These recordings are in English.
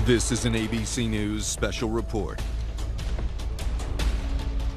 This is an ABC News special report.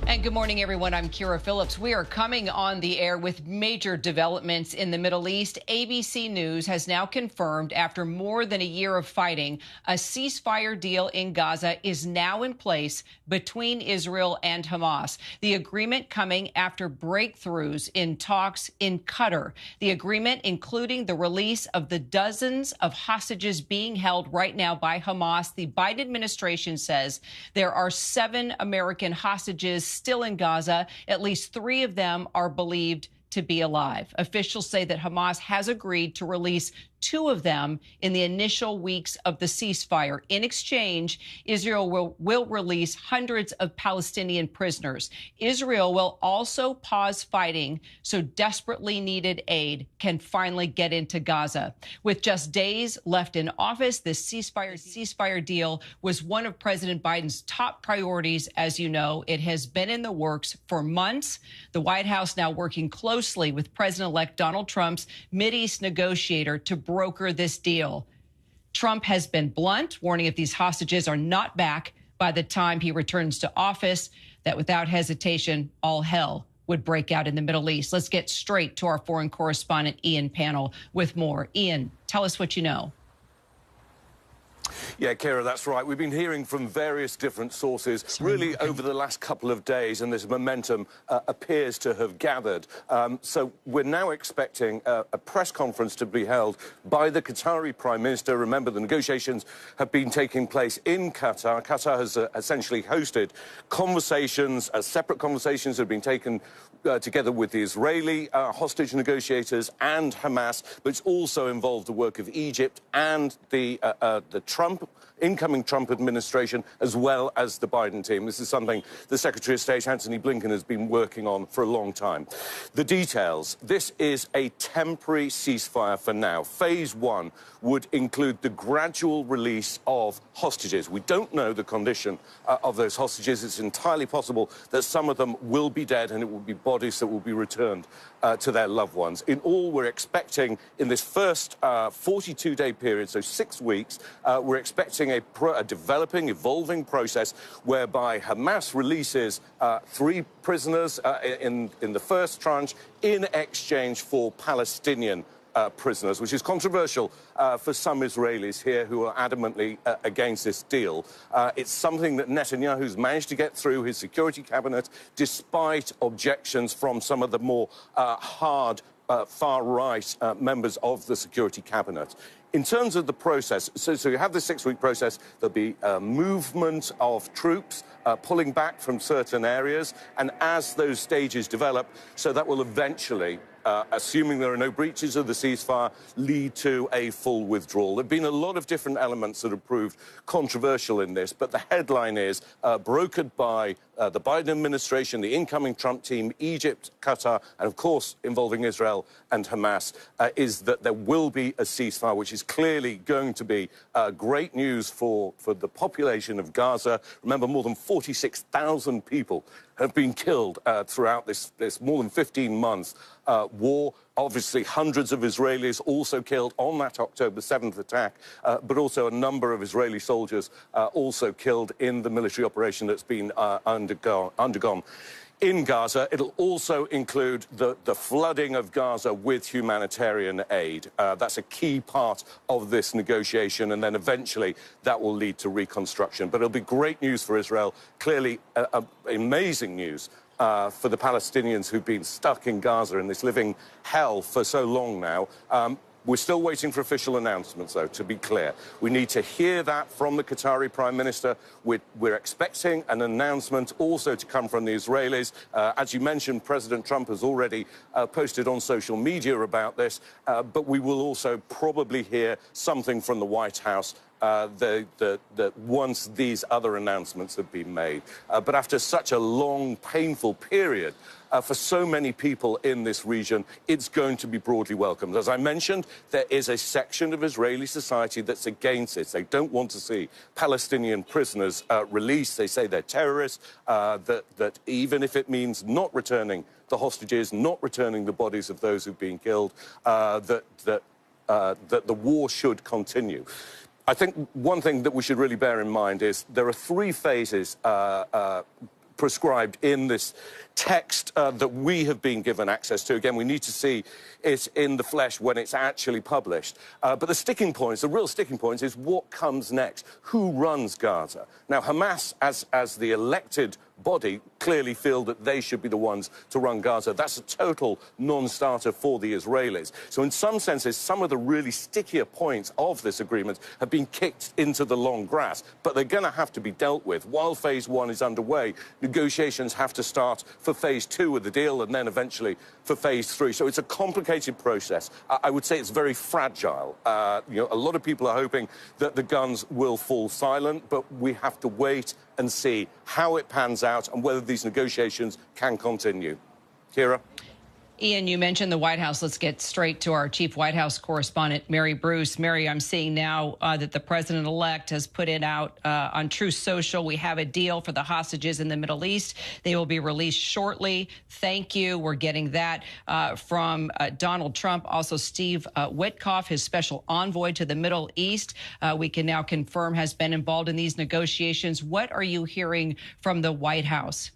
And good morning, everyone. I'm Kira Phillips. We are coming on the air with major developments in the Middle East. ABC News has now confirmed, after more than a year of fighting, a ceasefire deal in Gaza is now in place between Israel and Hamas. The agreement coming after breakthroughs in talks in Qatar. The agreement including the release of the dozens of hostages being held right now by Hamas. The Biden administration says there are 7 American hostages still in Gaza. At least 3 of them are believed to be alive. Officials say that Hamas has agreed to release 2 of them in the initial weeks of the ceasefire. In exchange, Israel will release hundreds of Palestinian prisoners. Israel will also pause fighting so desperately needed aid can finally get into Gaza. With just days left in office, this ceasefire deal was one of President Biden's top priorities. As you know, it has been in the works for months. The White House now working closely with President-elect Donald Trump's Mideast negotiator to broker this deal. Trump has been blunt, warning if these hostages are not back by the time he returns to office, that without hesitation, all hell would break out in the Middle East. Let's get straight to our foreign correspondent, Ian Pannell, with more. Ian, tell us what you know. Yeah, Kira, that's right. We've been hearing from various different sources really over the last couple of days, and this momentum appears to have gathered. So we're now expecting a press conference to be held by the Qatari Prime Minister. Remember, the negotiations have been taking place in Qatar. Qatar has essentially hosted conversations, separate conversations have been taken together with the Israeli hostage negotiators and Hamas, but it's also involved the work of Egypt and the incoming Trump administration, as well as the Biden team. This is something the Secretary of State, Antony Blinken, has been working on for a long time. The details: this is a temporary ceasefire for now. Phase 1 would include the gradual release of hostages. We don't know the condition of those hostages. It's entirely possible that some of them will be dead, and it will be bodies that will be returned to their loved ones. In all, we're expecting in this first 42-day period, so 6 weeks, we're expecting a developing, evolving process whereby Hamas releases 3 prisoners in the first tranche in exchange for Palestinian prisoners, which is controversial for some Israelis here who are adamantly against this deal. It's something that Netanyahu's managed to get through his security cabinet, despite objections from some of the more hard, far-right members of the security cabinet. In terms of the process, so you have the 6-week process. There'll be movement of troops pulling back from certain areas, and as those stages develop, so that will eventually, assuming there are no breaches of the ceasefire, lead to a full withdrawal. There have been a lot of different elements that have proved controversial in this, but the headline is brokered by the Biden administration, the incoming Trump team, Egypt, Qatar, and of course involving Israel and Hamas, is that there will be a ceasefire, which is clearly going to be great news for the population of Gaza. Remember, more than 46,000 people have been killed throughout this more than 15 months war. Obviously, hundreds of Israelis also killed on that October 7th attack, but also a number of Israeli soldiers also killed in the military operation that's been undergone in Gaza. It'll also include the flooding of Gaza with humanitarian aid. That's a key part of this negotiation, and then eventually that will lead to reconstruction. But it'll be great news for Israel, clearly amazing news for the Palestinians who've been stuck in Gaza in this living hell for so long now. We're still waiting for official announcements, though, to be clear. We need to hear that from the Qatari Prime Minister. We're expecting an announcement also to come from the Israelis. As you mentioned, President Trump has already posted on social media about this, but we will also probably hear something from the White House once these other announcements have been made. But after such a long, painful period, for so many people in this region, it's going to be broadly welcomed. As I mentioned, there is a section of Israeli society that's against it. They don't want to see Palestinian prisoners released. They say they're terrorists, that even if it means not returning the hostages, not returning the bodies of those who've been killed, that the war should continue. I think one thing that we should really bear in mind is there are 3 phases prescribed in this text that we have been given access to. Again, we need to see it in the flesh when it's actually published. But the sticking points, the real sticking points, is what comes next. Who runs Gaza? Now, Hamas, as the elected body, clearly feel that they should be the ones to run Gaza. That's a total non-starter for the Israelis. So in some senses, some of the really stickier points of this agreement have been kicked into the long grass, but they're going to have to be dealt with. While phase 1 is underway, negotiations have to start for phase 2 of the deal and then eventually for phase 3. So it's a complicated process. I would say it's very fragile. A lot of people are hoping that the guns will fall silent, but we have to wait and see how it pans out and whether these negotiations can continue. Kira? Ian, you mentioned the White House. Let's get straight to our chief White House correspondent, Mary Bruce. Mary, I'm seeing now that the president-elect has put it out on Truth Social. We have a deal for the hostages in the Middle East. They will be released shortly. Thank you. We're getting that from Donald Trump. Also, Steve Witkoff, his special envoy to the Middle East, we can now confirm has been involved in these negotiations. What are you hearing from the White House?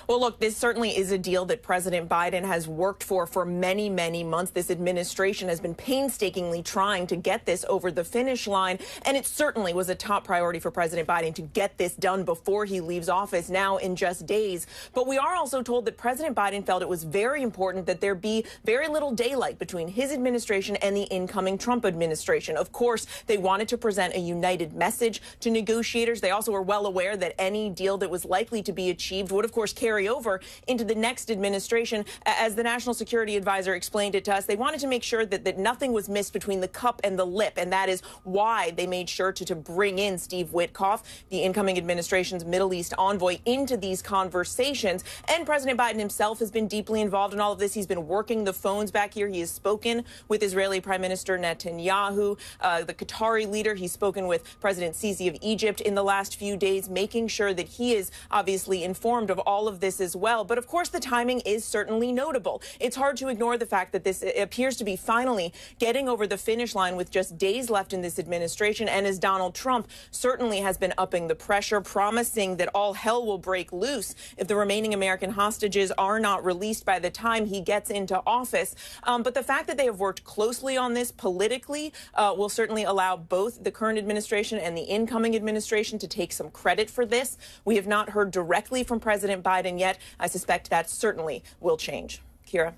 Well, look, this certainly is a deal that President Biden has worked for many, many months. This administration has been painstakingly trying to get this over the finish line, and it certainly was a top priority for President Biden to get this done before he leaves office now in just days. But we are also told that President Biden felt it was very important that there be very little daylight between his administration and the incoming Trump administration. Of course, they wanted to present a united message to negotiators. They also were well aware that any deal that was likely to be achieved would, of course, carry over into the next administration. As the National Security Advisor explained it to us, they wanted to make sure that nothing was missed between the cup and the lip, and that is why they made sure to bring in Steve Witkoff, the incoming administration's Middle East envoy, into these conversations. And President Biden himself has been deeply involved in all of this. He's been working the phones back here. He has spoken with Israeli Prime Minister Netanyahu, the Qatari leader. He's spoken with President Sisi of Egypt in the last few days, making sure that he is obviously informed of all of this as well. But of course, the timing is certainly notable. It's hard to ignore the fact that this appears to be finally getting over the finish line with just days left in this administration. And as Donald Trump certainly has been upping the pressure, promising that all hell will break loose if the remaining American hostages are not released by the time he gets into office. But the fact that they have worked closely on this politically will certainly allow both the current administration and the incoming administration to take some credit for this. We have not heard directly from President Biden yet. I suspect that certainly will change. Kira.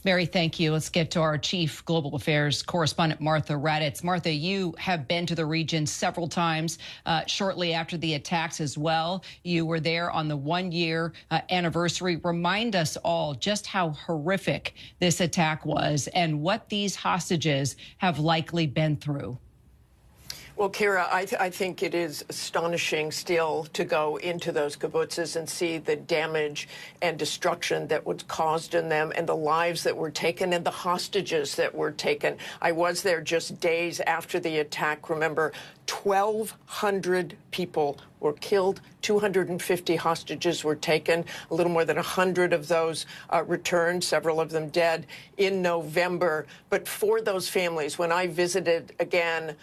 Mary, thank you. Let's get to our chief global affairs correspondent, Martha Raddatz. Martha, you have been to the region several times shortly after the attacks as well. You were there on the 1-year anniversary. Remind us all just how horrific this attack was and what these hostages have likely been through. Well, Kira, I think it is astonishing still to go into those kibbutzes and see the damage and destruction that was caused in them and the lives that were taken and the hostages that were taken. I was there just days after the attack. Remember, 1,200 people were killed, 250 hostages were taken, a little more than 100 of those returned, several of them dead in November. But for those families, when I visited again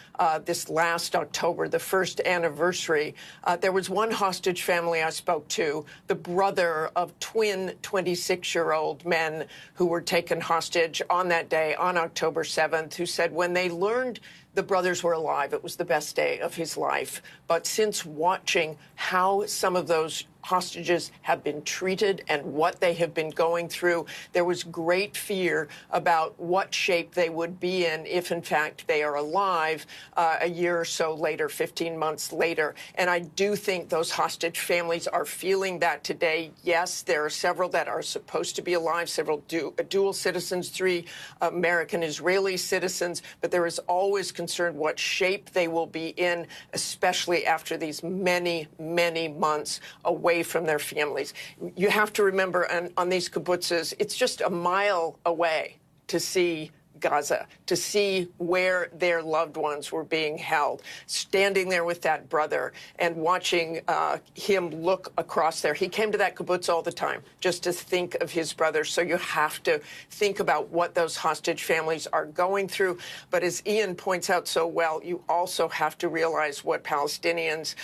this last October, the first anniversary, there was one hostage family I spoke to, the brother of twin 26-year-old men who were taken hostage on that day, on October 7th, who said when they learned the brothers were alive, it was the best day of his life. But since watching how some of those hostages have been treated and what they have been going through, there was great fear about what shape they would be in if, in fact, they are alive a year or so later, 15 months later. And I do think those hostage families are feeling that today. Yes, there are several that are supposed to be alive, several dual citizens, 3 American-Israeli citizens, but there is always concern what shape they will be in, especially after these many, many months away from their families. You have to remember on these kibbutzes, it's just a mile away to see Gaza, to see where their loved ones were being held, standing there with that brother and watching him look across there. He came to that kibbutz all the time just to think of his brother. So you have to think about what those hostage families are going through. But as Ian points out so well, you also have to realize what Palestinians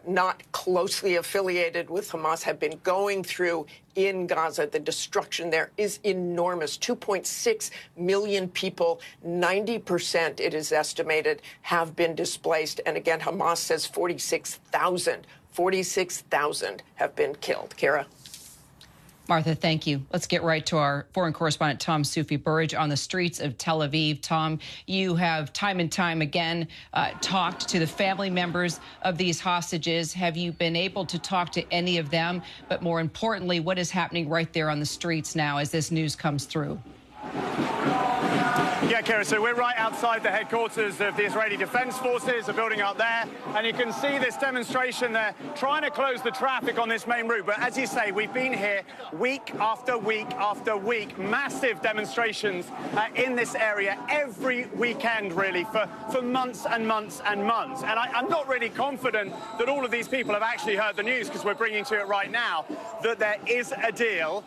not closely affiliated with Hamas have been going through in Gaza. The destruction there is enormous. 2.6 million people, 90%, it is estimated, have been displaced. And again, Hamas says 46,000 have been killed. Kara? Martha, thank you. Let's get right to our foreign correspondent, Tom Soufi-Burridge, on the streets of Tel Aviv. Tom, you have time and time again talked to the family members of these hostages. Have you been able to talk to any of them? But more importantly, what is happening right there on the streets now as this news comes through? Yeah, Kara, so we're right outside the headquarters of the Israeli Defense Forces, a building up there, and you can see this demonstration there trying to close the traffic on this main route. But as you say, we've been here week after week after week, massive demonstrations in this area every weekend, really, for months and months and months. And I'm not really confident that all of these people have actually heard the news, because we're bringing to it right now that there is a deal,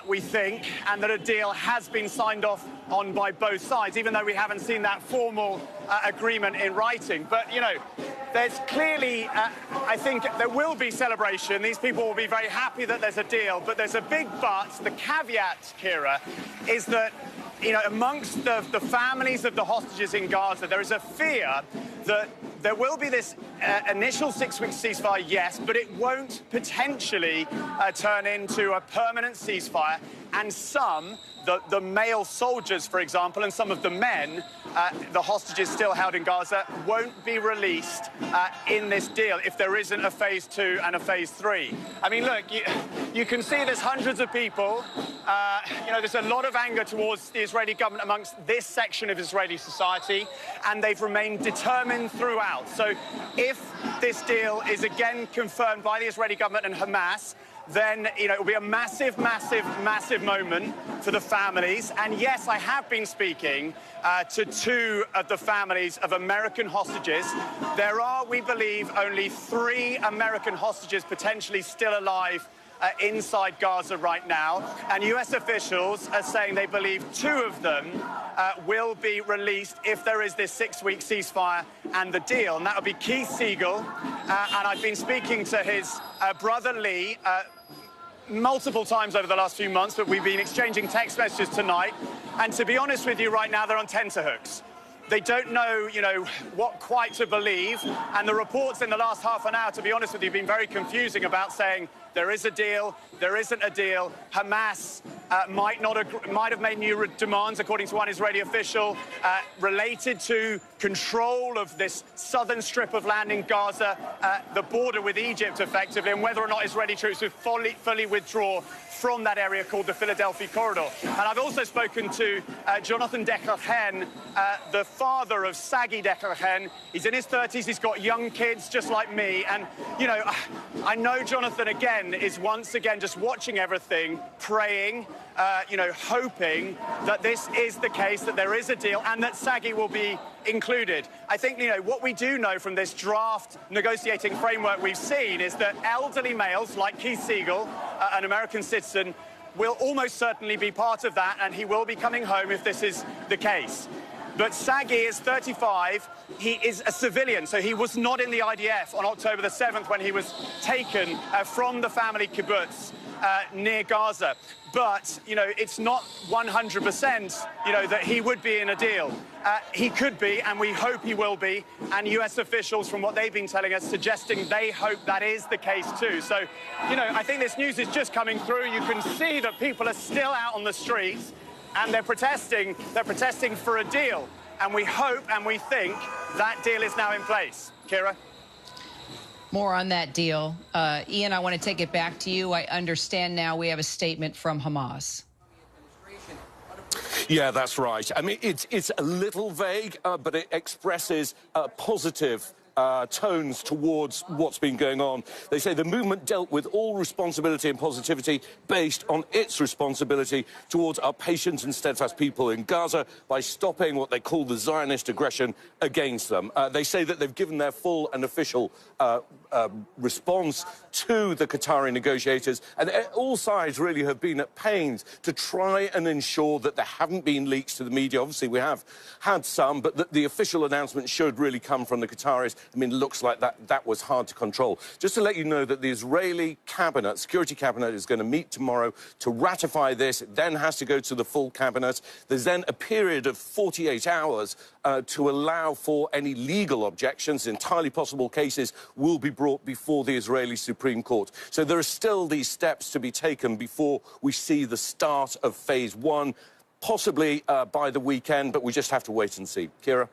we think, and that a deal has been signed off on by both sides, even though we haven't seen that formal agreement in writing. But, you know, there's clearly, I think there will be celebration. These people will be very happy that there's a deal, but there's a big but. The caveat, Kira, is that, you know, amongst the families of the hostages in Gaza, there is a fear that there will be this initial 6-week ceasefire, yes, but it won't potentially turn into a permanent ceasefire. And some, the male soldiers, for example, and some of the men, the hostages still held in Gaza, won't be released in this deal if there isn't a phase 2 and a phase 3. I mean, look, you can see there's hundreds of people. You know, there's a lot of anger towards the Israeli government amongst this section of Israeli society, and they've remained determined throughout. So if this deal is again confirmed by the Israeli government and Hamas, then, you know, it will be a massive, massive, massive moment for the families. And yes, I have been speaking to 2 of the families of American hostages. There are, we believe, only 3 American hostages potentially still alive inside Gaza right now. And U.S. officials are saying they believe 2 of them will be released if there is this 6-week ceasefire and the deal. And that would be Keith Siegel. And I've been speaking to his brother Lee multiple times over the last few months, but we've been exchanging text messages tonight. And to be honest with you, right now, they're on tenterhooks. They don't know, you know, what quite to believe. And the reports in the last half an hour, to be honest with you, have been very confusing about saying there is a deal, there isn't a deal. Hamas might have made new demands, according to one Israeli official, related to control of this southern strip of land in Gaza, the border with Egypt, effectively, and whether or not Israeli troops would fully withdraw from that area called the Philadelphia Corridor. And I've also spoken to Jonathan Decker-Hen, the father of Sagi Decker-Hen. He's in his 30s, he's got young kids just like me. And, you know, I know Jonathan, again, is once again just watching everything, praying, you know, hoping that this is the case, that there is a deal, and that Sagi will be included. I think, you know, what we do know from this draft negotiating framework we've seen is that elderly males like Keith Siegel, an American citizen, will almost certainly be part of that, and he will be coming home if this is the case. But Sagi is 35. He is a civilian, so he was not in the IDF on October the 7th when he was taken from the family kibbutz near Gaza. But, you know, it's not 100%, you know, that he would be in a deal. He could be, and we hope he will be. And U.S. officials, from what they've been telling us, suggesting they hope that is the case too. So, you know, I think this news is just coming through. You can see that people are still out on the streets, and they're protesting for a deal. And we hope and we think that deal is now in place. Kira? More on that deal. Ian, I want to take it back to you. I understand now we have a statement from Hamas. Yeah, that's right. I mean, it's a little vague, but it expresses positive tones towards what's been going on. They say the movement dealt with all responsibility and positivity based on its responsibility towards our patient and steadfast people in Gaza by stopping what they call the Zionist aggression against them. They say that they've given their full and official response to the Qatari negotiators, and all sides really have been at pains to try and ensure that there haven't been leaks to the media. Obviously, we have had some, but the official announcement should really come from the Qataris. I mean, it looks like that was hard to control. Just to let you know that the Israeli cabinet, security cabinet, is going to meet tomorrow to ratify this. It then has to go to the full cabinet. There's then a period of 48 hours to allow for any legal objections. Entirely possible cases will be brought before the Israeli Supreme Court. So there are still these steps to be taken before we see the start of phase one, possibly by the weekend, but we just have to wait and see. Kira?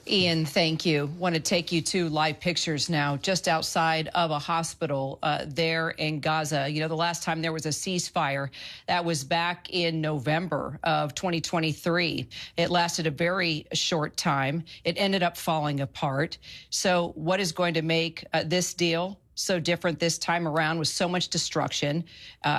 Ian, thank you. Want to take you to live pictures now, just outside of a hospital there in Gaza. You know, the last time there was a ceasefire, that was back in November of 2023. It lasted a very short time. It ended up falling apart. So what is going to make this deal so different this time around, with so much destruction,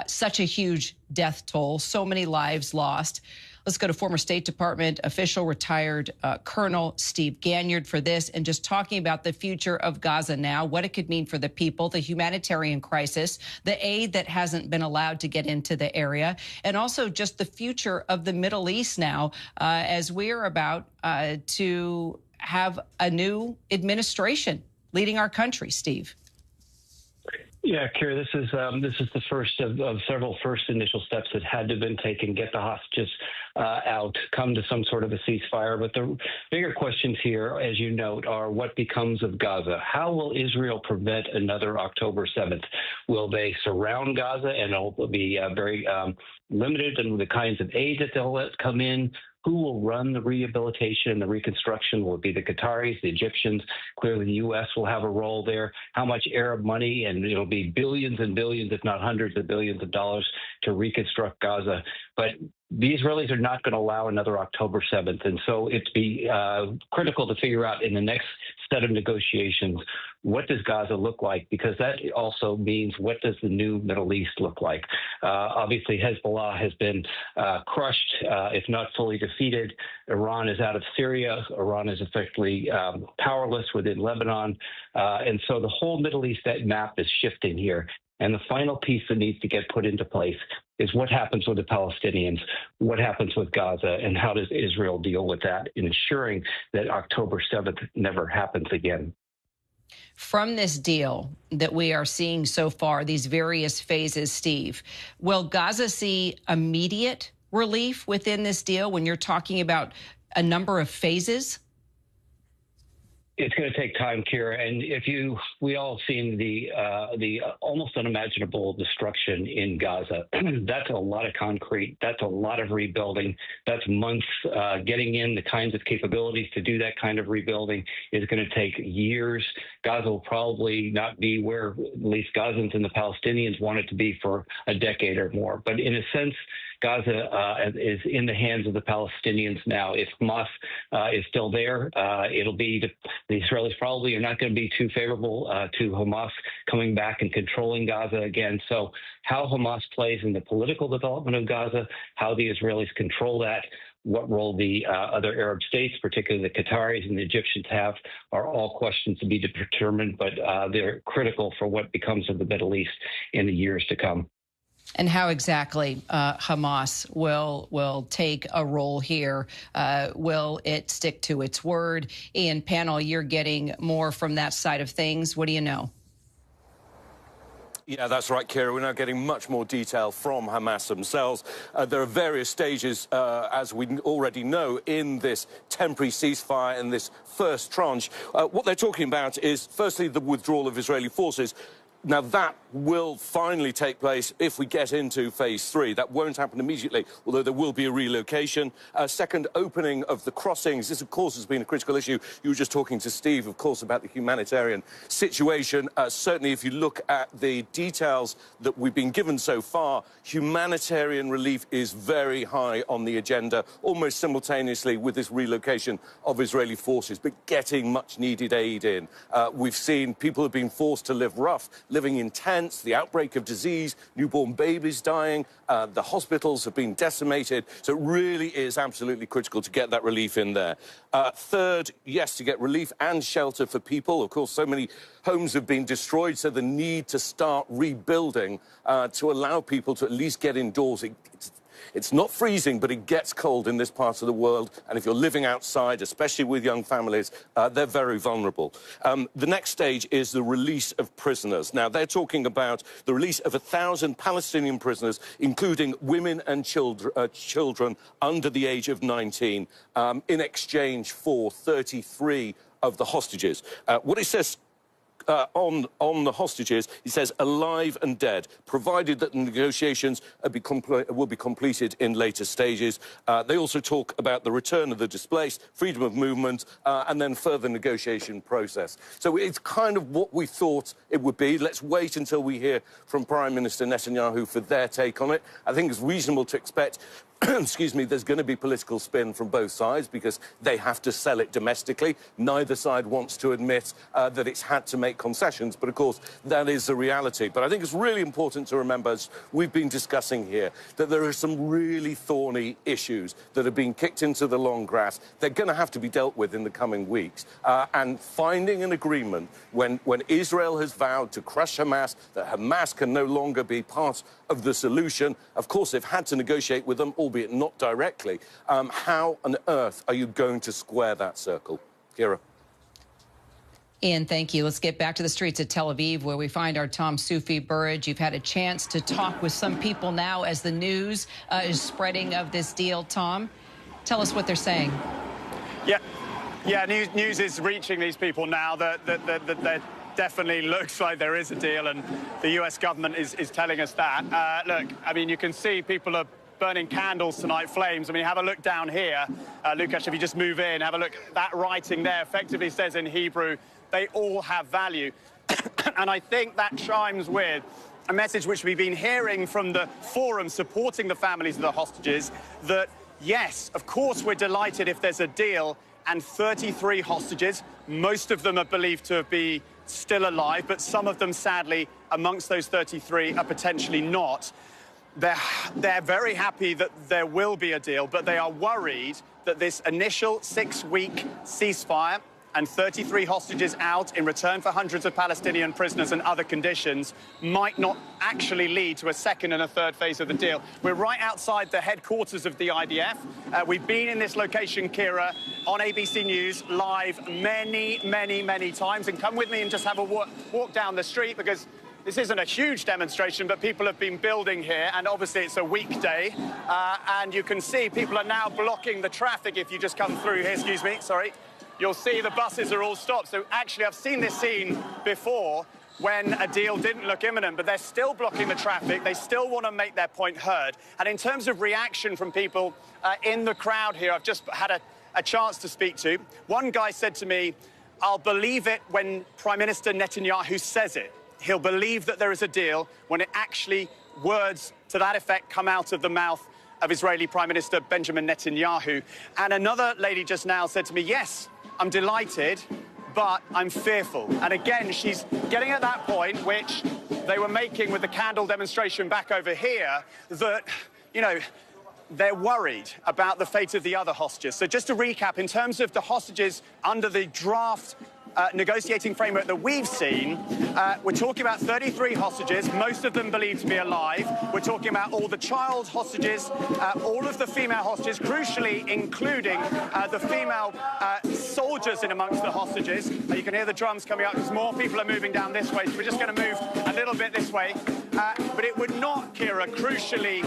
such a huge death toll, so many lives lost? Let's go to former State Department official, retired Colonel Steve Ganyard for this, and just talking about the future of Gaza now, what it could mean for the people, the humanitarian crisis, the aid that hasn't been allowed to get into the area, and also just the future of the Middle East now, as we're about to have a new administration leading our country. Steve. Yeah, Kira, this is the first of several initial steps that had to have been taken, get the hostages out, come to some sort of a ceasefire. But the bigger questions here, as you note, are what becomes of Gaza? How will Israel prevent another October 7th? Will they surround Gaza and it'll be very limited in the kinds of aid that they'll let come in? Who will run the rehabilitation and the reconstruction? Will it be the Qataris, the Egyptians? Clearly, the U.S. will have a role there. How much Arab money? And it'll be billions and billions, if not hundreds of billions of dollars to reconstruct Gaza. But the Israelis are not going to allow another October 7th. And so it's be critical to figure out in the next set of negotiations, what does Gaza look like? Because that also means, what does the new Middle East look like? Obviously, Hezbollah has been crushed, if not fully defeated. Iran is out of Syria. Iran is effectively powerless within Lebanon. And so the whole Middle East, that map is shifting here. And the final piece that needs to get put into place is what happens with the Palestinians, what happens with Gaza, and how does Israel deal with that, ensuring that October 7th never happens again. From this deal that we are seeing so far, these various phases, Steve, will Gaza see immediate relief within this deal when you're talking about a number of phases? It's going to take time, Kira, and we all have seen the almost unimaginable destruction in Gaza. That's a lot of concrete. That's a lot of rebuilding. That's months. Getting in the kinds of capabilities to do that kind of rebuilding is going to take years. Gaza will probably not be where at least Gazans and the Palestinians want it to be for a decade or more. But in a sense, Gaza is in the hands of the Palestinians now. If Hamas is still there, it'll be the Israelis probably are not going to be too favorable to Hamas coming back and controlling Gaza again. So how Hamas plays in the political development of Gaza, how the Israelis control that, what role the other Arab states, particularly the Qataris and the Egyptians, have, are all questions to be determined, but they're critical for what becomes of the Middle East in the years to come. And how exactly Hamas will take a role here? Will it stick to its word? Ian, panel, you're getting more from that side of things. What do you know? Yeah, that's right, Kira. We're now getting much more detail from Hamas themselves. There are various stages, as we already know, in this temporary ceasefire and this first tranche. What they're talking about is, firstly, the withdrawal of Israeli forces. Now, that will finally take place if we get into phase 3. That won't happen immediately, although there will be a relocation. Second, opening of the crossings. This, of course, has been a critical issue. You were just talking to Steve, of course, about the humanitarian situation. Certainly, if you look at the details that we've been given so far, humanitarian relief is very high on the agenda, almost simultaneously with this relocation of Israeli forces, but getting much-needed aid in. We've seen people have been forced to live rough, living in tents, the outbreak of disease, newborn babies dying, the hospitals have been decimated. So it really is absolutely critical to get that relief in there. Third, yes, to get relief and shelter for people. Of course, so many homes have been destroyed, so the need to start rebuilding to allow people to at least get indoors. It's not freezing, but it gets cold in this part of the world. And if you're living outside, especially with young families, they're very vulnerable. The next stage is the release of prisoners. Now, they're talking about the release of 1,000 Palestinian prisoners, including women and children under the age of 19, in exchange for 33 of the hostages. What it says on the hostages, he says alive and dead, provided that the negotiations will be completed in later stages. They also talk about the return of the displaced, freedom of movement, and then further negotiation process. So it's kind of what we thought it would be. Let's wait until we hear from Prime Minister Netanyahu for their take on it. I think it's reasonable to expect excuse me, there's going to be political spin from both sides because they have to sell it domestically. Neither side wants to admit that it's had to make concessions, but of course that is the reality. But I think it's really important to remember, as we've been discussing here, that there are some really thorny issues that are being kicked into the long grass. They're going to have to be dealt with in the coming weeks. And finding an agreement when Israel has vowed to crush Hamas, that Hamas can no longer be part of the solution. Of course, they've had to negotiate with them, albeit not directly. How on earth are you going to square that circle? Kira. Ian, thank you. Let's get back to the streets of Tel Aviv, where we find our Tom Sufi-Burridge. You've had a chance to talk with some people now as the news is spreading of this deal. Tom, tell us what they're saying. Yeah, news is reaching these people now that definitely looks like there is a deal, and the U.S. government is telling us that. Look, I mean, you can see people are burning candles tonight, flames. I mean, have a look down here. Lukash, if you just move in, have a look. That writing there effectively says in Hebrew, they all have value. And I think that chimes with a message which we've been hearing from the forum supporting the families of the hostages, that, yes, of course, we're delighted if there's a deal, and 33 hostages, most of them are believed to be still alive, but some of them, sadly, amongst those 33 are potentially not. They're very happy that there will be a deal, but they are worried that this initial 6-week ceasefire and 33 hostages out in return for hundreds of Palestinian prisoners and other conditions might not actually lead to a second and a third phase of the deal. We're right outside the headquarters of the IDF. We've been in this location, Kira, on ABC News live many times. And come with me and just have a walk down the street, because this isn't a huge demonstration, but people have been building here, and obviously it's a weekday. And you can see people are now blocking the traffic. If you just come through here, excuse me, sorry, you'll see the buses are all stopped. So actually, I've seen this scene before when a deal didn't look imminent, but they're still blocking the traffic. They still want to make their point heard. And in terms of reaction from people in the crowd here, I've just had a chance to speak to. One guy said to me, I'll believe it when Prime Minister Netanyahu says it. He'll believe that there is a deal when it actually, words to that effect, come out of the mouth of Israeli Prime Minister Benjamin Netanyahu. And another lady just now said to me, yes, I'm delighted, but I'm fearful. And again, she's getting at that point which they were making with the candle demonstration back over here, that, you know, they're worried about the fate of the other hostages. So just to recap, in terms of the hostages under the draft negotiating framework that we've seen, we're talking about 33 hostages, most of them believed to be alive. We're talking about all the child hostages, all of the female hostages, crucially including the female soldiers in amongst the hostages. You can hear the drums coming up because more people are moving down this way, so we're just going to move a little bit this way. but it would not, Kira, crucially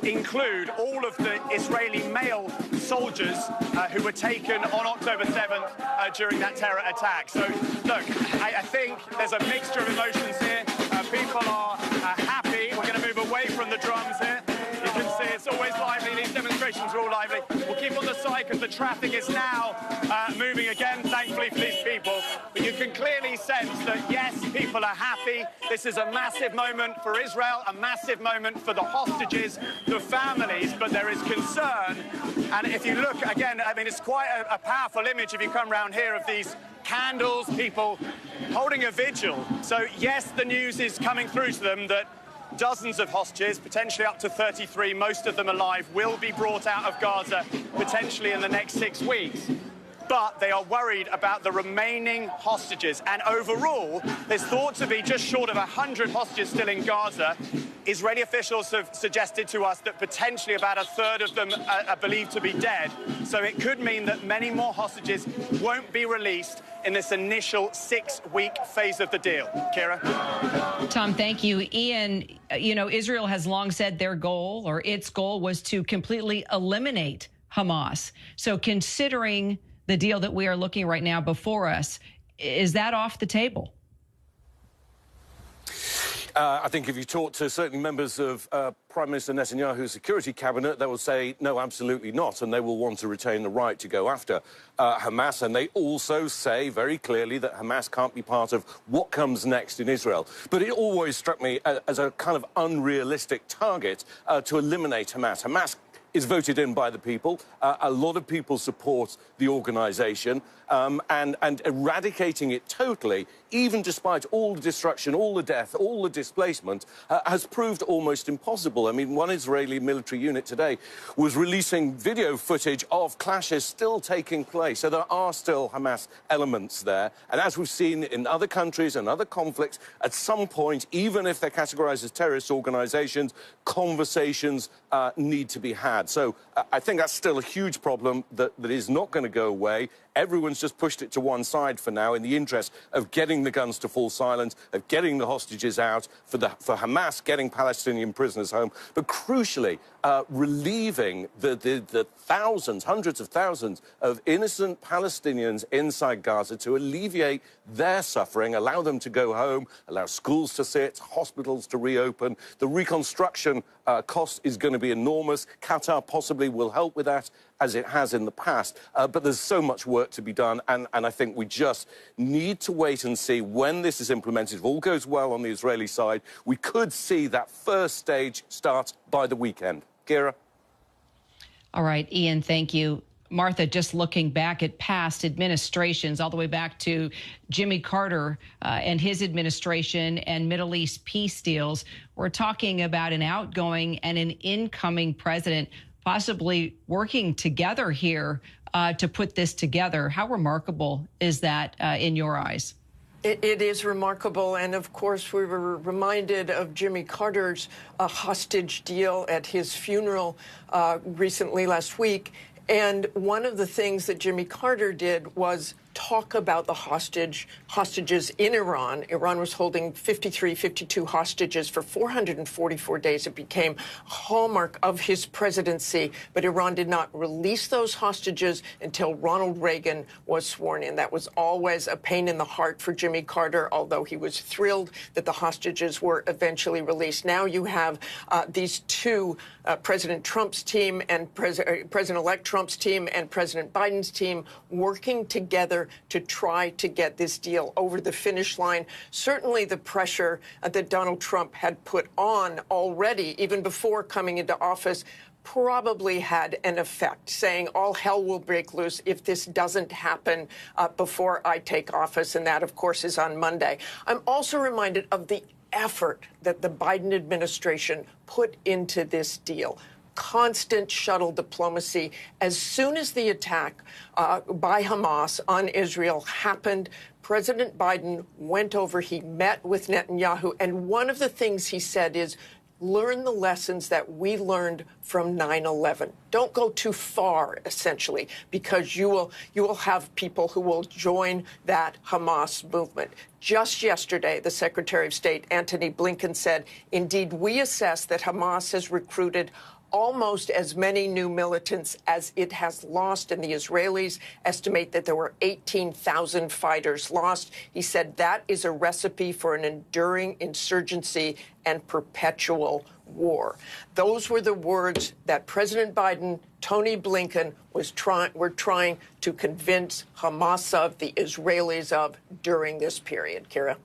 include all of the Israeli male soldiers who were taken on October 7th during that terror attack. So, look, I think there's a mixture of emotions here. People are happy. We're going to move away from the drums here. You can see it's always lively. These demonstrations are all lively. We'll keep on the side because the traffic is now moving again, thankfully for these people. But you can clearly sense that, yes, people are happy. This is a massive moment for Israel, a massive moment for the hostages, the families, but there is concern. And if you look, again, I mean, it's quite a powerful image if you come around here of these candles, people holding a vigil. So, yes, the news is coming through to them that dozens of hostages, potentially up to 33, most of them alive, will be brought out of Gaza potentially in the next 6 weeks. But they are worried about the remaining hostages. And overall, there's thought to be just short of 100 hostages still in Gaza. Israeli officials have suggested to us that potentially about a third of them are believed to be dead. So it could mean that many more hostages won't be released in this initial 6-week phase of the deal. Kira? Tom, thank you. Ian, you know, Israel has long said their goal, or its goal, was to completely eliminate Hamas. So considering the deal that we are looking right now before us, is that off the table? I think if you talk to certain members of Prime Minister Netanyahu's security cabinet, they will say, no, absolutely not, and they will want to retain the right to go after Hamas. And they also say very clearly that Hamas can't be part of what comes next in Israel. But it always struck me as a kind of unrealistic target to eliminate Hamas. Hamas is voted in by the people. A lot of people support the organisation, and eradicating it totally, even despite all the destruction, all the death, all the displacement, has proved almost impossible. I mean, one Israeli military unit today was releasing video footage of clashes still taking place. So there are still Hamas elements there. And as we've seen in other countries and other conflicts, at some point, even if they're categorized as terrorist organizations, conversations need to be had. So I think that's still a huge problem that is not going to go away. Everyone's just pushed it to one side for now in the interest of getting the guns to fall silent, of getting the hostages out, for Hamas getting Palestinian prisoners home, but crucially relieving the thousands, hundreds of thousands of innocent Palestinians inside Gaza to alleviate their suffering, allow them to go home, allow schools to sit, hospitals to reopen. The reconstruction cost is going to be enormous. Qatar possibly will help with that, as it has in the past. But there's so much work to be done, and I think we just need to wait and see when this is implemented. If all goes well on the Israeli side, we could see that first stage start by the weekend. Kira? All right, Ian, thank you. Martha, just looking back at past administrations, all the way back to Jimmy Carter and his administration and Middle East peace deals, we're talking about an outgoing and an incoming president possibly working together here to put this together. How remarkable is that in your eyes? It is remarkable, and of course we were reminded of Jimmy Carter's hostage deal at his funeral recently last week. And one of the things that Jimmy Carter did was talk about the hostages in Iran. Iran was holding 53, 52 hostages for 444 days. It became a hallmark of his presidency, but Iran did not release those hostages until Ronald Reagan was sworn in. That was always a pain in the heart for Jimmy Carter, although he was thrilled that the hostages were eventually released. Now you have these two, President Trump's team and President-elect Trump's team and President Biden's team working together to try to get this deal over the finish line. Certainly the pressure that Donald Trump had put on already, even before coming into office, probably had an effect, saying all hell will break loose if this doesn't happen before I take office. And that, of course, is on Monday. I'm also reminded of the effort that the Biden administration put into this deal. Constant shuttle diplomacy. As soon as the attack by Hamas on Israel happened, President Biden went over, he met with Netanyahu, and one of the things he said is, learn the lessons that we learned from 9/11. Don't go too far, essentially, because you will have people who will join that Hamas movement. Just yesterday, the Secretary of State, Antony Blinken, said, indeed, we assess that Hamas has recruited almost as many new militants as it has lost, and the Israelis estimate that there were 18,000 fighters lost. He said that is a recipe for an enduring insurgency and perpetual war. Those were the words that President Biden, Tony Blinken were trying to convince Hamas of, the Israelis of, during this period. Kira.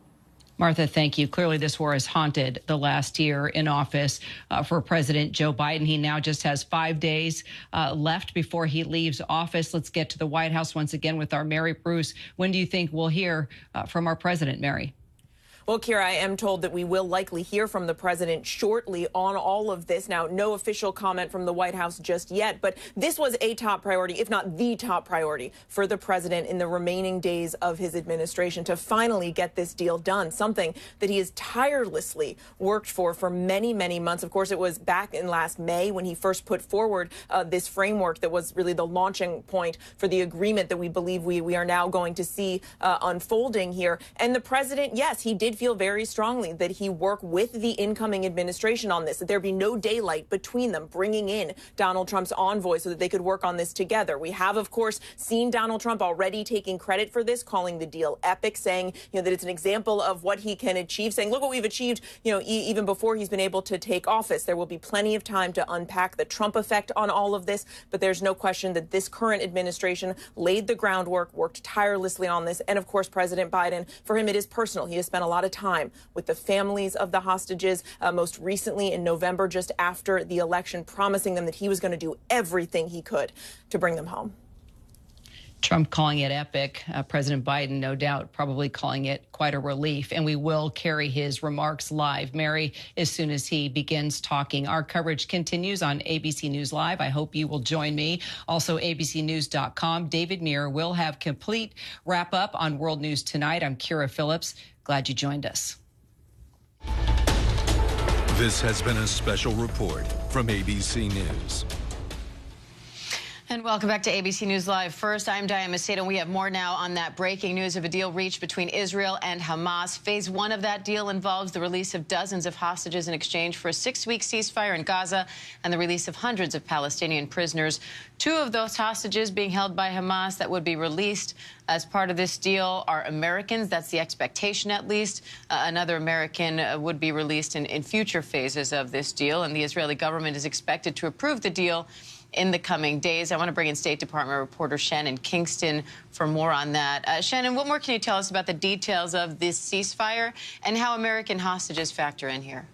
Martha, thank you. Clearly, this war has haunted the last year in office for President Joe Biden. He now just has 5 days left before he leaves office. Let's get to the White House once again with our Mary Bruce. When do you think we'll hear from our president, Mary? Well, Kira, I am told that we will likely hear from the president shortly on all of this. Now, no official comment from the White House just yet, but this was a top priority, if not the top priority, for the president in the remaining days of his administration to finally get this deal done, something that he has tirelessly worked for many, many months. Of course, it was back in last May when he first put forward this framework that was really the launching point for the agreement that we believe we are now going to see unfolding here. And the president, yes, he did feel very strongly that he work with the incoming administration on this, that there be no daylight between them, bringing in Donald Trump's envoy so that they could work on this together. We have, of course, seen Donald Trump already taking credit for this, calling the deal epic, saying, that it's an example of what he can achieve, saying, look what we've achieved, even before he's been able to take office. There will be plenty of time to unpack the Trump effect on all of this, but there's no question that this current administration laid the groundwork, worked tirelessly on this. And of course, President Biden, for him, it is personal. He has spent a lot of time with the families of the hostages, most recently in November, just after the election, promising them that he was going to do everything he could to bring them home. Trump calling it epic. President Biden, no doubt, probably calling it quite a relief. And we will carry his remarks live, Mary, as soon as he begins talking. Our coverage continues on ABC News Live. I hope you will join me. Also, abcnews.com. David Muir will have complete wrap up on World News Tonight. I'm Kira Phillips. Glad you joined us. This has been a special report from ABC News. And welcome back to ABC News Live. First, I'm Diane Macedo. We have more now on that breaking news of a deal reached between Israel and Hamas. Phase one of that deal involves the release of dozens of hostages in exchange for a 6-week ceasefire in Gaza and the release of hundreds of Palestinian prisoners. 2 of those hostages being held by Hamas that would be released as part of this deal are Americans. That's the expectation, at least. Another American would be released in future phases of this deal, and the Israeli government is expected to approve the deal in the coming days. I want to bring in State Department reporter Shannon Kingston for more on that. Shannon, what more can you tell us about the details of this ceasefire and how American hostages factor in here?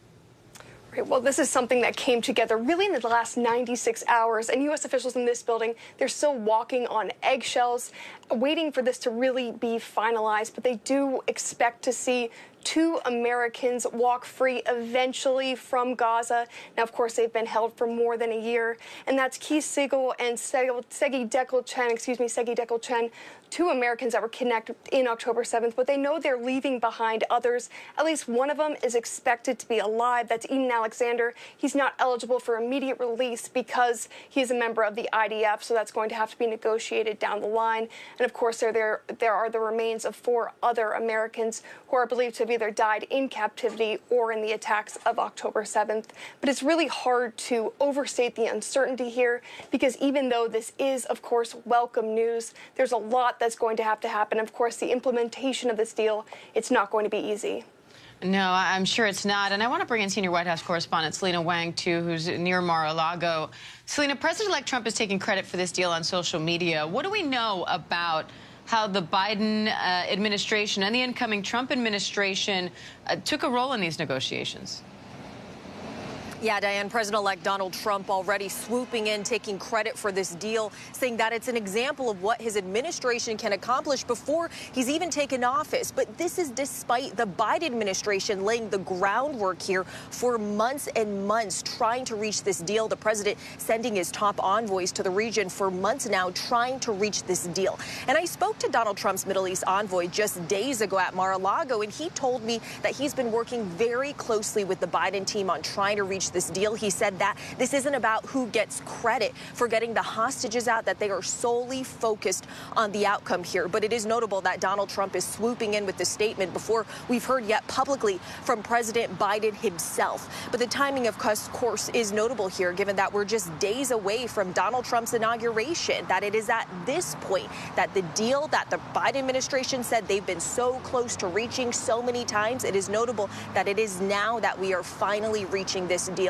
Right, well, this is something that came together really in the last 96 hours, and U.S. officials in this building, they're still walking on eggshells, waiting for this to really be finalized, but they do expect to see 2 Americans walk free eventually from Gaza. Now, of course, they've been held for more than a year, and that's Keith Siegel and Segi Dekel Chen, 2 Americans that were kidnapped in October 7th, but they know they're leaving behind others. At least one of them is expected to be alive. That's Eden Alexander. He's not eligible for immediate release because he's a member of the IDF, so that's going to have to be negotiated down the line. And of course, there are the remains of 4 other Americans who are believed to have either died in captivity or in the attacks of October 7th. But it's really hard to overstate the uncertainty here because even though this is, of course, welcome news, there's a lot that's going to have to happen. Of course, the implementation of this deal, it's not going to be easy. No, I'm sure it's not. And I want to bring in senior White House correspondent Selena Wang, too, who's near Mar-a-Lago. Selena, President-elect Trump is taking credit for this deal on social media. What do we know about how the Biden administration and the incoming Trump administration took a role in these negotiations? Yeah, Diane, President-elect Donald Trump already swooping in, taking credit for this deal, saying that it's an example of what his administration can accomplish before he's even taken office. But this is despite the Biden administration laying the groundwork here for months and months, trying to reach this deal. The president sending his top envoys to the region for months now, trying to reach this deal. And I spoke to Donald Trump's Middle East envoy just days ago at Mar-a-Lago, and he told me that he's been working very closely with the Biden team on trying to reach this deal. He said that this isn't about who gets credit for getting the hostages out, that they are solely focused on the outcome here. But it is notable that Donald Trump is swooping in with the statement before we've heard yet publicly from President Biden himself. But the timing, of course, is notable here, given that we're just days away from Donald Trump's inauguration, that it is at this point that the deal that the Biden administration said they've been so close to reaching so many times, it is notable that it is now that we are finally reaching this deal.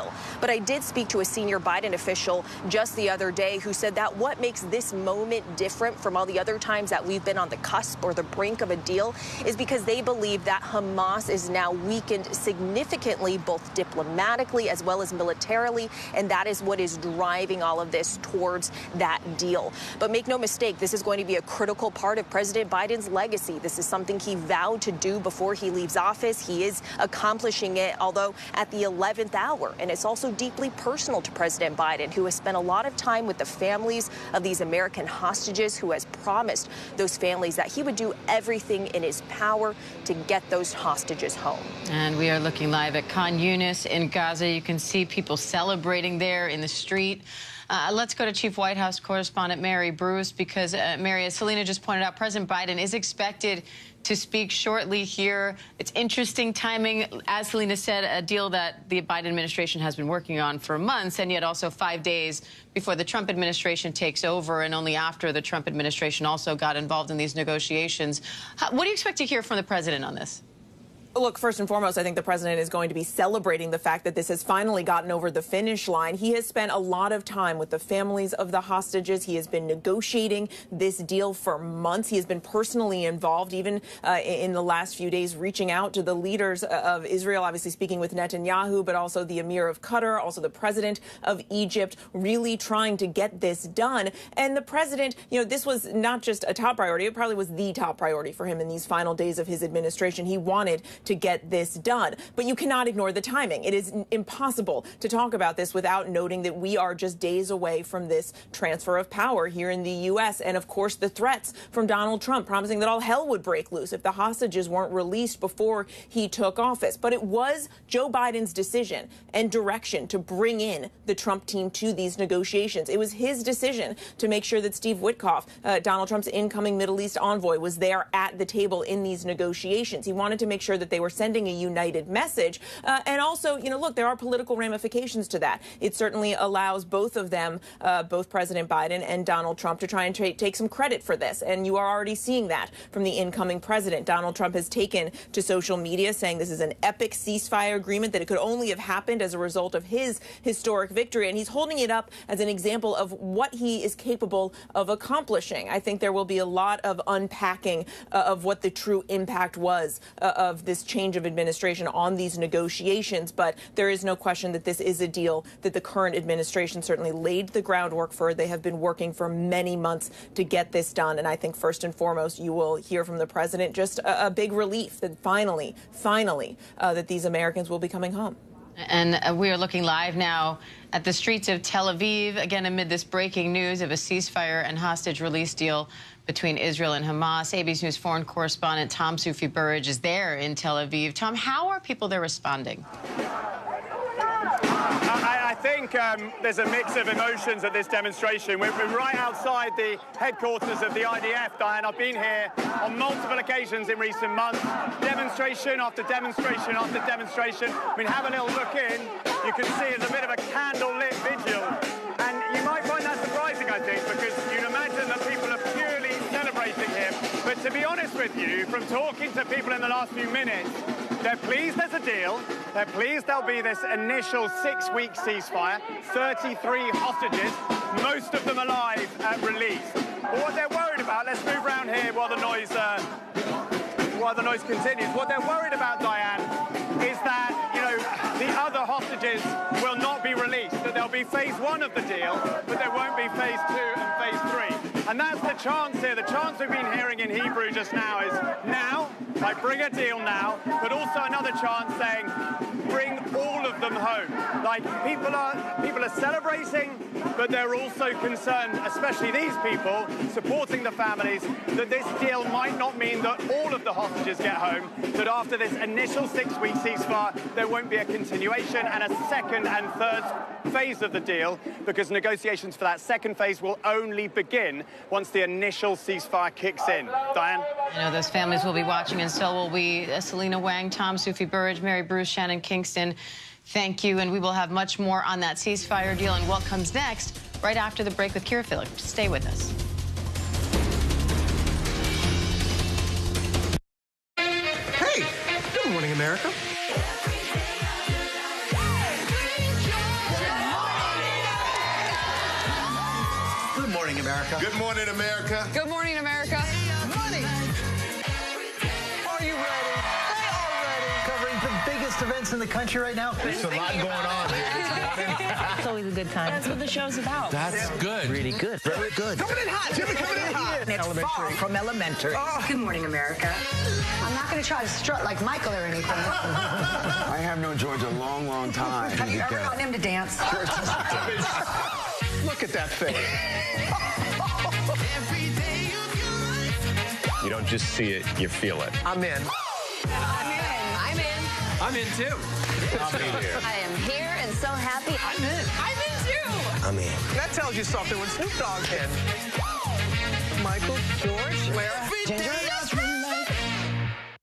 But I did speak to a senior Biden official just the other day who said that what makes this moment different from all the other times that we've been on the cusp or the brink of a deal is because they believe that Hamas is now weakened significantly, both diplomatically as well as militarily, and that is what is driving all of this towards that deal. But make no mistake, this is going to be a critical part of President Biden's legacy. This is something he vowed to do before he leaves office. He is accomplishing it, although at the 11th hour. And it's also deeply personal to President Biden, who has spent a lot of time with the families of these American hostages, who has promised those families that he would do everything in his power to get those hostages home. And we are looking live at Khan Yunis in Gaza. You can see people celebrating there in the street. Let's go to Chief White House correspondent Mary Bruce, because, Mary, as Selena just pointed out, President Biden is expected to speak shortly here. It's interesting timing. As Selena said, a deal that the Biden administration has been working on for months, and yet also 5 days before the Trump administration takes over, and only after the Trump administration also got involved in these negotiations. What do you expect to hear from the president on this? Look, first and foremost, I think the president is going to be celebrating the fact that this has finally gotten over the finish line. He has spent a lot of time with the families of the hostages. He has been negotiating this deal for months. He has been personally involved, even in the last few days, reaching out to the leaders of Israel, obviously speaking with Netanyahu, but also the Emir of Qatar, also the president of Egypt, really trying to get this done. And the president, this was not just a top priority. It probably was the top priority for him in these final days of his administration. He wanted to get this done. But you cannot ignore the timing. It is impossible to talk about this without noting that we are just days away from this transfer of power here in the U.S. And, of course, the threats from Donald Trump promising that all hell would break loose if the hostages weren't released before he took office. But it was Joe Biden's decision and direction to bring in the Trump team to these negotiations. It was his decision to make sure that Steve Witkoff, Donald Trump's incoming Middle East envoy, was there at the table in these negotiations. He wanted to make sure that they were sending a united message. And also, look, there are political ramifications to that. It certainly allows both of them, both President Biden and Donald Trump, to try and take some credit for this. And you are already seeing that from the incoming president. Donald Trump has taken to social media saying this is an epic ceasefire agreement, that it could only have happened as a result of his historic victory. And he's holding it up as an example of what he is capable of accomplishing. I think there will be a lot of unpacking of what the true impact was of this change of administration on these negotiations. But there is no question that this is a deal that the current administration certainly laid the groundwork for. They have been working for many months to get this done. And I think first and foremost, you will hear from the president just a big relief that finally, that these Americans will be coming home. And we are looking live now at the streets of Tel Aviv, again amid this breaking news of a ceasefire and hostage release deal between Israel and Hamas. ABC News foreign correspondent Tom Sufi-Burridge is there in Tel Aviv. Tom, how are people there responding? I think there's a mix of emotions at this demonstration. We're right outside the headquarters of the IDF, Diane. I've been here on multiple occasions in recent months. Demonstration after demonstration after demonstration. I mean, have a little look in. You can see it's a bit of a candle-lit vigil. And you might find that surprising, I think, because you'd imagine that people are purely celebrating him. But to be honest with you, from talking to people in the last few minutes, they're pleased there's a deal. They're pleased there'll be this initial 6-week ceasefire, 33 hostages, most of them alive and released. But what they're worried about, let's move around here while the noise continues. What they're worried about, Diane, is that, the other hostages will not be released, that there'll be phase 1 of the deal, but there won't be phase 2 and phase 3. And that's the chance here. The chance we've been hearing in Hebrew just now is now, like bring a deal now, but also another chance saying bring all of them home. Like people are celebrating, but they're also concerned, especially these people supporting the families, that this deal might not mean that all of the hostages get home, that after this initial 6-week ceasefire, there won't be a continuation and a second and third phase of the deal, because negotiations for that second phase will only begin once the initial ceasefire kicks in. Diane? I know those families will be watching, and so will we. Selena Wang, Tom Sufi Burridge, Mary Bruce, Shannon Kingston, thank you. And we will have much more on that ceasefire deal and what comes next right after the break with Kira Phillips. Stay with us. Hey, good morning, America. Good morning, America. Good morning, America. Good morning, America. Money. Are you ready? They are ready. Covering the biggest events in the country right now. There's a lot going on here. It's always a good time. That's what the show's about. That's good. Really good. Very good. Coming in hot. Jimmy, coming in hot. It's far from elementary. Good morning, America. I'm not going to try to strut like Michael or anything. I have known George a long, long time. Have you ever known him to dance? Look at that face. You don't just see it, you feel it. I'm in. I'm in. I'm in too. I'll be here. I am here and so happy. I'm in. I'm in too. I'm in. That tells you something when Snoop Dogg's in. Michael, George, Lara, Ginger.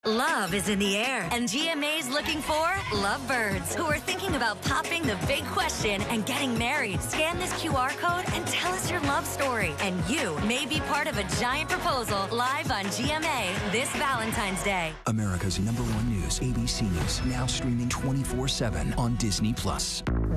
Love is in the air, and GMA's looking for lovebirds who are thinking about popping the big question and getting married. Scan this QR code and tell us your love story, and you may be part of a giant proposal live on GMA this Valentine's Day. America's #1 news, ABC News, now streaming 24/7 on Disney+.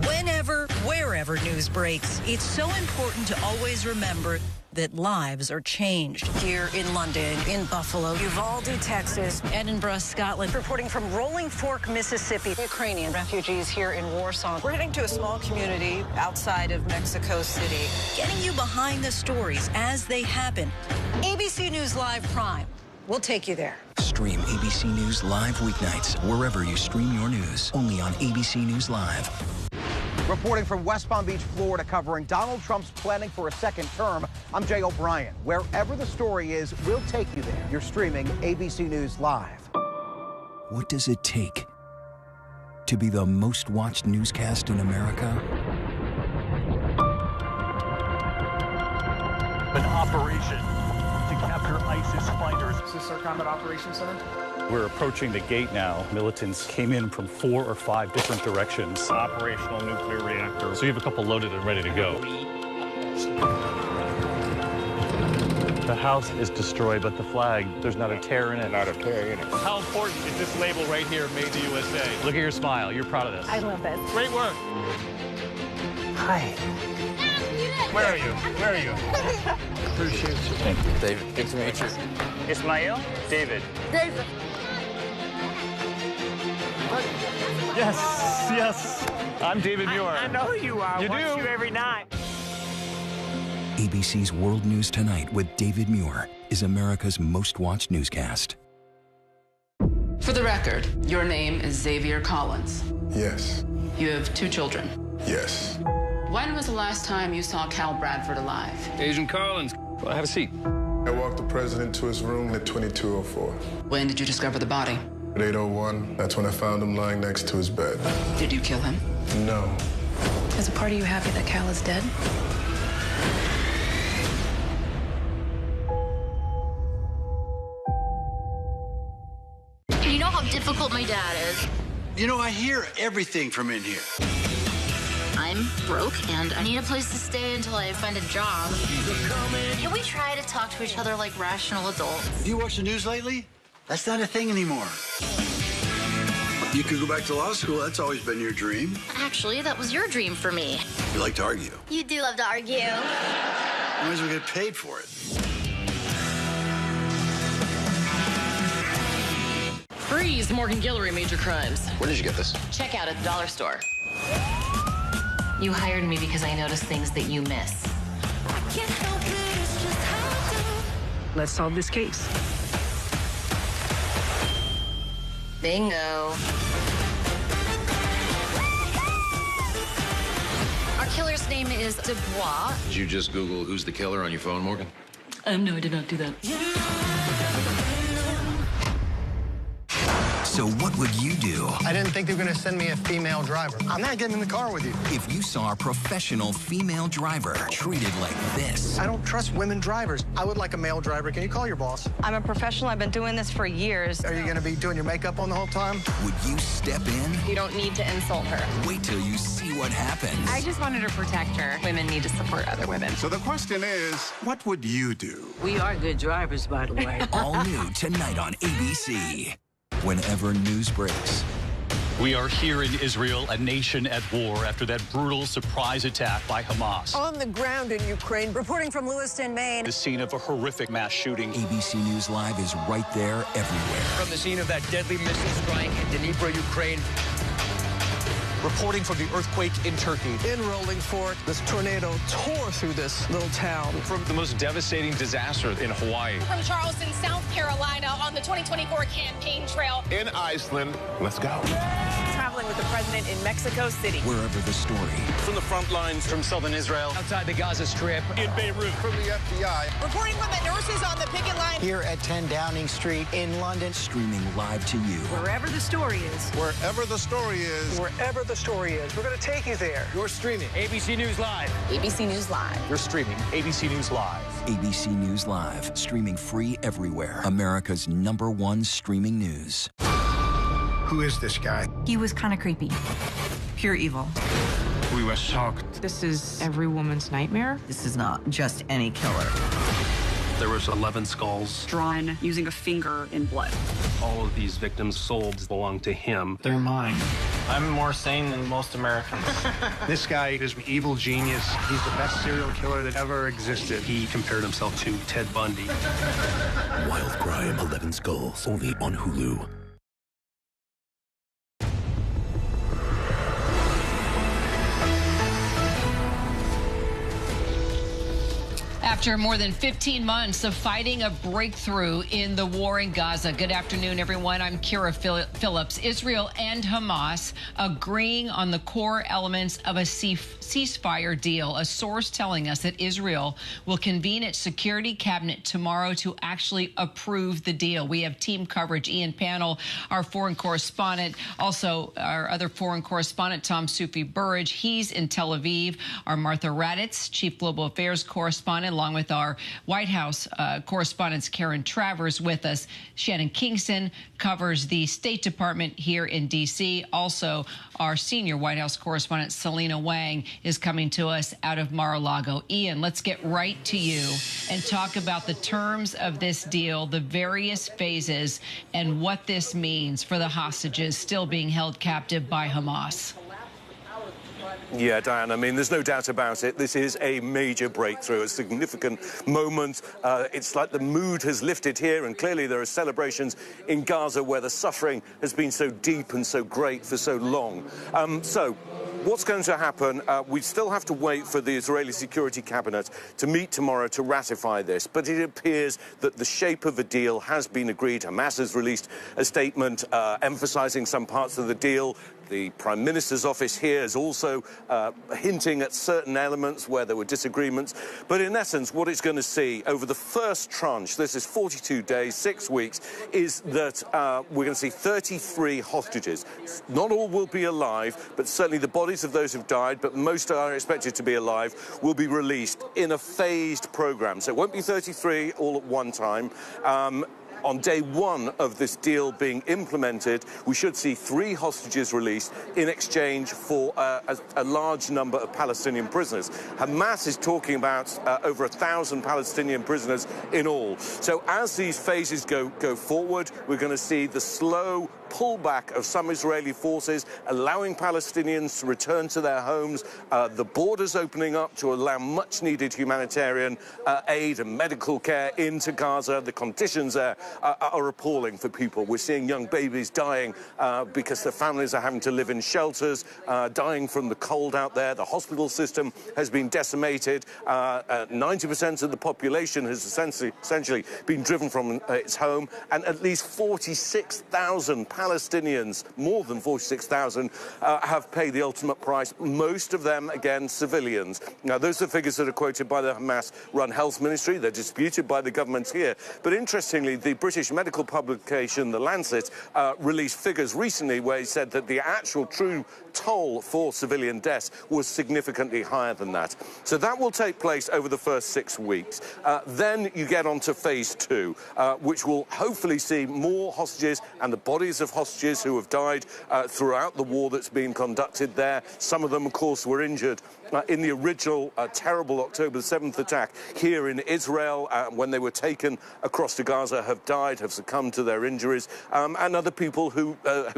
Whenever, wherever news breaks, it's so important to always remember that lives are changed. Here in London, in Buffalo, Uvalde, Texas, Edinburgh, Scotland. Reporting from Rolling Fork, Mississippi. Ukrainian refugees here in Warsaw. We're heading to a small community outside of Mexico City. Getting you behind the stories as they happen. ABC News Live Prime. We'll take you there. Stream ABC News Live weeknights wherever you stream your news. Only on ABC News Live. Reporting from West Palm Beach, Florida, covering Donald Trump's planning for a second term, I'm Jay O'Brien. Wherever the story is, we'll take you there. You're streaming ABC News Live. What does it take to be the most watched newscast in America? An operation to capture ISIS fighters. Is this our combat operations center? We're approaching the gate now. Militants came in from 4 or 5 different directions. Operational nuclear reactor. So you have a couple loaded and ready to go. The house is destroyed, but the flag, there's not a tear in it. Not a tear in it. How important is this label right here, Made in the USA? Look at your smile. You're proud of this. I love this. Great work. Hi. Where are you? Where are you? Appreciate you. Thank you, David. Good to meet you. Ismail? David. David. Yes, yes. I'm David Muir. I know who you are. You Watch do? you every night. ABC's World News Tonight with David Muir is America's most watched newscast. For the record, your name is Xavier Collins. Yes. You have 2 children. Yes. When was the last time you saw Cal Bradford alive? Agent Collins, well, have a seat. I walked the president to his room at 2204. When did you discover the body? At 801, that's when I found him lying next to his bed. Did you kill him? No. Is a part of you happy that Cal is dead? You know how difficult my dad is. You know, I hear everything from in here. I'm broke and I need a place to stay until I find a job. Can we try to talk to each other like rational adults? You watch the news lately? That's not a thing anymore. You could go back to law school. That's always been your dream. Actually, that was your dream for me. You like to argue. You do love to argue. As long as we get paid for it. Free These Morgan Guillory major crimes. Where did you get this? Check out at the dollar store. You hired me because I noticed things that you miss. Let's solve this case. Bingo. Our killer's name is Dubois. Did you just Google who's the killer on your phone, Morgan? No, I did not do that. So what would you do? I didn't think they were going to send me a female driver. I'm not getting in the car with you. If you saw a professional female driver treated like this? I don't trust women drivers. I would like a male driver. Can you call your boss? I'm a professional. I've been doing this for years. Are you going to be doing your makeup on the whole time? Would you step in? You don't need to insult her. Wait till you see what happens. I just wanted to protect her. Women need to support other women. So the question is, what would you do? We are good drivers, by the way. All new tonight on ABC. Whenever news breaks. We are here in Israel, a nation at war after that brutal surprise attack by Hamas. On the ground in Ukraine, reporting from Lewiston, Maine. The scene of a horrific mass shooting. ABC News Live is right there everywhere. From the scene of that deadly missile strike in Dnipro, Ukraine. Reporting from the earthquake in Turkey. In Rolling Fork, this tornado tore through this little town. From the most devastating disaster in Hawaii. From Charleston, South Carolina, on the 2024 campaign trail. In Iceland, let's go. Traveling with the president in Mexico City. Wherever the story. From the front lines from southern Israel. Outside the Gaza Strip. In Beirut. From the FBI. Reporting from the nurses on the picket line. Here at 10 Downing Street in London. Streaming live to you. Wherever the story is. Wherever the story is. Wherever the story is, we're going to take you there. You're streaming ABC News Live. ABC News Live. You're streaming ABC News Live. ABC News Live. Streaming free everywhere. America's #1 streaming news. Who is this guy? He was kind of creepy. Pure evil. We were shocked. This is every woman's nightmare. This is not just any killer. There was 11 skulls. Drawn using a finger in blood. All of these victims' souls belong to him. They're mine. I'm more sane than most Americans. This guy is an evil genius. He's the best serial killer that ever existed. He compared himself to Ted Bundy. Wild Crime, 11 Skulls, only on Hulu. After more than 15 months of fighting, a breakthrough in the war in Gaza. Good afternoon, everyone. I'm Kira Phillips. Israel and Hamas agreeing on the core elements of a ceasefire deal. A source telling us that Israel will convene its security cabinet tomorrow to actually approve the deal. We have team coverage. Ian Pannell, our foreign correspondent, also our other foreign correspondent, Tom Sufi-Burridge. He's in Tel Aviv. Our Martha Raditz, chief global affairs correspondent, along with our White House correspondents Karen Travers with us. Shannon Kingston covers the State Department here in D.C. Also, our senior White House correspondent Selena Wang is coming to us out of Mar-a-Lago. Ian, let's get right to you and talk about the terms of this deal, the various phases, and what this means for the hostages still being held captive by Hamas. Yeah, Diane, I mean, there's no doubt about it. This is a major breakthrough, a significant moment. It's like the mood has lifted here, and clearly there are celebrations in Gaza where the suffering has been so deep and so great for so long. So what's going to happen? We still have to wait for the Israeli Security Cabinet to meet tomorrow to ratify this, but it appears that the shape of a deal has been agreed. Hamas has released a statement emphasizing some parts of the deal. The Prime Minister's office here is also hinting at certain elements where there were disagreements. But in essence, what it's going to see over the first tranche, this is 42 days, 6 weeks, is that we're going to see 33 hostages. Not all will be alive, but certainly the bodies of those who've died, but most are expected to be alive, will be released in a phased program. So it won't be 33 all at one time. On day one of this deal being implemented, we should see 3 hostages released in exchange for a large number of Palestinian prisoners. Hamas is talking about over 1,000 Palestinian prisoners in all. So as these phases go forward, we're going to see the slow pullback of some Israeli forces, allowing Palestinians to return to their homes, the borders opening up to allow much-needed humanitarian aid and medical care into Gaza. The conditions there are appalling for people. We're seeing young babies dying because their families are having to live in shelters, dying from the cold out there. The hospital system has been decimated. 90% of the population has essentially been driven from its home, and at least 46,000 Palestinians, more than 46,000, have paid the ultimate price, most of them, again, civilians. Now, those are figures that are quoted by the Hamas-run health ministry. They're disputed by the government here. But interestingly, the British medical publication, The Lancet, released figures recently where it said that the actual true toll for civilian deaths was significantly higher than that. So that will take place over the first 6 weeks. Then you get on to phase 2, which will hopefully see more hostages and the bodies of hostages who have died throughout the war that's been conducted there. Some of them, of course, were injured in the original terrible October 7th attack here in Israel. When they were taken across to Gaza, have died, have succumbed to their injuries, and other people who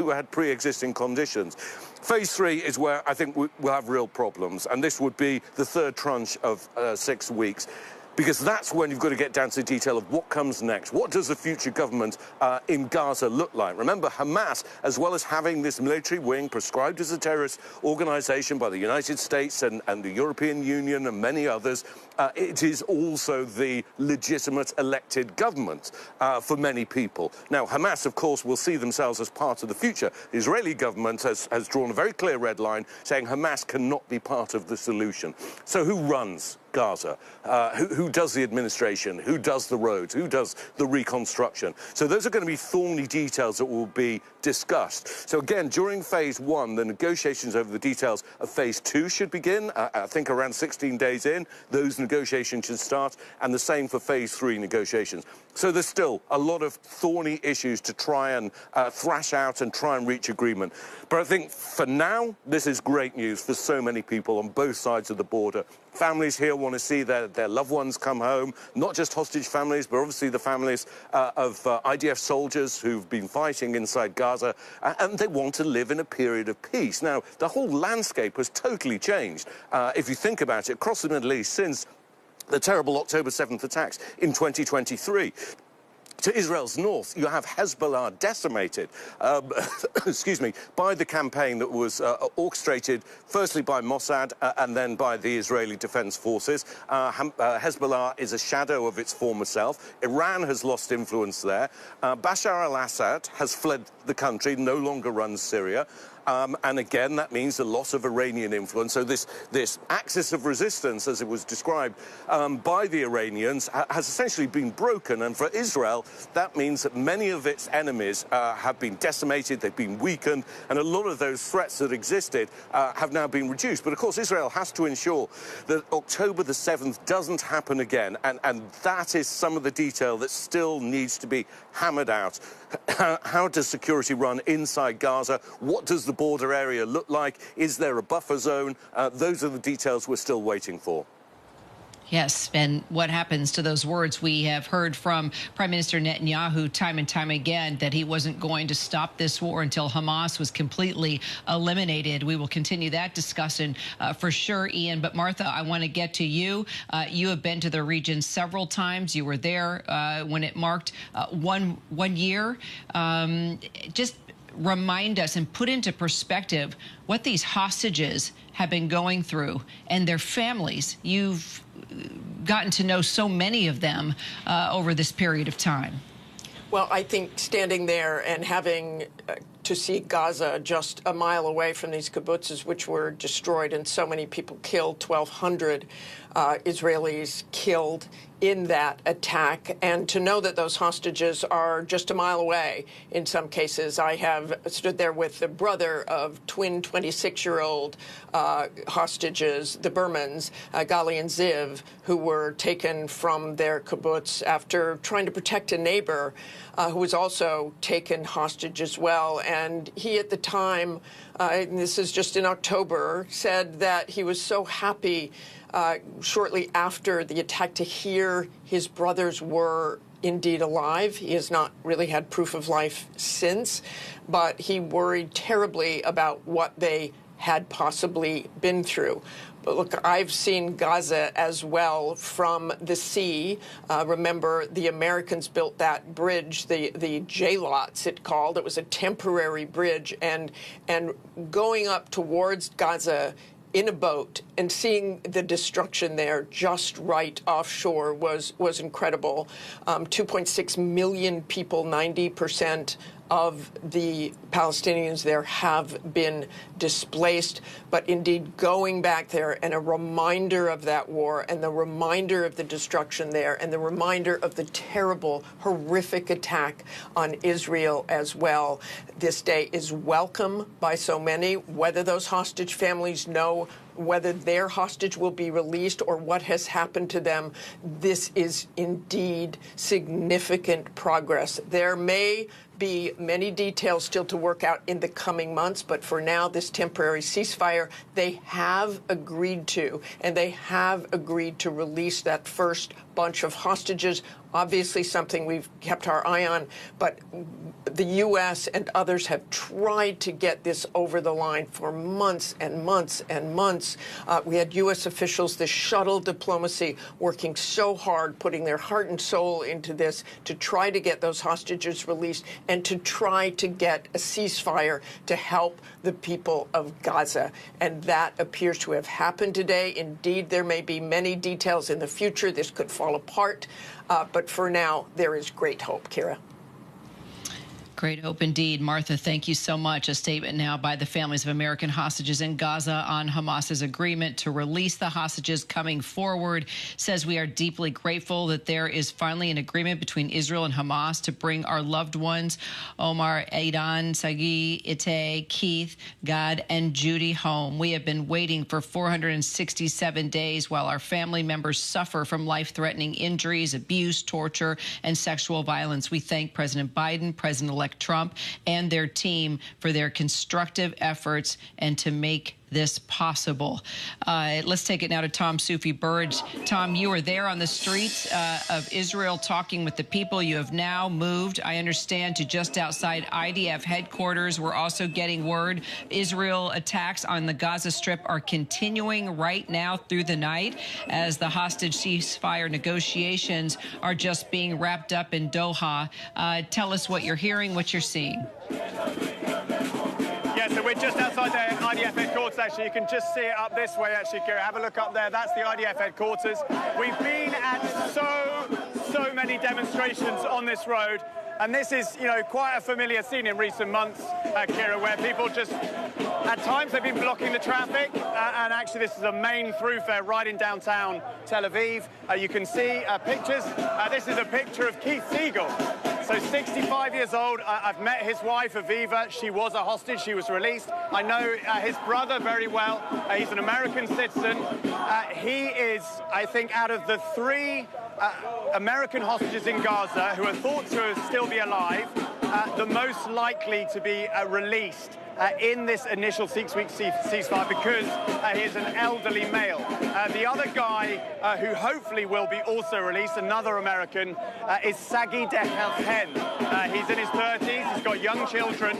had pre-existing conditions. Phase 3 is where I think we'll have real problems, and this would be the third tranche of 6 weeks. Because that's when you've got to get down to the detail of what comes next. What does the future government in Gaza look like? Remember, Hamas, as well as having this military wing prescribed as a terrorist organization by the United States and the European Union and many others, it is also the legitimate elected government for many people. Now, Hamas, of course, will see themselves as part of the future. The Israeli government has drawn a very clear red line saying Hamas cannot be part of the solution. So who runs Gaza? Who does the administration? Who does the roads? Who does the reconstruction? So those are going to be thorny details that will be discussed. So again, during phase 1, the negotiations over the details of phase 2 should begin. I think around 16 days in, those negotiations should start, and the same for phase 3 negotiations. So there's still a lot of thorny issues to try and thrash out and try and reach agreement. But I think for now, this is great news for so many people on both sides of the border. Families here want to see their loved ones come home, not just hostage families, but obviously the families of IDF soldiers who've been fighting inside Gaza, and they want to live in a period of peace. Now, the whole landscape has totally changed, if you think about it, across the Middle East since the terrible October 7th attacks in 2023. To Israel's north, you have Hezbollah decimated, excuse me, by the campaign that was orchestrated firstly by Mossad and then by the Israeli Defense Forces. Hezbollah is a shadow of its former self. Iran has lost influence there. Bashar al-Assad has fled the country, no longer runs Syria. And again, that means the loss of Iranian influence. So this axis of resistance, as it was described by the Iranians, has essentially been broken. And for Israel, that means that many of its enemies have been decimated, they've been weakened, and a lot of those threats that existed have now been reduced. But of course, Israel has to ensure that October the 7th doesn't happen again. And that is some of the detail that still needs to be hammered out. How does security run inside Gaza? What does the border area look like? Is there a buffer zone? Those are the details we're still waiting for. Yes, and what happens to those words? We have heard from Prime Minister Netanyahu time and time again that he wasn't going to stop this war until Hamas was completely eliminated. We will continue that discussion for sure, Ian. But Martha, I want to get to you. You have been to the region several times. You were there when it marked one year. Just remind us and put into perspective what these hostages have been going through and their families. You've gotten to know so many of them over this period of time. Well, I think standing there and having to see Gaza just a mile away from these kibbutzes, which were destroyed and so many people killed, 1,200 Israelis killed in that attack, and to know that those hostages are just a mile away in some cases. I have stood there with the brother of twin 26-year-old hostages, the Bermans, Gali and Ziv, who were taken from their kibbutz after trying to protect a neighbor who was also taken hostage as well. And he at the time, and this is just in October, said that he was so happy shortly after the attack to hear his brothers were indeed alive. He has not really had proof of life since, but he worried terribly about what they had possibly been through. But look, I've seen Gaza as well from the sea. Remember, the Americans built that bridge, the J-Lots it called. It was a temporary bridge, and going up towards Gaza in a boat and seeing the destruction there just right offshore was incredible. 2.6 million people, 90% of the Palestinians there have been displaced. But indeed, going back there and a reminder of that war and the reminder of the destruction there and the reminder of the terrible, horrific attack on Israel as well. This day is welcome by so many, whether those hostage families know whether their hostage will be released or what has happened to them. This is indeed significant progress. There may be many details still to work out in the coming months, but for now, this temporary ceasefire, they have agreed to, and they have agreed to release that first bunch of hostages. Obviously something we've kept our eye on, but the U.S. and others have tried to get this over the line for months and months and months. We had U.S. officials, this shuttle diplomacy, working so hard, putting their heart and soul into this to try to get those hostages released and to try to get a ceasefire to help the people of Gaza. And that appears to have happened today. Indeed, there may be many details in the future. This could fall apart. But for now, there is great hope, Kira. Great hope indeed. Martha, thank you so much. A statement now by the families of American hostages in Gaza on Hamas's agreement to release the hostages coming forward. Says we are deeply grateful that there is finally an agreement between Israel and Hamas to bring our loved ones, Omar, Aidan, Sagi, Ite, Keith, Gad, and Judy home. We have been waiting for 467 days while our family members suffer from life-threatening injuries, abuse, torture, and sexual violence. We thank President Biden, President-elect Trump, and their team for their constructive efforts and to make this possible. Let's take it now to Tom Soufi-Burge. Tom, you are there on the streets of Israel talking with the people. You have now moved, I understand, to just outside IDF headquarters. We're also getting word Israel attacks on the Gaza Strip are continuing right now through the night as the hostage ceasefire negotiations are just being wrapped up in Doha. Tell us what you're hearing, what you're seeing. Yeah, so we're just outside the IDF headquarters, actually. You can just see it up this way, actually, Kira. Have a look up there. That's the IDF headquarters. We've been at so many demonstrations on this road. And this is, you know, quite a familiar scene in recent months, Kira, where people just, at times they've been blocking the traffic. And actually, this is a main thoroughfare right in downtown Tel Aviv. You can see pictures. This is a picture of Keith Siegel. So 65 years old. I've met his wife, Aviva. She was a hostage. She was released. I know his brother very well. He's an American citizen. He is, I think, out of the three American hostages in Gaza who are thought to still be alive, the most likely to be released in this initial 6-week ceasefire because he is an elderly male. The other guy who hopefully will be also released, another American, is Sagi Dehelhen. He's in his 30s, he's got young children,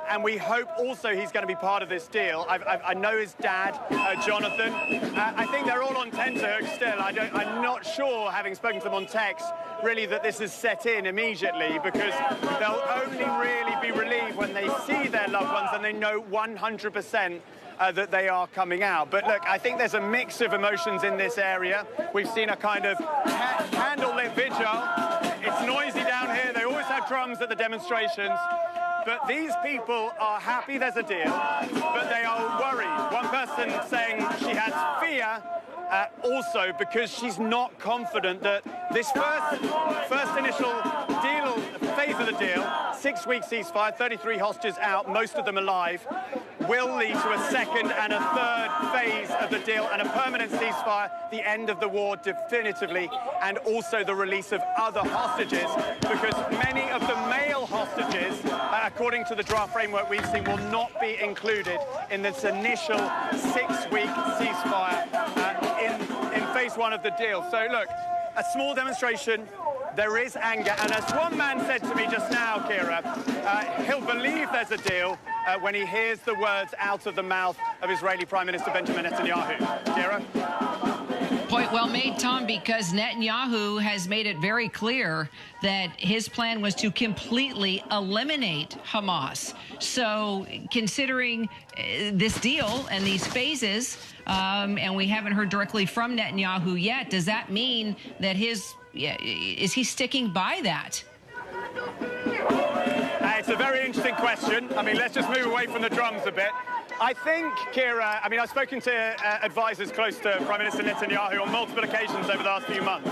and we hope also he's going to be part of this deal. I know his dad, Jonathan. I think they're all on tenterhooks still. I'm not sure, having spoken to them on text, really that this is set in immediately because they'll only really be relieved when they see their loved ones and they know 100% that they are coming out. But look, I think there's a mix of emotions in this area. We've seen a kind of candlelit vigil. It's noisy down here. They always have drums at the demonstrations. But these people are happy there's a deal, but they are worried. One person saying she has fear also because she's not confident that this first initial deal, phase of the deal, 6-week ceasefire, 33 hostages out, most of them alive, will lead to a second and a third phase of the deal and a permanent ceasefire, the end of the war definitively, and also the release of other hostages, because many of the male hostages, according to the draft framework we've seen, will not be included in this initial 6-week ceasefire in phase one of the deal. So look, a small demonstration. There is anger, and as one man said to me just now, Kira, he'll believe there's a deal when he hears the words out of the mouth of Israeli Prime Minister Benjamin Netanyahu. Kira? Point well made, Tom, because Netanyahu has made it very clear that his plan was to completely eliminate Hamas. So considering this deal and these phases, and we haven't heard directly from Netanyahu yet, does that mean that is he sticking by that? It's a very interesting question. I mean, let's just move away from the drums a bit. I think, Kira, I've spoken to advisors close to Prime Minister Netanyahu on multiple occasions over the last few months.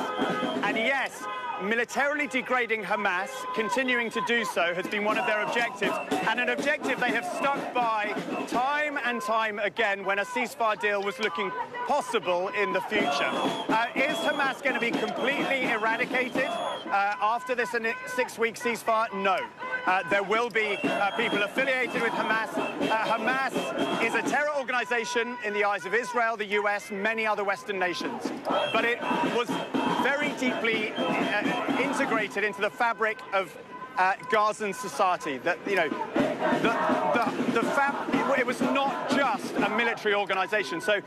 And yes, militarily degrading Hamas, continuing to do so, has been one of their objectives, and an objective they have stuck by time and time again when a ceasefire deal was looking possible in the future. Is Hamas going to be completely eradicated after this 6-week ceasefire? No. There will be people affiliated with Hamas. Hamas is a terror organization in the eyes of Israel, the US, many other Western nations. But it was very deeply integrated into the fabric of Gazan society. That, you know, it was not just a military organization. So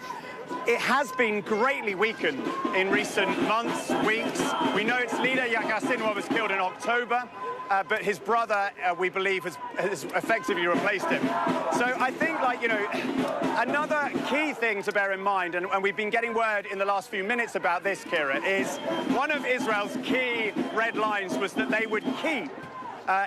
it has been greatly weakened in recent months, weeks. We know its leader, Yahya Sinwar, was killed in October. But his brother, we believe, has effectively replaced him. So I think, another key thing to bear in mind, and we've been getting word in the last few minutes about this, Kira, is one of Israel's key red lines was that they would keep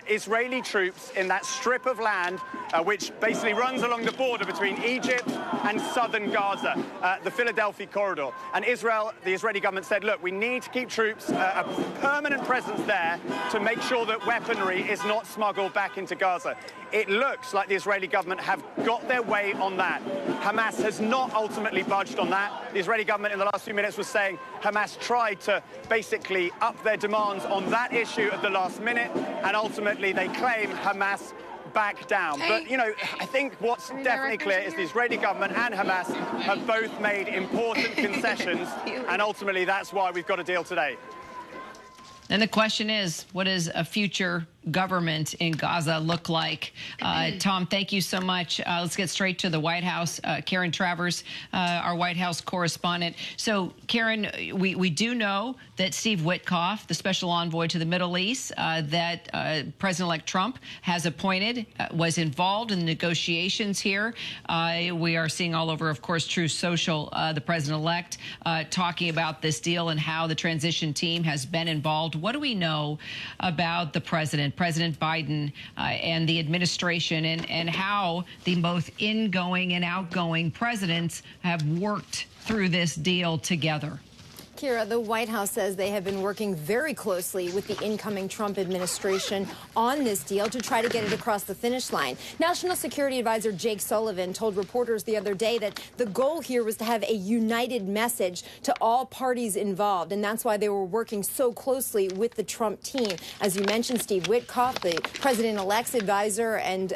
Israeli troops in that strip of land which basically runs along the border between Egypt and southern Gaza, the Philadelphia corridor. And Israel, the Israeli government said, look, we need to keep troops, a permanent presence there to make sure that weaponry is not smuggled back into Gaza. It looks like the Israeli government have got their way on that. Hamas has not ultimately budged on that. The Israeli government in the last few minutes was saying Hamas tried to basically up their demands on that issue at the last minute, and ultimately they claim Hamas back down. But, I think what's definitely clear is the Israeli government and Hamas have both made important concessions, and ultimately that's why we've got a deal today. And the question is, what does a future government in Gaza look like? Tom, thank you so much. Let's get straight to the White House. Karen Travers, our White House correspondent. So, Karen, we do know that Steve Witkoff, the special envoy to the Middle East, that President-elect Trump has appointed, was involved in the negotiations here. We are seeing all over, of course, Truth Social, the president-elect talking about this deal and how the transition team has been involved. What do we know about the president, President Biden, and the administration, and how the both ingoing and outgoing presidents have worked through this deal together? Kira, the White House says they have been working very closely with the incoming Trump administration on this deal to try to get it across the finish line. National Security Advisor Jake Sullivan told reporters the other day that the goal here was to have a united message to all parties involved, and that's why they were working so closely with the Trump team. As you mentioned, Steve Witkoff, the president-elect's advisor and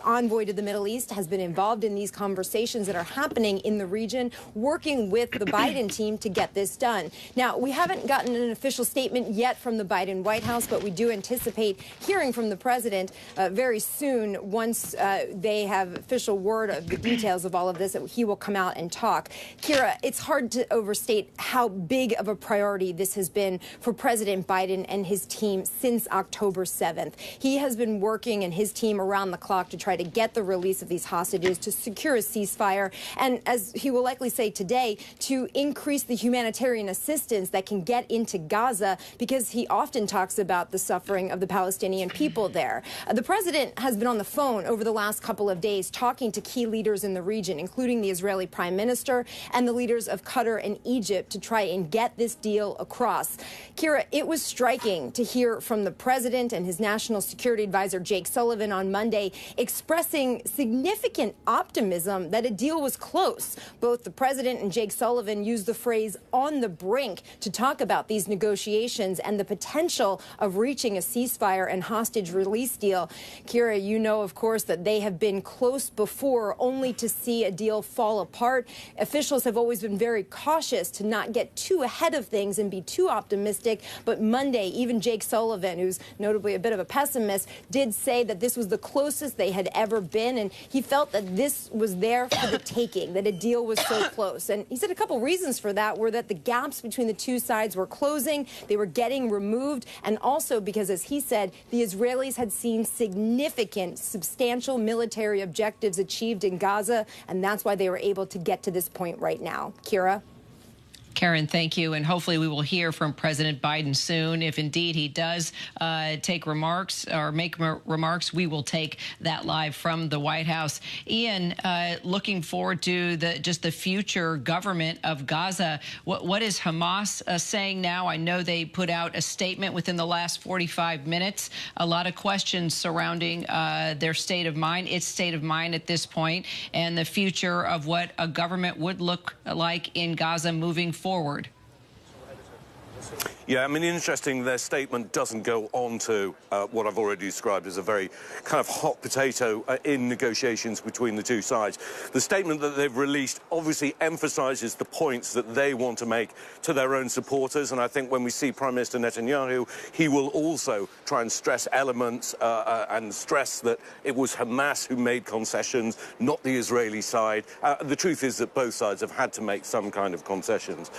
envoy to the Middle East, has been involved in these conversations that are happening in the region, working with the Biden team to get this done. Now, we haven't gotten an official statement yet from the Biden White House, but we do anticipate hearing from the president very soon. Once they have official word of the details of all of this, he will come out and talk. Kira, it's hard to overstate how big of a priority this has been for President Biden and his team since October 7th. He has been working, and his team, around the clock to try to get the release of these hostages, to secure a ceasefire, and, as he will likely say today, to increase the humanitarian assistance that can get into Gaza, because he often talks about the suffering of the Palestinian people there. The president has been on the phone over the last couple of days talking to key leaders in the region, including the Israeli prime minister and the leaders of Qatar and Egypt, to try and get this deal across. Kira, it was striking to hear from the president and his national security advisor, Jake Sullivan, on Monday, expressing significant optimism that a deal was close. Both the president and Jake Sullivan used the phrase "on the brink to talk about these negotiations and the potential of reaching a ceasefire and hostage release deal. Kira, you know, of course, that they have been close before, only to see a deal fall apart. Officials have always been very cautious to not get too ahead of things and be too optimistic. But Monday, even Jake Sullivan, who's notably a bit of a pessimist, did say that this was the closest they had ever been. And he felt that this was there for the taking, that a deal was so close. And he said a couple reasons for that were that the gaps between the two sides were closing, they were getting removed, and also because, as he said, the Israelis had seen significant, substantial military objectives achieved in Gaza, and that's why they were able to get to this point right now. Kira? Karen, thank you. And hopefully we will hear from President Biden soon. If indeed he does take remarks or make remarks, we will take that live from the White House. Ian, looking forward to just the future government of Gaza. What is Hamas saying now? I know they put out a statement within the last 45 minutes. A lot of questions surrounding their state of mind, its state of mind at this point, and the future of what a government would look like in Gaza moving forward. Yeah, I mean, interesting, their statement doesn't go on to what I've already described as a very kind of hot potato in negotiations between the two sides. The statement that they've released obviously emphasizes the points that they want to make to their own supporters, and I think when we see Prime Minister Netanyahu, he will also try and stress elements and stress that it was Hamas who made concessions, not the Israeli side. The truth is that both sides have had to make some kind of concessions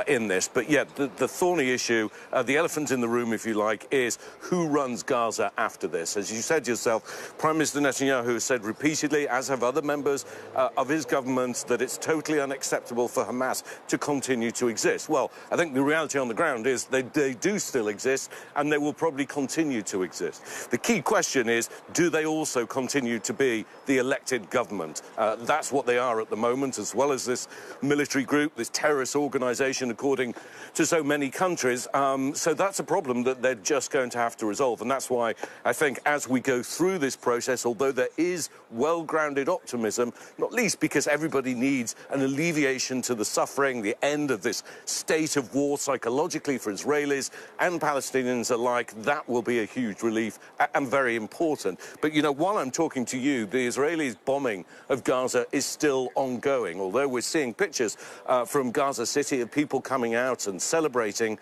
in this, but yeah, the thorny issue, the elephant in the room, if you like, is who runs Gaza after this. As you said yourself, Prime Minister Netanyahu has said repeatedly, as have other members of his government, that it's totally unacceptable for Hamas to continue to exist. Well, I think the reality on the ground is they do still exist, and they will probably continue to exist. The key question is, do they also continue to be the elected government? That's what they are at the moment, as well as this military group, this terrorist organization, according to so many countries. So that's a problem that they're just going to have to resolve. And that's why I think as we go through this process, although there is well-grounded optimism, not least because everybody needs an alleviation to the suffering, the end of this state of war psychologically for Israelis and Palestinians alike, that will be a huge relief and very important. But, you know, while I'm talking to you, the Israelis' bombing of Gaza is still ongoing. Although we're seeing pictures from Gaza City of people coming out and celebrating,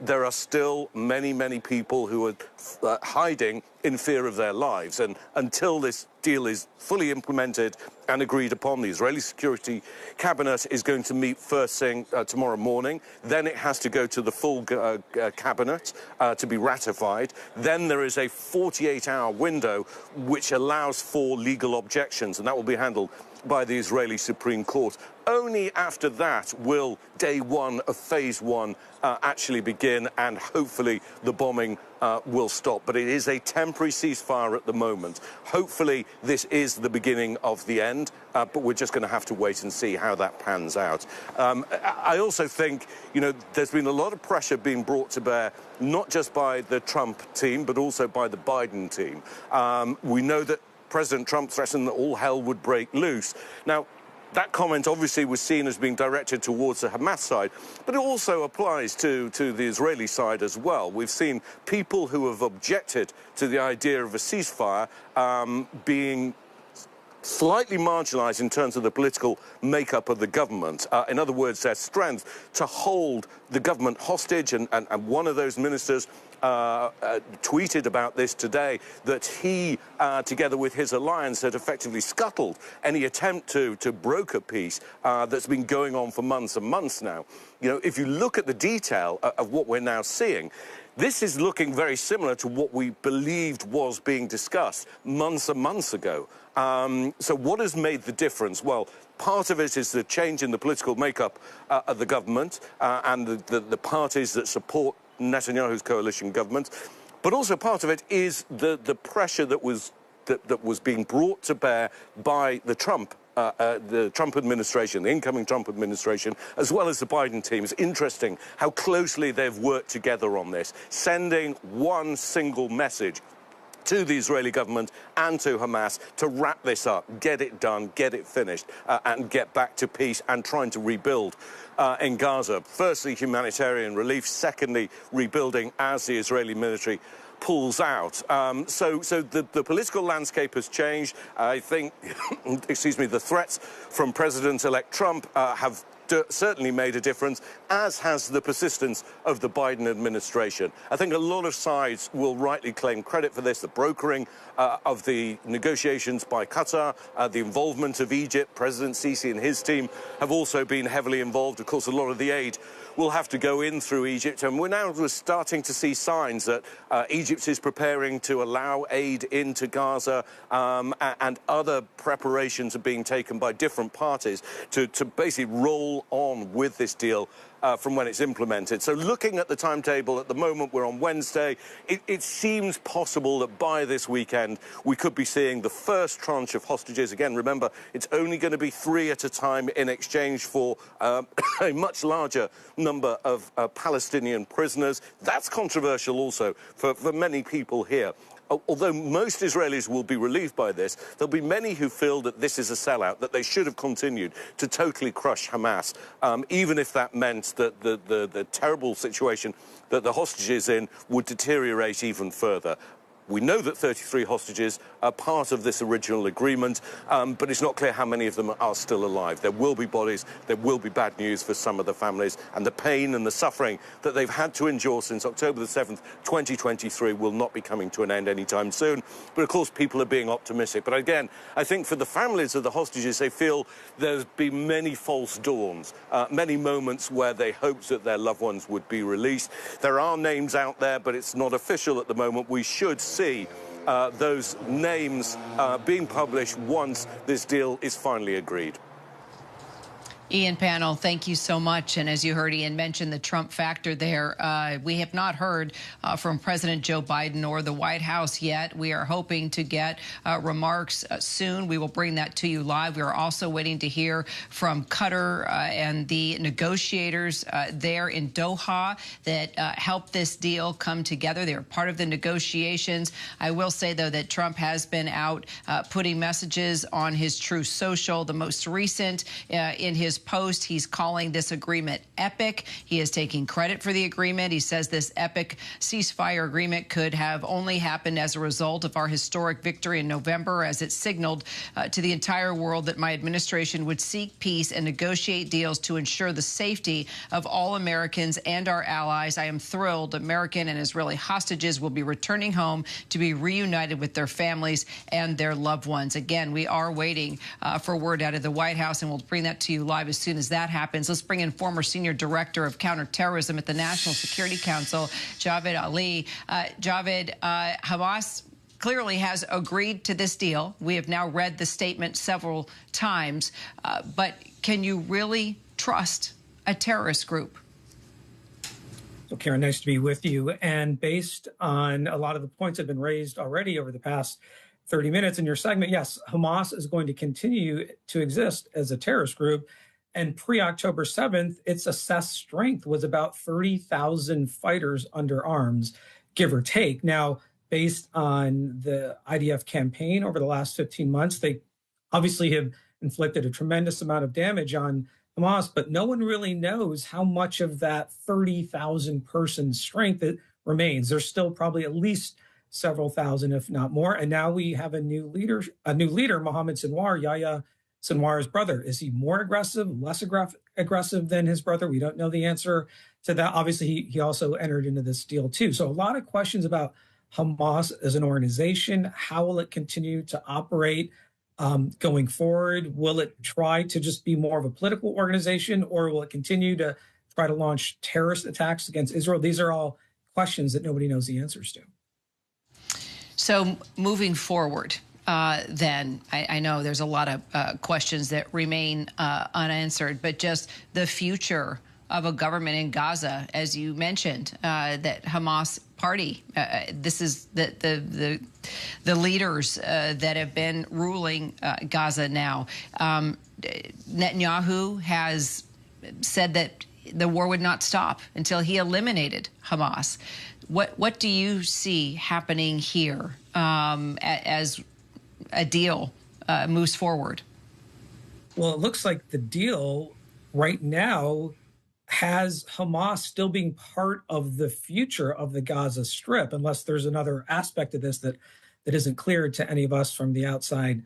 there are still many, many people who are hiding in fear of their lives. And until this deal is fully implemented and agreed upon, the Israeli Security Cabinet is going to meet first thing tomorrow morning. Then it has to go to the full cabinet to be ratified. Then there is a 48-hour window which allows for legal objections, and that will be handled by the Israeli Supreme Court. Only after that will day one of phase one actually begin, and hopefully the bombing will stop. But it is a temporary ceasefire at the moment. Hopefully this is the beginning of the end, but we're just going to have to wait and see how that pans out. I also think, you know, there's been a lot of pressure being brought to bear, not just by the Trump team, but also by the Biden team. We know that President Trump threatened that all hell would break loose. Now, that comment obviously was seen as being directed towards the Hamas side, but it also applies to the Israeli side as well. We've seen people who have objected to the idea of a ceasefire being slightly marginalized in terms of the political makeup of the government. In other words, their strength to hold the government hostage, and one of those ministers tweeted about this today, that he, together with his alliance, had effectively scuttled any attempt to broker peace that's been going on for months and months now. You know, if you look at the detail of what we're now seeing, this is looking very similar to what we believed was being discussed months and months ago. So what has made the difference? Well, part of it is the change in the political makeup of the government and the parties that support Netanyahu's coalition government. But also part of it is the pressure that was being brought to bear by the Trump administration, the incoming Trump administration, as well as the Biden team. It's interesting how closely they've worked together on this, sending one single message to the Israeli government and to Hamas to wrap this up, get it done, get it finished, and get back to peace and trying to rebuild in Gaza. Firstly, humanitarian relief. Secondly, rebuilding as the Israeli military pulls out. So the political landscape has changed. I think, excuse me, the threats from President-elect Trump have certainly made a difference, as has the persistence of the Biden administration. I think a lot of sides will rightly claim credit for this. The brokering of the negotiations by Qatar, the involvement of Egypt, President Sisi and his team have also been heavily involved. Of course, a lot of the aid will have to go in through Egypt, and we're starting to see signs that Egypt is preparing to allow aid into Gaza, and other preparations are being taken by different parties to basically roll on with this deal from when it's implemented. So looking at the timetable at the moment, we're on Wednesday. It seems possible that by this weekend we could be seeing the first tranche of hostages. Again, remember, it's only going to be 3 at a time in exchange for a much larger number of Palestinian prisoners. That's controversial also for many people here. Although most Israelis will be relieved by this, there'll be many who feel that this is a sellout, that they should have continued to totally crush Hamas, even if that meant that the terrible situation that the hostages in would deteriorate even further. We know that 33 hostages are part of this original agreement, but it's not clear how many of them are still alive. There will be bodies, there will be bad news for some of the families, and the pain and the suffering that they've had to endure since October the 7th, 2023 will not be coming to an end anytime soon. But of course, people are being optimistic. But again, I think for the families of the hostages, they feel there's been many false dawns, many moments where they hoped that their loved ones would be released. There are names out there, but it's not official at the moment. We should see those names being published once this deal is finally agreed. Ian Panel, thank you so much. And as you heard Ian mention the Trump factor there, we have not heard from President Joe Biden or the White House yet. We are hoping to get remarks soon. We will bring that to you live. We are also waiting to hear from Qatar and the negotiators there in Doha that helped this deal come together. They are part of the negotiations. I will say, though, that Trump has been out putting messages on his Truth Social. The most recent in his post, he's calling this agreement epic. He is taking credit for the agreement. He says this epic ceasefire agreement could have only happened as a result of our historic victory in November, as it signaled to the entire world that my administration would seek peace and negotiate deals to ensure the safety of all Americans and our allies. I am thrilled American and Israeli hostages will be returning home to be reunited with their families and their loved ones. Again, we are waiting for word out of the White House, and we'll bring that to you live as soon as that happens. Let's bring in former Senior Director of Counterterrorism at the National Security Council, Javed Ali. Javed, Hamas clearly has agreed to this deal. We have now read the statement several times, but can you really trust a terrorist group? So, Karen, nice to be with you. And based on a lot of the points that have been raised already over the past 30 minutes in your segment, yes, Hamas is going to continue to exist as a terrorist group. And pre-October 7th, its assessed strength was about 30,000 fighters under arms, give or take. Now, based on the IDF campaign over the last 15 months, they obviously have inflicted a tremendous amount of damage on Hamas, but no one really knows how much of that 30,000 person strength that remains. There's still probably at least several thousand, if not more. And now we have a new leader, Mohammed Sinwar, Yahya Sinwar's brother. Is he more aggressive, less aggressive than his brother? We don't know the answer to that. Obviously, he also entered into this deal too. So a lot of questions about Hamas as an organization. How will it continue to operate going forward? Will it try to just be more of a political organization, or will it continue to try to launch terrorist attacks against Israel? These are all questions that nobody knows the answers to. So moving forward, then, I know there's a lot of questions that remain unanswered, but just the future of a government in Gaza, as you mentioned, that Hamas party, this is the leaders that have been ruling Gaza now. Netanyahu has said that the war would not stop until he eliminated Hamas. What do you see happening here as a deal moves forward? Well, it looks like the deal right now has Hamas still being part of the future of the Gaza Strip, unless there's another aspect of this that isn't clear to any of us from the outside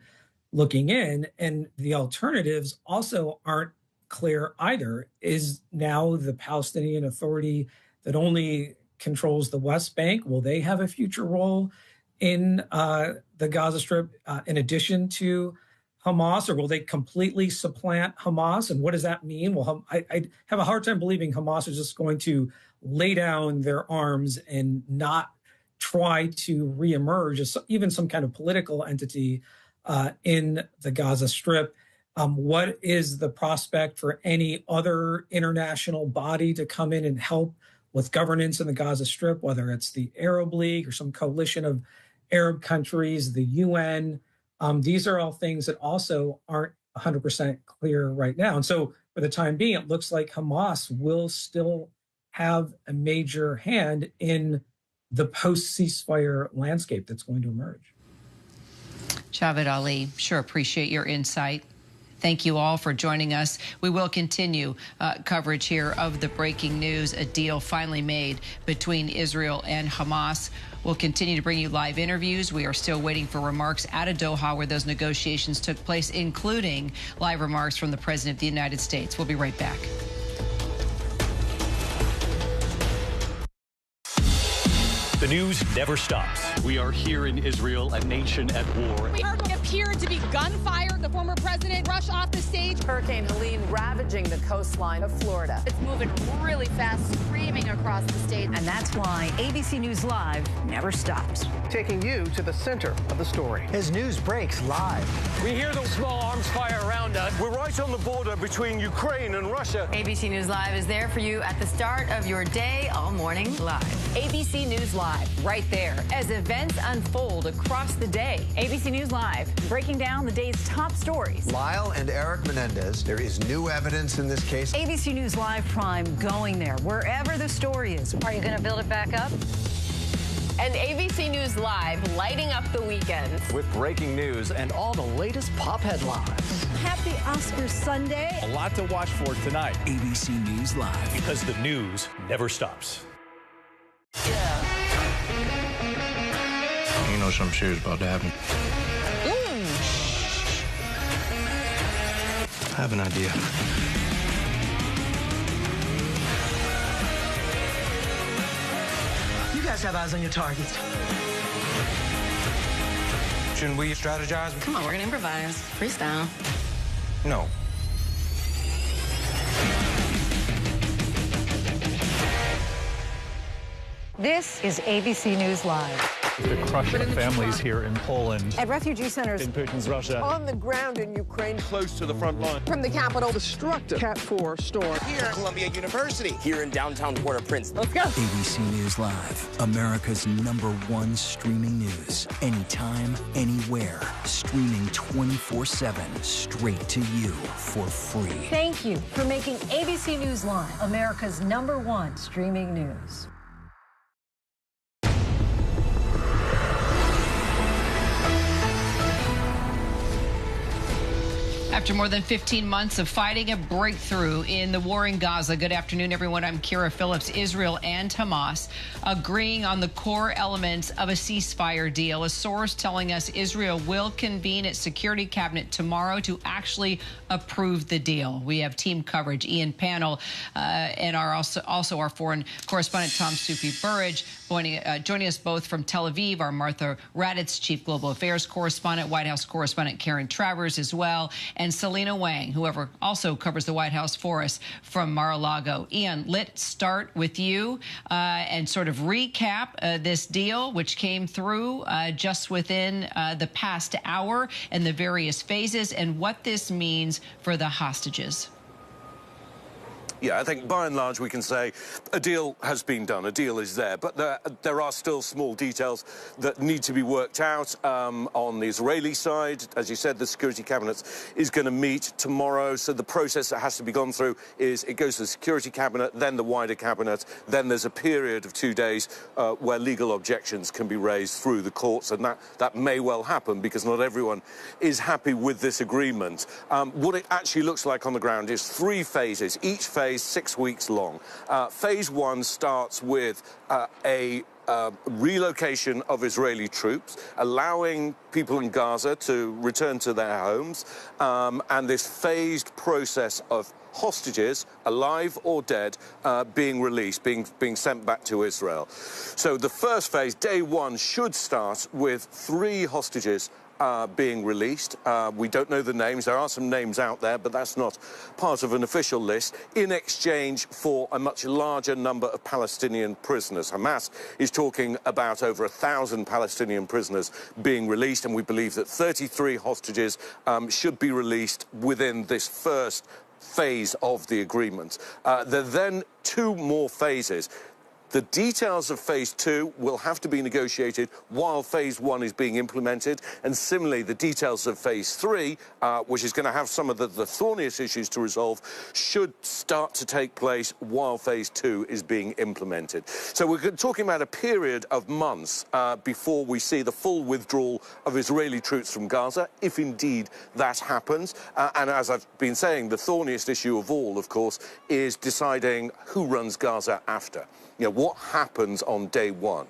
looking in. And the alternatives also aren't clear either. Is now the Palestinian Authority that only controls the West Bank, will they have a future role in the Gaza Strip in addition to Hamas, or will they completely supplant Hamas? And what does that mean? Well, I have a hard time believing Hamas is just going to lay down their arms and not try to reemerge as even some kind of political entity in the Gaza Strip. What is the prospect for any other international body to come in and help with governance in the Gaza Strip, whether it's the Arab League or some coalition of Arab countries, the UN? These are all things that also aren't 100% clear right now. And so for the time being, it looks like Hamas will still have a major hand in the post-ceasefire landscape that's going to emerge. Javed Ali, sure appreciate your insight. Thank you all for joining us. We will continue coverage here of the breaking news, a deal finally made between Israel and Hamas. We'll continue to bring you live interviews. We are still waiting for remarks out of Doha where those negotiations took place, including live remarks from the President of the United States. We'll be right back. The news never stops. We are here in Israel, a nation at war. We heard what appeared to be gunfire. The former president rushed off the stage. Hurricane Helene ravaging the coastline of Florida. It's moving really fast, screaming across the state. And that's why ABC News Live never stops. Taking you to the center of the story. As news breaks live. We hear the small arms fire around us. We're right on the border between Ukraine and Russia. ABC News Live is there for you at the start of your day, all morning live. ABC News Live, right there, as events unfold across the day. ABC News Live, breaking down the day's top stories. Lyle and Eric Menendez, there is new evidence in this case. ABC News Live Prime going there, wherever the story is. Are you going to build it back up? And ABC News Live, lighting up the weekends. With breaking news and all the latest pop headlines. Happy Oscar Sunday. A lot to watch for tonight. ABC News Live. Because the news never stops. You know something serious about to happen. I have an idea. You guys have eyes on your targets. Shouldn't we strategize? Come on, we're going to improvise. Freestyle. No. This is ABC News Live. The crush of families here in Poland. At refugee centers. In Putin's Russia. On the ground in Ukraine. Close to the front line. From the capital. Destructive Cat 4 storm. Here at Columbia University. Here in downtown Port-au-Prince. Let's go. ABC News Live, America's #1 streaming news. Anytime, anywhere. Streaming 24/7, straight to you for free. Thank you for making ABC News Live America's #1 streaming news. After more than 15 months of fighting, a breakthrough in the war in Gaza. Good afternoon, everyone. I'm Kira Phillips. Israel and Hamas agreeing on the core elements of a ceasefire deal. A source telling us Israel will convene its Security Cabinet tomorrow to actually approve the deal. We have team coverage. Ian Pannell and also our foreign correspondent Tom Sufi-Burridge joining us both from Tel Aviv. Our Martha Raddatz, Chief Global Affairs Correspondent, White House Correspondent Karen Travers as well, and Selena Wang, whoever also covers the White House for us from Mar-a-Lago. Ian, let's start with you and sort of recap this deal, which came through just within the past hour and the various phases and what this means for the hostages. Yeah, I think by and large we can say a deal has been done, a deal is there, but there are still small details that need to be worked out on the Israeli side. As you said, the Security Cabinet is going to meet tomorrow, so the process that has to be gone through is it goes to the Security Cabinet, then the wider Cabinet, then there's a period of 2 days where legal objections can be raised through the courts, and that may well happen because not everyone is happy with this agreement. What it actually looks like on the ground is 3 phases, each phase 6 weeks long. Phase 1 starts with a relocation of Israeli troops, allowing people in Gaza to return to their homes, and this phased process of hostages, alive or dead, being released, being sent back to Israel. So the first phase, day 1, should start with 3 hostages being released. We don't know the names. There are some names out there, but that's not part of an official list, in exchange for a much larger number of Palestinian prisoners. Hamas is talking about over 1,000 Palestinian prisoners being released, and we believe that 33 hostages should be released within this first phase of the agreement. There are then 2 more phases. The details of phase 2 will have to be negotiated while phase 1 is being implemented, and similarly the details of phase 3, which is going to have some of the thorniest issues to resolve, should start to take place while phase 2 is being implemented. So we're talking about a period of months before we see the full withdrawal of Israeli troops from Gaza, if indeed that happens. And as I've been saying, the thorniest issue of all, of course, is deciding who runs Gaza after. You know, what happens on day 1?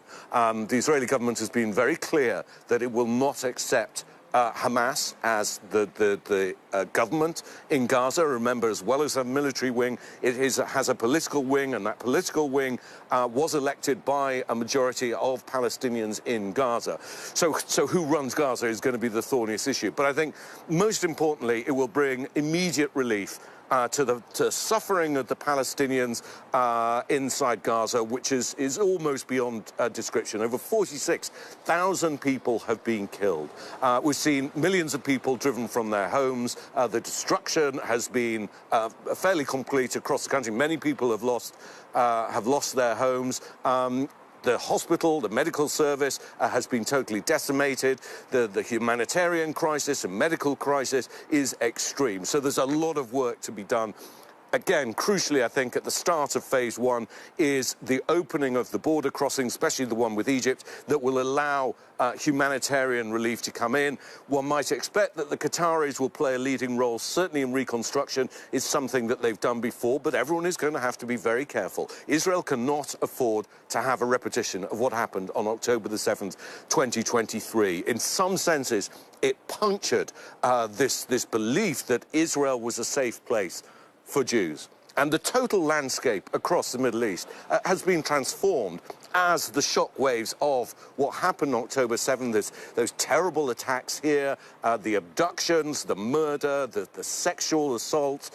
The Israeli government has been very clear that it will not accept Hamas as the government in Gaza. Remember, as well as a military wing, it has a political wing, and that political wing was elected by a majority of Palestinians in Gaza. So who runs Gaza is going to be the thorniest issue. But I think, most importantly, it will bring immediate relief to the suffering of the Palestinians inside Gaza, which is almost beyond description. Over 46,000 people have been killed. We've seen millions of people driven from their homes. The destruction has been fairly complete across the country. Many people have lost their homes. The hospital, the medical service has been totally decimated. The humanitarian crisis and medical crisis is extreme. So there's a lot of work to be done. Again, crucially, I think, at the start of phase 1 is the opening of the border crossing, especially the one with Egypt, that will allow humanitarian relief to come in. One might expect that the Qataris will play a leading role, certainly in reconstruction. It's something that they've done before, but everyone is going to have to be very careful. Israel cannot afford to have a repetition of what happened on October the 7th, 2023. In some senses, it punctured this belief that Israel was a safe place for Jews. And the total landscape across the Middle East has been transformed as the shockwaves of what happened on October 7th, those terrible attacks here, the abductions, the murder, the sexual assaults,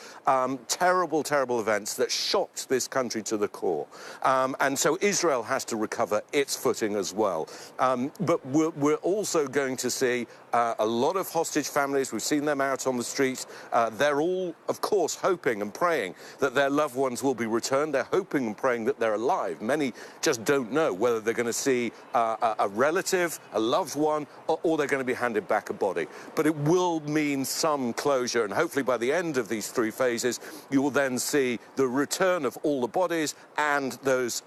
terrible, terrible events that shocked this country to the core. And so Israel has to recover its footing as well. But we're also going to see a lot of hostage families. We've seen them out on the streets. They're all, of course, hoping and praying that their loved ones will be returned. They're hoping and praying that they're alive. Many just don't know whether they're going to see a relative, a loved one, or they're going to be handed back a body. But it will mean some closure, and hopefully by the end of these 3 phases, you will then see the return of all the bodies and those